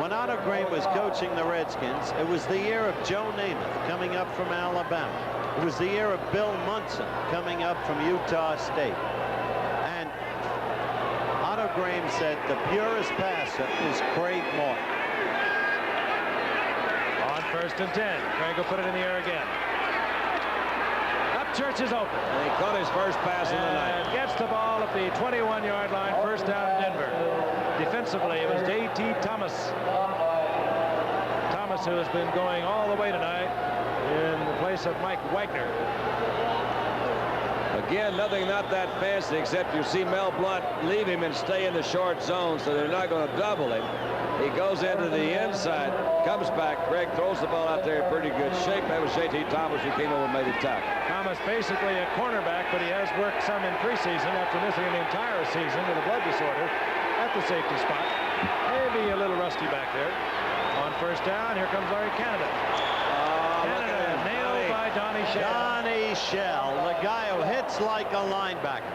when Otto Graham was coaching the Redskins, it was the year of Joe Namath coming up from Alabama. It was the year of Bill Munson coming up from Utah State. And Otto Graham said the purest passer is Craig Morton. On 1st and 10, Craig will put it in the air again. Church is open. And he caught his first pass of the night. Gets the ball at the 21-yard line, 1st down in Denver. Defensively, it was J.T. Thomas. Thomas, who has been going all the way tonight in the place of Mike Wagner. Again, nothing not that fancy, except you see Mel Blount leave him and stay in the short zone, so they're not going to double him. He goes into the inside, comes back. Craig throws the ball out there in pretty good shape. That was J.T. Thomas who came over and made the tackle. Thomas basically a cornerback, but he has worked some in preseason after missing an entire season with a blood disorder at the safety spot. Maybe a little rusty back there. On 1st down, here comes Larry Canada. Canada nailed by Donnie Shell. Donnie Shell, the guy who hits like a linebacker.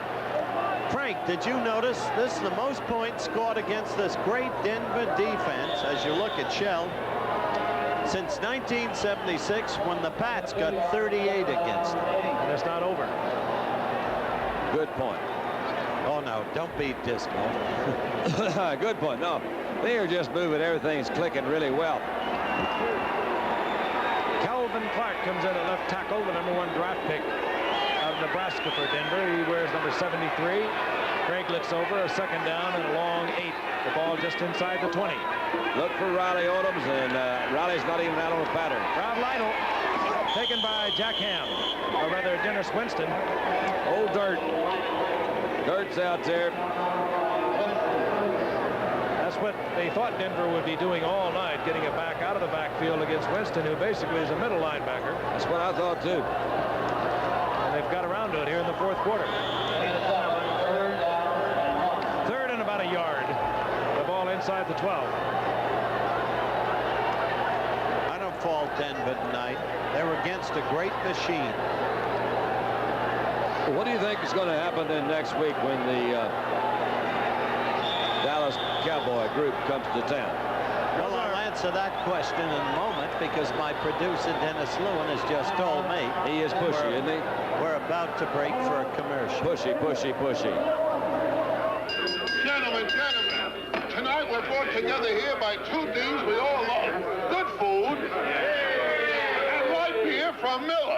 Frank, did you notice this is the most points scored against this great Denver defense, as you look at Shell, since 1976 when the Pats got 38 against them. And it's not over. Good point. Oh, no, don't be dismal. Good point. No, they are just moving. Everything's clicking really well. Calvin Clark comes in at left tackle, the #1 draft pick Nebraska for Denver. He wears number 73. Craig looks over, a second down and a long 8. The ball just inside the 20. Look for Riley Odoms, and Riley's not even out on the pattern. Rob Lytle taken by Jack Ham, or rather Dennis Winston. Old Dirt. Dirt's out there. That's what they thought Denver would be doing all night, getting it back out of the backfield against Winston, who basically is a middle linebacker. That's what I thought, too. And they've got around to it here in the fourth quarter. Third and about a yard. The ball inside the 12. I don't fault Denver tonight. They're against a great machine. Well, what do you think is going to happen then next week when the Dallas Cowboy group comes to town? Well, I'll answer that question in a moment because my producer, Dennis Lewin, has just told me. He is pushy, isn't he? We're about to break for a commercial. Pushy, pushy, pushy. Gentlemen, tonight we're brought together here by two things we all love. Good food and light beer from Miller.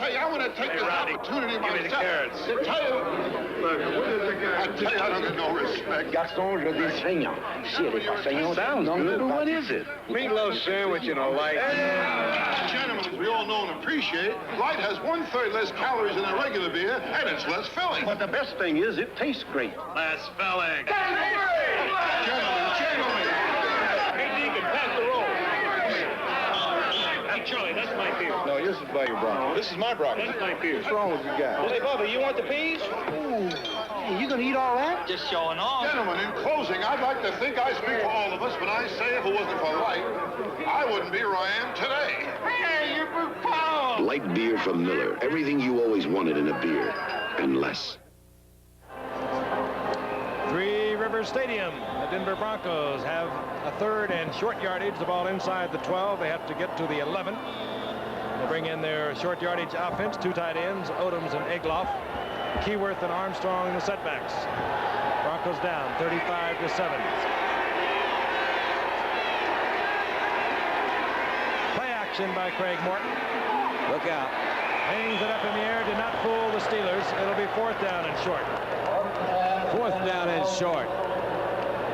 I want to take this opportunity myself to tell you, I don't know respect. Garçon, je dis saignant. Si elle est pas saignante, then what is it? Meatloaf sandwich and a light. Gentlemen, as we all know and appreciate, light has 1/3 less calories than a regular beer, and it's less filling. But the best thing is it tastes great. Less filling. Gentlemen. Hey, Deacon, pass the roll. Hey, Charlie, that's my beer. No, this is by your Broncos. This is my Broncos. That's my beer. What's wrong with you guys? Hey, Bubba, you want the peas? Ooh. Hey, you gonna eat all that? Just showing off. Gentlemen, in closing, I'd like to think I speak for all of us when I say if it wasn't for light, I wouldn't be where I am today. Hey, you're profound. Light beer from Miller. Everything you always wanted in a beer, and less. Three Rivers Stadium. The Denver Broncos have a third and short yardage. The ball inside the 12. They have to get to the 11. They bring in their short yardage offense. Two tight ends, Odoms and Egloff. Keyworth and Armstrong in the setbacks. Broncos down 35-7. Play action by Craig Morton. Look out. Hangs it up in the air. Did not fool the Steelers. It'll be fourth down and short. Fourth down and short.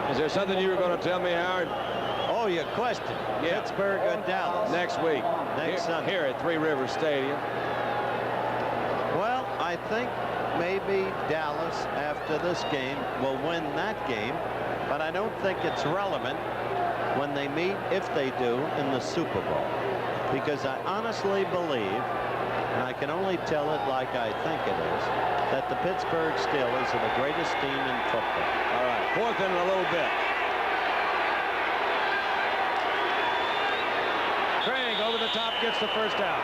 Is there something you were going to tell me, Howard? Oh, your question. Yeah. Pittsburgh or Dallas? Next week. Next Sunday. Here at Three Rivers Stadium. Well, I think maybe Dallas, after this game, will win that game. But I don't think it's relevant when they meet, if they do, in the Super Bowl. Because I honestly believe, and I can only tell it like I think it is, that the Pittsburgh Steelers are the greatest team in football. All right, fourth and a little bit. Craig over the top gets the first down.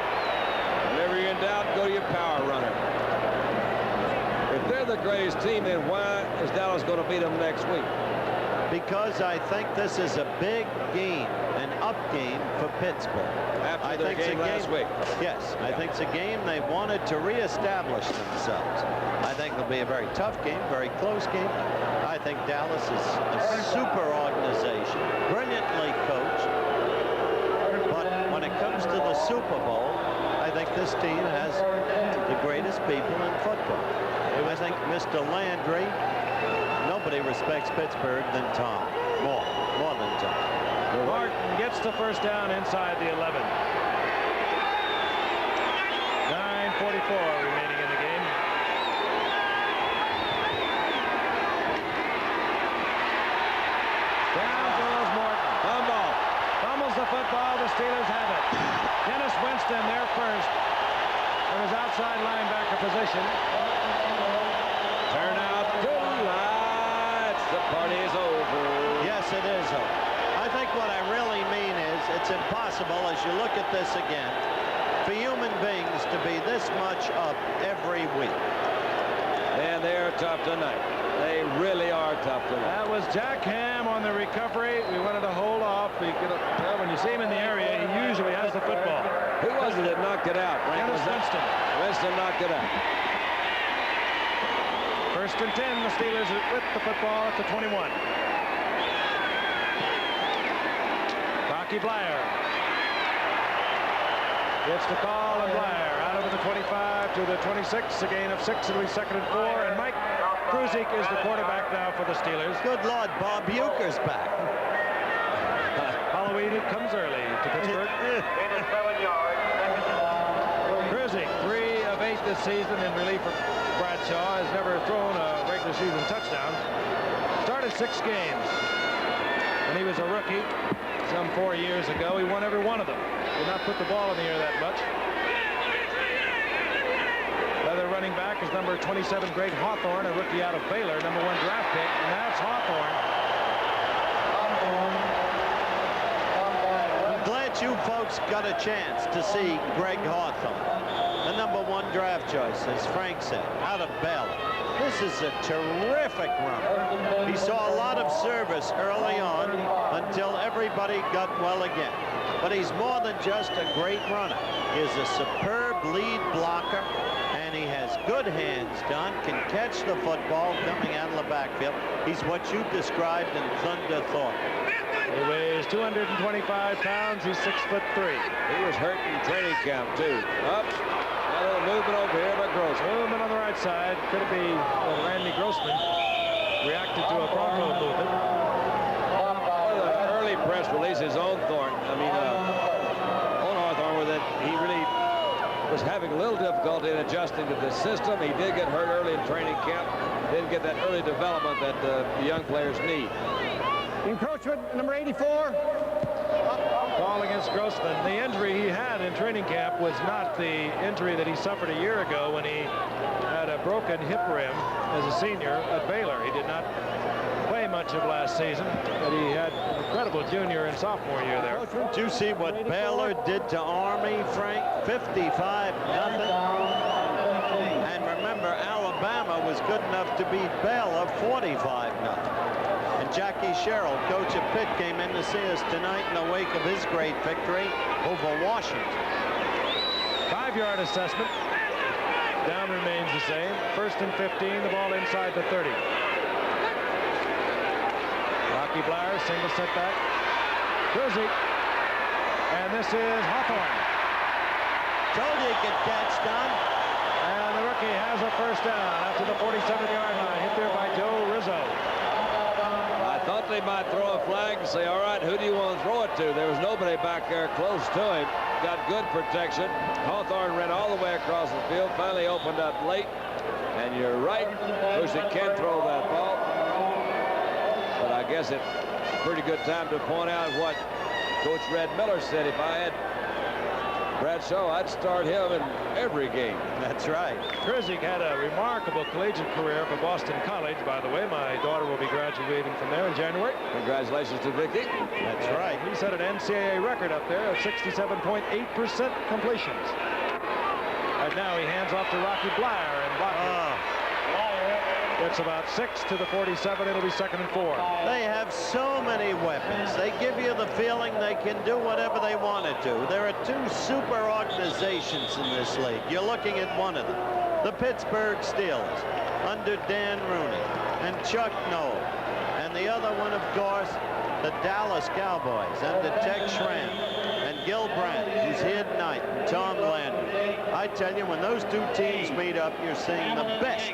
Whenever you're in doubt, go to your power runner. If they're the greatest team, then why is Dallas going to beat them next week? Because I think this is a big game, an up game for Pittsburgh. After their game last week. Yes, I think it's a game they wanted to reestablish themselves. I think it'll be a very tough game, very close game. I think Dallas is a super organization, brilliantly coached. But when it comes to the Super Bowl, I think this team has the greatest people in football. I think Mr. Landry, nobody respects Pittsburgh than Tom. More than Tom. Martin gets the first down inside the 11. 9:44 remaining in the game. Down goes Morton. Fumbles the football. The Steelers have it. Dennis Winston there first from his outside linebacker position. Turn out the lights. The party is over. Yes, it is over. I think what I really mean is it's impossible, as you look at this again, for human beings to be this much up every week. And they are tough tonight. They really are tough tonight. That was Jack Ham on the recovery. We wanted to hold off. When you see him in the area, he usually has the football. Who was it that knocked it out? Dennis Winston. Winston knocked it out. First and 10, the Steelers with the football at the 21. Rocky Blyer gets the call, and Blyer out of to the 25, to the 26, a gain of 6. It'll be 2nd and 4, and Mike Kruzik is the quarterback now for the Steelers. Good Lord, Bob Uecker's back. Halloween comes early to Pittsburgh. Kruzik, 3 of 8 this season in relief of Bradshaw, has never thrown a regular season touchdown. Started 6 games. When he was a rookie some 4 years ago, he won every one of them. Did not put the ball in the air that much. Other running back is number 27, Greg Hawthorne, a rookie out of Baylor, number 1 draft pick, and that's Hawthorne. I'm glad you folks got a chance to see Greg Hawthorne, the number 1 draft choice, as Frank said, out of Baylor. This is a terrific run. He saw a lot of service early on until everybody got well again. But he's more than just a great runner. He is a superb lead blocker, and he has good hands, Don, can catch the football coming out of the backfield. He's what you described in Thunder Thorpe. He weighs 225 pounds. He's 6'3". He was hurt in training camp, too. Up. A little movement over here by Grossman. Movement on the right side. Could it be Randy Grossman reacted to a Bronco movement? One of the early press releases on Hawthorne, were that he really was having a little difficulty in adjusting to the system. He did get hurt early in training camp. Didn't get that early development that the young players need. Encroachment, number 84. Call against Grossman. The injury he had in training camp was not the injury that he suffered a year ago when he had a broken hip rim as a senior at Baylor. He did not play much of last season, but he had an incredible junior and sophomore year there. Did you see what Baylor did to Army, Frank? 55-0. And remember, Alabama was good enough to beat Baylor 45-0. And Jackie Sherrill, coach of Pitt, came in to see us tonight in the wake of his great victory over Washington. 5-yard assessment. Down remains the same. 1st and 15, the ball inside the 30. Rocky Blair, single setback. Kruzik. And this is Hawthorne. Told you he could catch, Don. And the rookie has a 1st down after the 47-yard line. Hit there by Joe Rizzo. I thought they might throw a flag and say, all right, who do you want to throw it to? There was nobody back there close to him. Got good protection. Hawthorne ran all the way across the field, finally opened up late. And you're right, Kruzik can throw that ball. But I guess it's a pretty good time to point out what Coach Red Miller said. If I had Bradshaw, I'd start him in every game. That's right. Kruzik had a remarkable collegiate career for Boston College, by the way. My daughter will be graduating from there in January. Congratulations to Vicky. That's right. He set an NCAA record up there of 67.8% completions. And now he hands off to Rocky Blair, and Rocky gets about 6 to the 47. It'll be 2nd and 4. They have so many weapons. They give you the feeling they can do whatever they want to do. There are 2 super organizations in this league. You're looking at one of them, the Pittsburgh Steelers, under Dan Rooney and Chuck Noll. And the other one, of course, the Dallas Cowboys under Tex Schramm and Gil Brandt, who's here tonight, and Tom Landry. I tell you, when those 2 teams meet up, you're seeing the best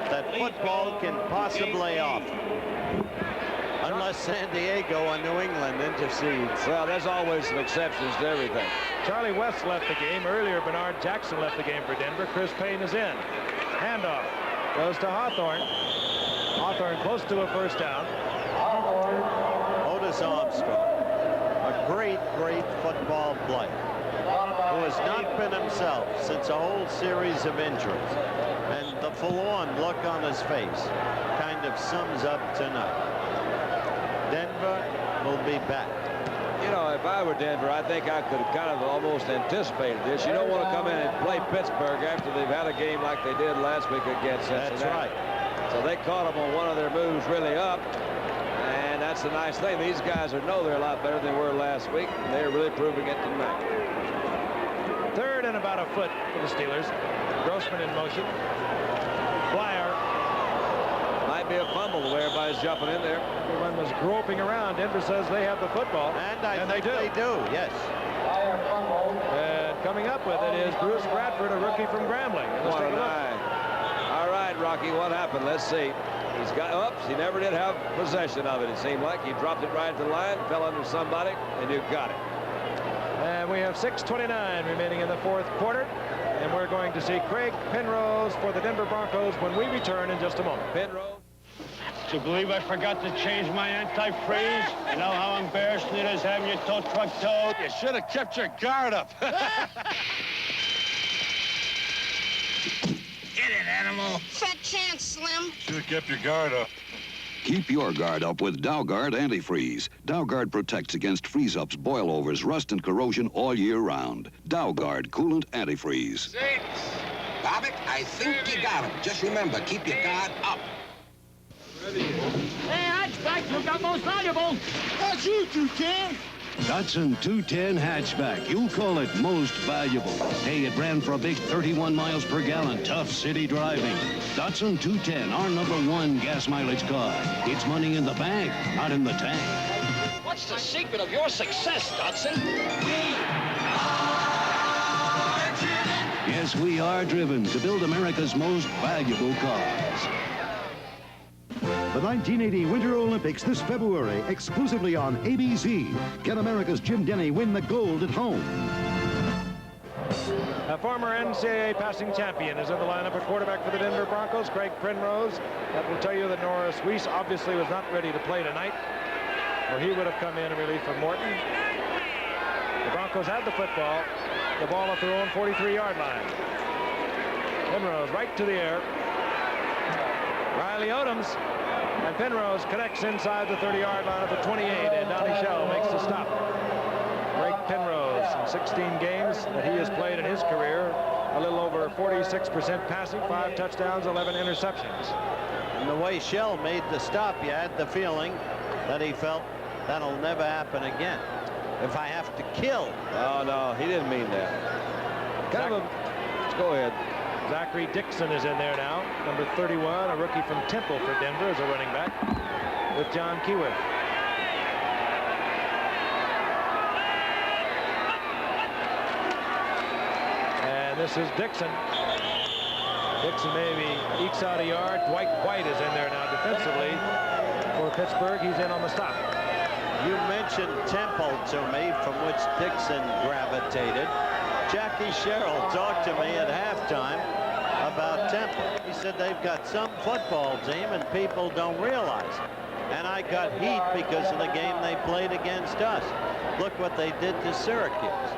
that football can possibly offer. Unless San Diego or New England intercedes. Well, there's always some exceptions to everything. Charlie West left the game. Earlier, Bernard Jackson left the game for Denver. Chris Payne is in. Handoff goes to Hawthorne. Hawthorne close to a 1st down. Otis Armstrong, a great, great football player who has not been himself since a whole series of injuries. And the forlorn look on his face kind of sums up tonight. Denver will be back. You know, if I were Denver, I think I could have kind of almost anticipated this. You don't want to come in and play Pittsburgh after they've had a game like they did last week against Cincinnati. That's right. So they caught them on one of their moves really up. And that's the nice thing. These guys know they're a lot better than they were last week. And they're really proving it tonight. 3rd and about a foot for the Steelers. Grossman in motion. Blair. Might be a fumble the way everybody's jumping in there. Everyone was groping around. Denver says they have the football. And I think they do, yes. And coming up with it is Bruce Bradford, a rookie from Grambling. Let's What take a an look. eye. All right, Rocky, what happened? Let's see. He's got, oops, he never did have possession of it, it seemed like. He dropped it right to the line, fell under somebody, and you got it. And we have 6:29 remaining in the fourth quarter. And we're going to see Craig Penrose for the Denver Broncos when we return in just a moment. Penrose. Do you believe I forgot to change my antifreeze? You know how embarrassing it is having your tow truck towed? You should have kept your guard up. Get it, animal. Fat chance, Slim. Should have kept your guard up. Keep your guard up with Dowguard Antifreeze. Dowguard protects against freeze-ups, boilovers, rust, and corrosion all year round. Dowguard Coolant Antifreeze. Bobbitt, I think you got him. Just remember, keep your guard up. Hey, hatchback, you got most valuable. That's you, 210. Datsun 210 hatchback. You call it most valuable. Hey, it ran for a big 31 miles per gallon. Tough city driving. Datsun 210, our #1 gas mileage car. It's money in the bank, not in the tank. What's the secret of your success, Dodson? Yes, we are driven to build America's most valuable cars. The 1980 Winter Olympics this February, exclusively on ABC. Can America's Jim Denny win the gold at home? A former NCAA passing champion is in the lineup at quarterback for the Denver Broncos, Craig Penrose. That will tell you that Norris Weiss obviously was not ready to play tonight, or he would have come in relief of Morton. The Broncos had the football, the ball at their own 43-yard line. Penrose right to the air. Riley Odoms. And Penrose connects inside the 30-yard line of the 28, and Donnie Shell makes the stop. Craig Penrose, in 16 games that he has played in his career, a little over 46% passing, 5 touchdowns, 11 interceptions. And the way Shell made the stop, you had the feeling that he felt that'll never happen again. If I have to kill. Oh, no, he didn't mean that. Let's go ahead. Zachary Dixon is in there now, number 31, a rookie from Temple for Denver as a running back, with John Keyworth. And this is Dixon. Dixon maybe ekes out a yard. Dwight White is in there now defensively for Pittsburgh. He's in on the stop. You mentioned Temple to me, from which Dixon gravitated. Jackie Sherrill talked to me at halftime about Temple. He said they've got some football team and people don't realize it. And I got heat because of the game they played against us. Look what they did to Syracuse.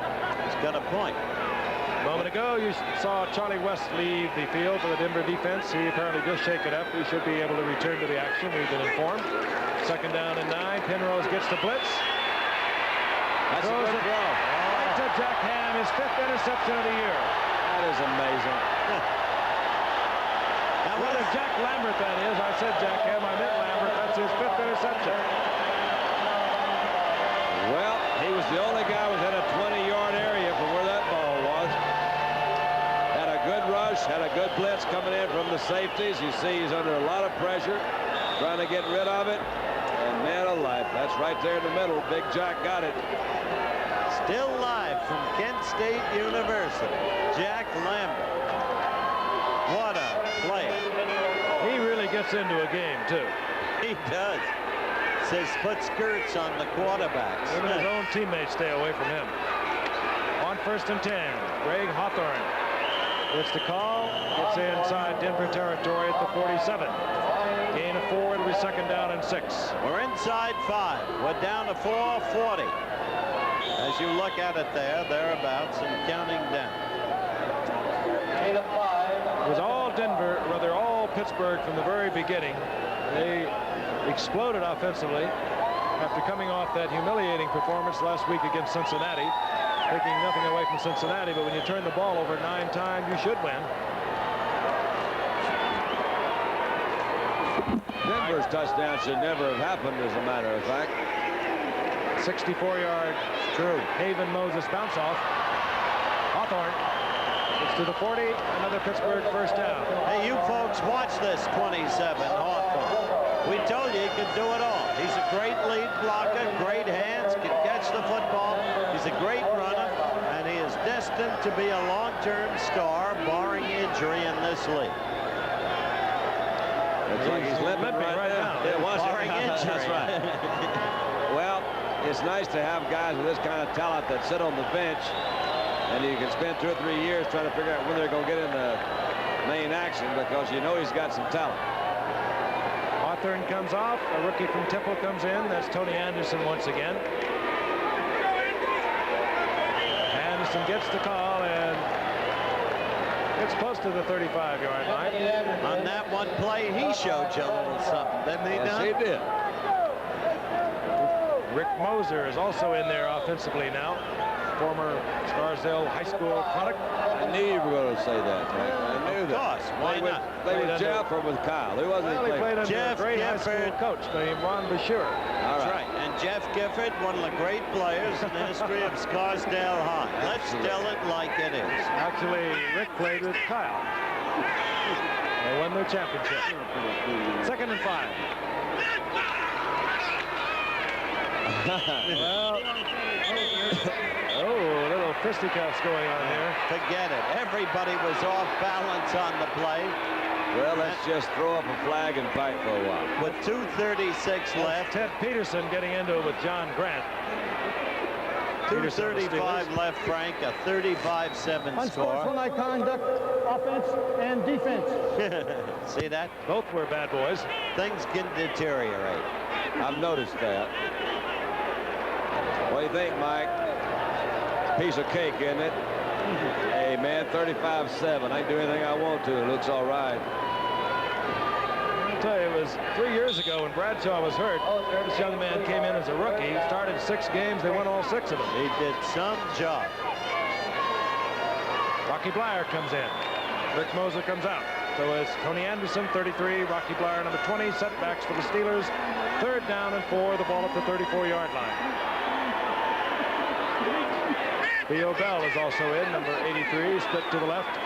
He's got a point. A moment ago, you saw Charlie West leave the field for the Denver defense. He apparently just shake it up. We should be able to return to the action. We've been informed. Second down and 9. Penrose gets the blitz. That's a good throw. Right to Jack Ham, his 5th interception of the year. That is amazing. Now, what is Jack Lambert that is? I said Jack Ham, I meant Lambert. That's his 5th interception. Well, he was the only guy within a 20-yard area from where that ball was. Had a good rush, had a good blitz coming in from the safeties. You see he's under a lot of pressure, trying to get rid of it. And man alive, that's right there in the middle. Big Jack got it. Still live from Kent State University, Jack Lambert. What a player. He really gets into a game, too. He does. Says put skirts on the quarterbacks. Even his own teammates stay away from him. On 1st and 10, Greg Hawthorne gets the call, gets inside Denver territory at the 47. Gain of 4, it'll be 2nd down and 6. We're inside 5. We're down to 4:40. As you look at it there, thereabouts, and counting down. It was all Denver, rather all Pittsburgh from the very beginning. They exploded offensively after coming off that humiliating performance last week against Cincinnati. Taking nothing away from Cincinnati, but when you turn the ball over 9 times, you should win. Denver's touchdown should never have happened, as a matter of fact. 64-yard Haven Moses bounce off. Hawthorne gets to the 40, another Pittsburgh 1st down. Hey, you folks, watch this 27 Hawthorne. We told you he could do it all. He's a great lead blocker, great hands, can catch the football. He's a great runner. and he is destined to be a long-term star, barring injury in this league. Looks like he's limping right now. Yeah, barring injury. That's right. Well, it's nice to have guys with this kind of talent that sit on the bench, and you can spend 2 or 3 years trying to figure out when they're going to get in the main action, because you know he's got some talent. Hawthorne comes off. A rookie from Temple comes in. That's Tony Anderson once again. Anderson gets the call and gets close to the 35-yard line. On that one play, he showed you a little something, didn't he? Yes, he did. Rick Moser is also in there offensively now. Former Scarsdale High School product. I knew you were going to say that, Frank. I knew that. Of course, why not? Play with Jeff or with Kyle? Who was Well, he played under a great high school coach named Ron Bashir. That's right. And Jeff Gifford, one of the great players in the history of Scarsdale High. Let's tell it like it is. Actually, Rick played with Kyle. They won their championship. 2nd and 5. Well, oh, a little fisticuffs going on here. Forget it. Everybody was off balance on the play. Well, let's just throw up a flag and fight for a while. With 2:36 left. Ted Peterson getting into it with John Grant. 2:35 left, Frank. A 35-7 score. Unsportsmanlike conduct, offense and defense. See that? Both were bad boys. Things can deteriorate. I've noticed that. What do you think, Mike? Piece of cake, isn't it? Hey, man, 35-7. I can do anything I want to. It looks all right. I'll tell you, it was 3 years ago when Bradshaw was hurt. This young man came in as a rookie. He started 6 games. They won all 6 of them. He did some job. Rocky Blyer comes in. Rick Moser comes out. So it's Tony Anderson, 33, Rocky Blyer, number 20. Setbacks for the Steelers. 3rd down and 4. The ball at the 34-yard line. Theo Bell is also in, number 83, split to the left.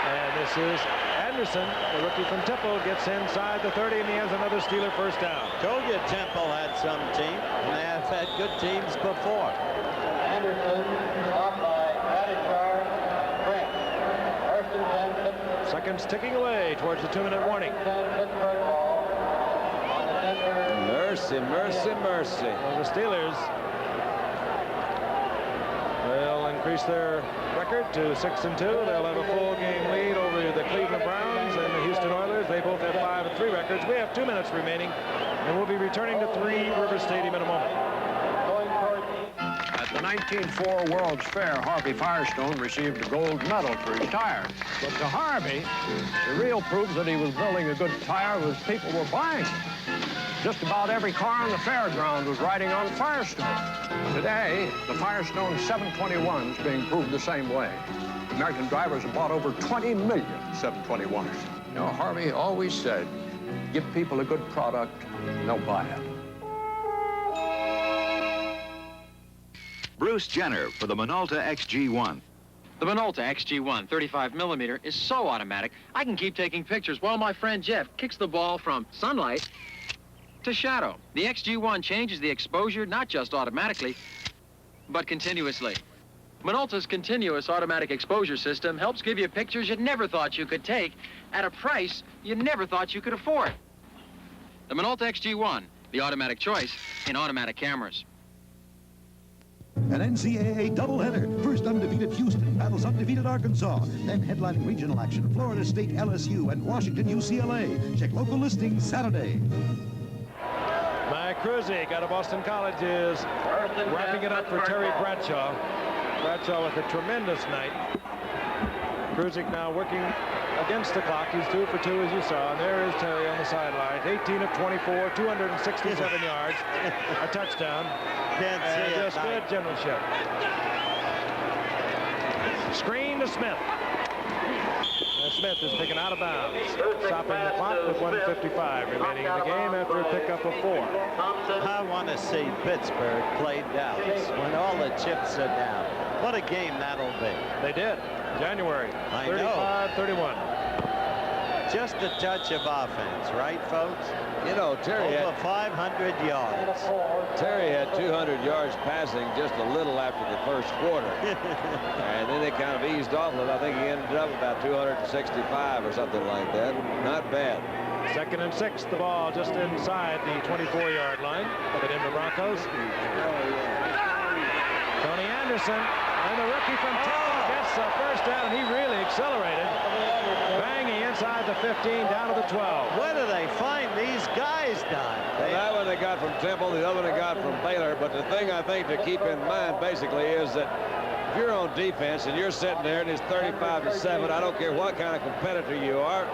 And this is Anderson, the rookie from Temple, gets inside the 30, and he has another Steeler first down. Told you Temple had some team, and they have had good teams before. Anderson, stopped by Radishar, Brent. 1st and 10. Seconds ticking away towards the 2-minute warning. Mercy, mercy, mercy. Well, the Steelers will increase their record to 6-2. They'll have a full game lead over the Cleveland Browns and the Houston Oilers. They both have 5-3 records. We have 2 minutes remaining, and we'll be returning to 3 River Stadium in a moment. At the 1904 World's Fair, Harvey Firestone received a gold medal for his tires. But to Harvey, the real proof that he was building a good tire was people were buying them. Just about every car on the fairground was riding on Firestone. Today, the Firestone 721 is being proved the same way. American drivers have bought over 20 million 721s. You know, Harvey always said, give people a good product, and they'll buy it. Bruce Jenner for the Minolta XG1. The Minolta XG1 35mm is so automatic, I can keep taking pictures while my friend Jeff kicks the ball from sunlight to shadow. The XG1 changes the exposure not just automatically, but continuously. Minolta's continuous automatic exposure system helps give you pictures you never thought you could take at a price you never thought you could afford. The Minolta XG1, the automatic choice in automatic cameras. An NCAA doubleheader. First undefeated Houston battles undefeated Arkansas. Then headlining regional action, Florida State LSU and Washington UCLA. Check local listings Saturday. Mike Cruzy out of Boston College is wrapping it up for Terry Bradshaw. Bradshaw with a tremendous night. Cruzy now working against the clock. He's 2 for 2, as you saw. And there is Terry on the sideline. 18 of 24, 267 yards, a touchdown. Can't see it. Just good generalship. Screen to Smith. Smith is taken out of bounds, stopping the clock with 1:55 remaining in the game after a pickup of 4. I want to see Pittsburgh play Dallas when all the chips are down. What a game that'll be. They did. January 35-31. just a touch of offense, right, folks? You know, Terry over 500 yards. Terry had 200 yards passing just a little after the first quarter. And then they kind of eased off a little. I think he ended up about 265 or something like that. Not bad. 2nd and 6, the ball just inside the 24-yard line of the Denver Broncos. Tony Anderson and the rookie from Temple gets the first down. He really accelerated. Banging inside the 15 down to the 12. Where do they find these guys, Don? That one they got from Temple, the other one they got from Baylor. But the thing I think to keep in mind basically is that if you're on defense and you're sitting there and it's 35-7, I don't care what kind of competitor you are,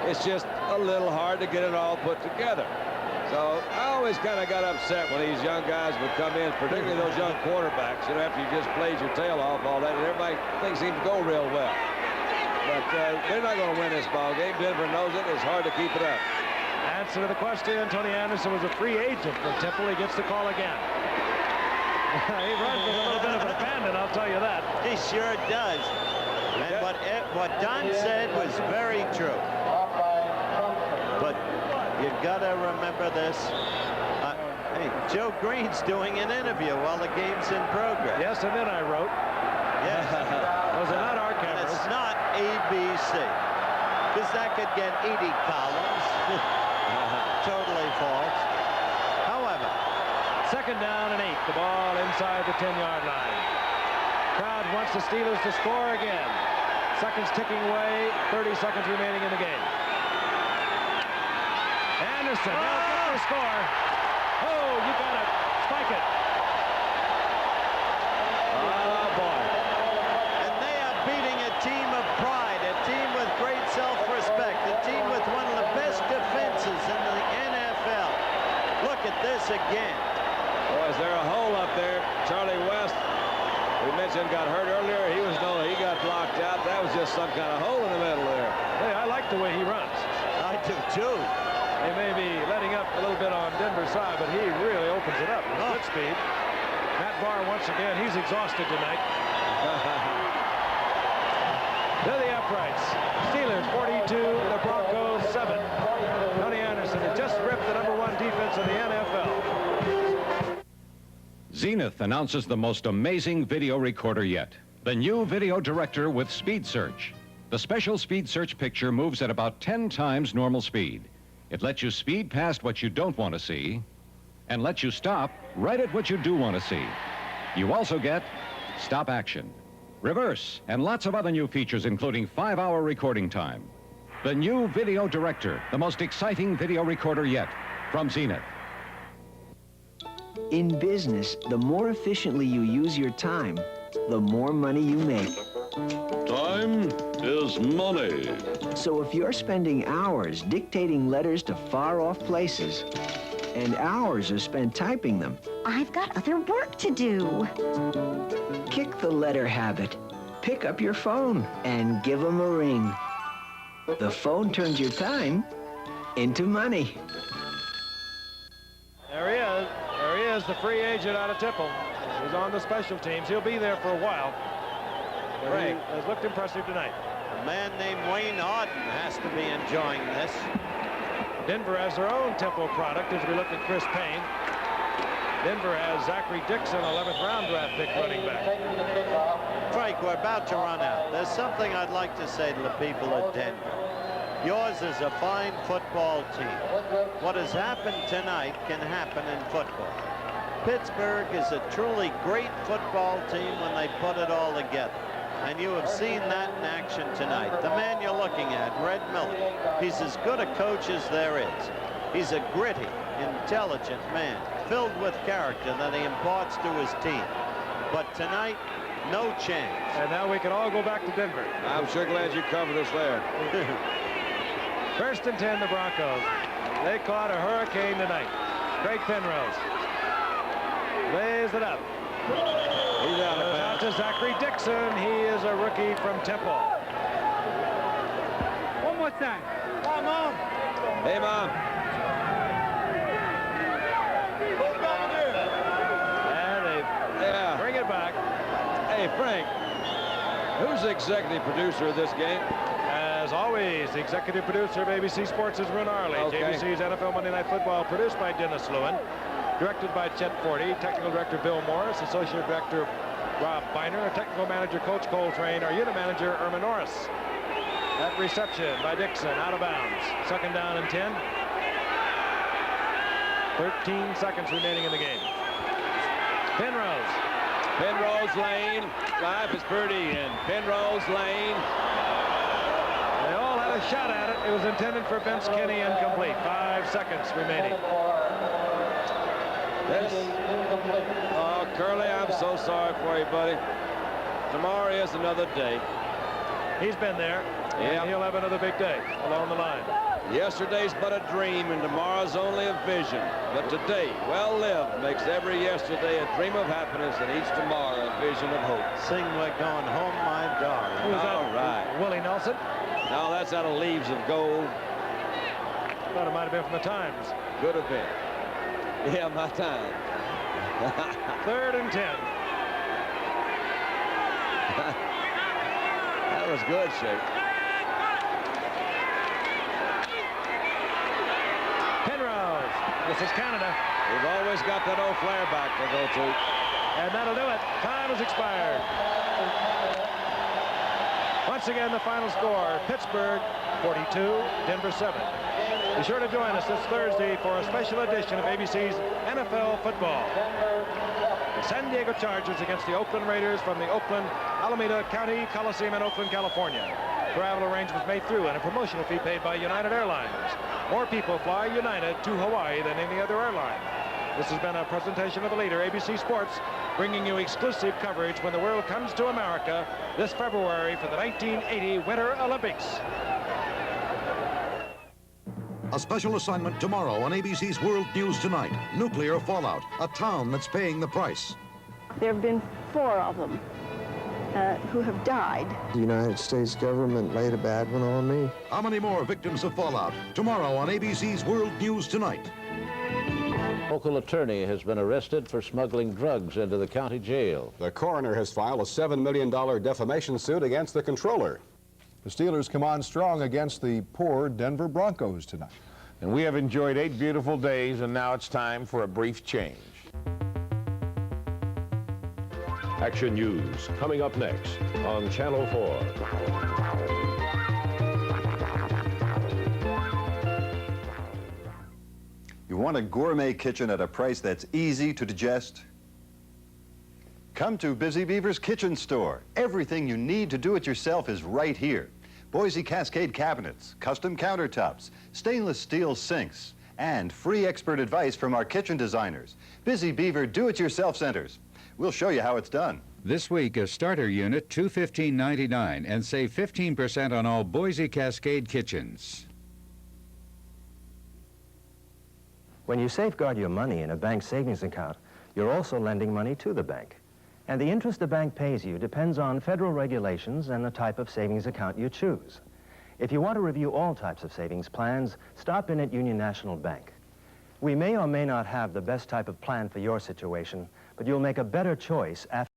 it's just a little hard to get it all put together. So I always kind of got upset when these young guys would come in, particularly those young quarterbacks, you know, after you just played your tail off all that, and everybody things seem to go real well. But they're not going to win this ball game. Denver knows it. It's hard to keep it up. Answer to the question, Tony Anderson was a free agent from Temple. He gets the call again. He runs with a little bit of an abandon, I'll tell you that. He sure does. And what Don said was very true. But you've got to remember this. Hey, Joe Green's doing an interview while the game's in progress. Yes, and then I wrote. Yes. Those are not our cameras. It's not ABC. Because that could get 80 columns. Totally false. However. 2nd down and 8. The ball inside the 10-yard line. Crowd wants the Steelers to score again. Seconds ticking away. 30 seconds remaining in the game. Anderson, they'll get the score. Oh, you got to spike it. Oh, boy. And they are beating a team of pride, a team with great self-respect, a team with one of the best defenses in the NFL. Look at this again. Boy, is there a hole up there? Charlie West, we mentioned, got hurt earlier. He got blocked out. That was just some kind of hole in the middle there. Hey, I like the way he runs. I do, too. They may be letting up a little bit on Denver's side, but he really opens it up with good speed. Matt Barr, once again, he's exhausted tonight. To the uprights. Steelers 42, the Broncos 7. Tony Anderson had just ripped the #1 defense in the NFL. Zenith announces the most amazing video recorder yet. The new video director with Speed Search. The special Speed Search picture moves at about 10 times normal speed. It lets you speed past what you don't want to see and lets you stop right at what you do want to see. You also get stop action, reverse, and lots of other new features, including 5-hour recording time. The new video director, the most exciting video recorder yet, from Zenith. In business, the more efficiently you use your time, the more money you make. Time is money. So if you're spending hours dictating letters to far-off places, and hours are spent typing them, I've got other work to do. Kick the letter habit. Pick up your phone and give them a ring. The phone turns your time into money. There he is. There he is, the free agent out of Temple. He's on the special teams. He'll be there for a while. But he has looked impressive tonight. A man named Wayne Arden has to be enjoying this. Denver has their own Temple product as we look at Chris Payne. Denver has Zachary Dixon, 11th round draft pick running back. Frank, we're about to run out. There's something I'd like to say to the people of Denver. Yours is a fine football team. What has happened tonight can happen in football. Pittsburgh is a truly great football team when they put it all together. And you have seen that in action tonight. The man you're looking at, Red Miller, he's as good a coach as there is. He's a gritty, intelligent man, filled with character that he imparts to his team. But tonight, no chance. And now we can all go back to Denver. I'm sure glad you covered us there. 1st and 10, the Broncos. They caught a hurricane tonight. Craig Penrose lays it up. He's out to Zachary Dixon. He is a rookie from Temple. One more time. Hi, Mom. Hey, Mom. And they bring it back. Hey, Frank. Who's the executive producer of this game? As always, the executive producer of ABC Sports is Ron Arley. Okay. ABC's NFL Monday Night Football, produced by Dennis Lewin, directed by Chet Forty, technical director Bill Morris, associate director Rob Biner, technical manager Coach Coltrane, our unit manager Irma Norris. That reception by Dixon, out of bounds. Second down and 10. 13 seconds remaining in the game. Penrose. Penrose Lane. Life is pretty in Penrose Lane. They all had a shot at it. It was intended for Vince Kinney, incomplete. 5 seconds remaining. Oh, Curly, I'm so sorry for you, buddy. Tomorrow is another day. He's been there. Yeah. And he'll have another big day along the line. Yesterday's but a dream, and tomorrow's only a vision. But today, well lived, makes every yesterday a dream of happiness, and each tomorrow a vision of hope. Sing We're Going Home, My Darling. Who was that? All right. Willie Nelson? No, that's out of Leaves of Gold. Thought it might have been from the Times. Good event. Yeah, my time. 3rd and 10. That was good, Shake. Penrose. This is Canada. We've always got that old flare back to go to. And that'll do it. Time has expired. Once again, the final score, Pittsburgh 42, Denver 7. Be sure to join us this Thursday for a special edition of ABC's NFL Football. The San Diego Chargers against the Oakland Raiders from the Oakland Alameda County Coliseum in Oakland, California. Travel arrangements made through and a promotional fee paid by United Airlines. More people fly United to Hawaii than any other airline. This has been a presentation of the leader, ABC Sports, bringing you exclusive coverage when the world comes to America this February for the 1980 Winter Olympics. A special assignment tomorrow on ABC's World News Tonight. Nuclear fallout, a town that's paying the price. There have been 4 of them who have died. The United States government laid a bad one on me. How many more victims of fallout? Tomorrow on ABC's World News Tonight. Local attorney has been arrested for smuggling drugs into the county jail. The coroner has filed a $7 million defamation suit against the controller. The Steelers come on strong against the poor Denver Broncos tonight. And we have enjoyed 8 beautiful days, and now it's time for a brief change. Action News coming up next on Channel 4. You want a gourmet kitchen at a price that's easy to digest? Come to Busy Beaver's Kitchen Store. Everything you need to do it yourself is right here. Boise Cascade cabinets, custom countertops, stainless steel sinks, and free expert advice from our kitchen designers. Busy Beaver Do-It-Yourself Centers. We'll show you how it's done. This week, a starter unit, $215.99, and save 15% on all Boise Cascade kitchens. When you safeguard your money in a bank savings account, you're also lending money to the bank. And the interest the bank pays you depends on federal regulations and the type of savings account you choose. If you want to review all types of savings plans, stop in at Union National Bank. We may or may not have the best type of plan for your situation, but you'll make a better choice after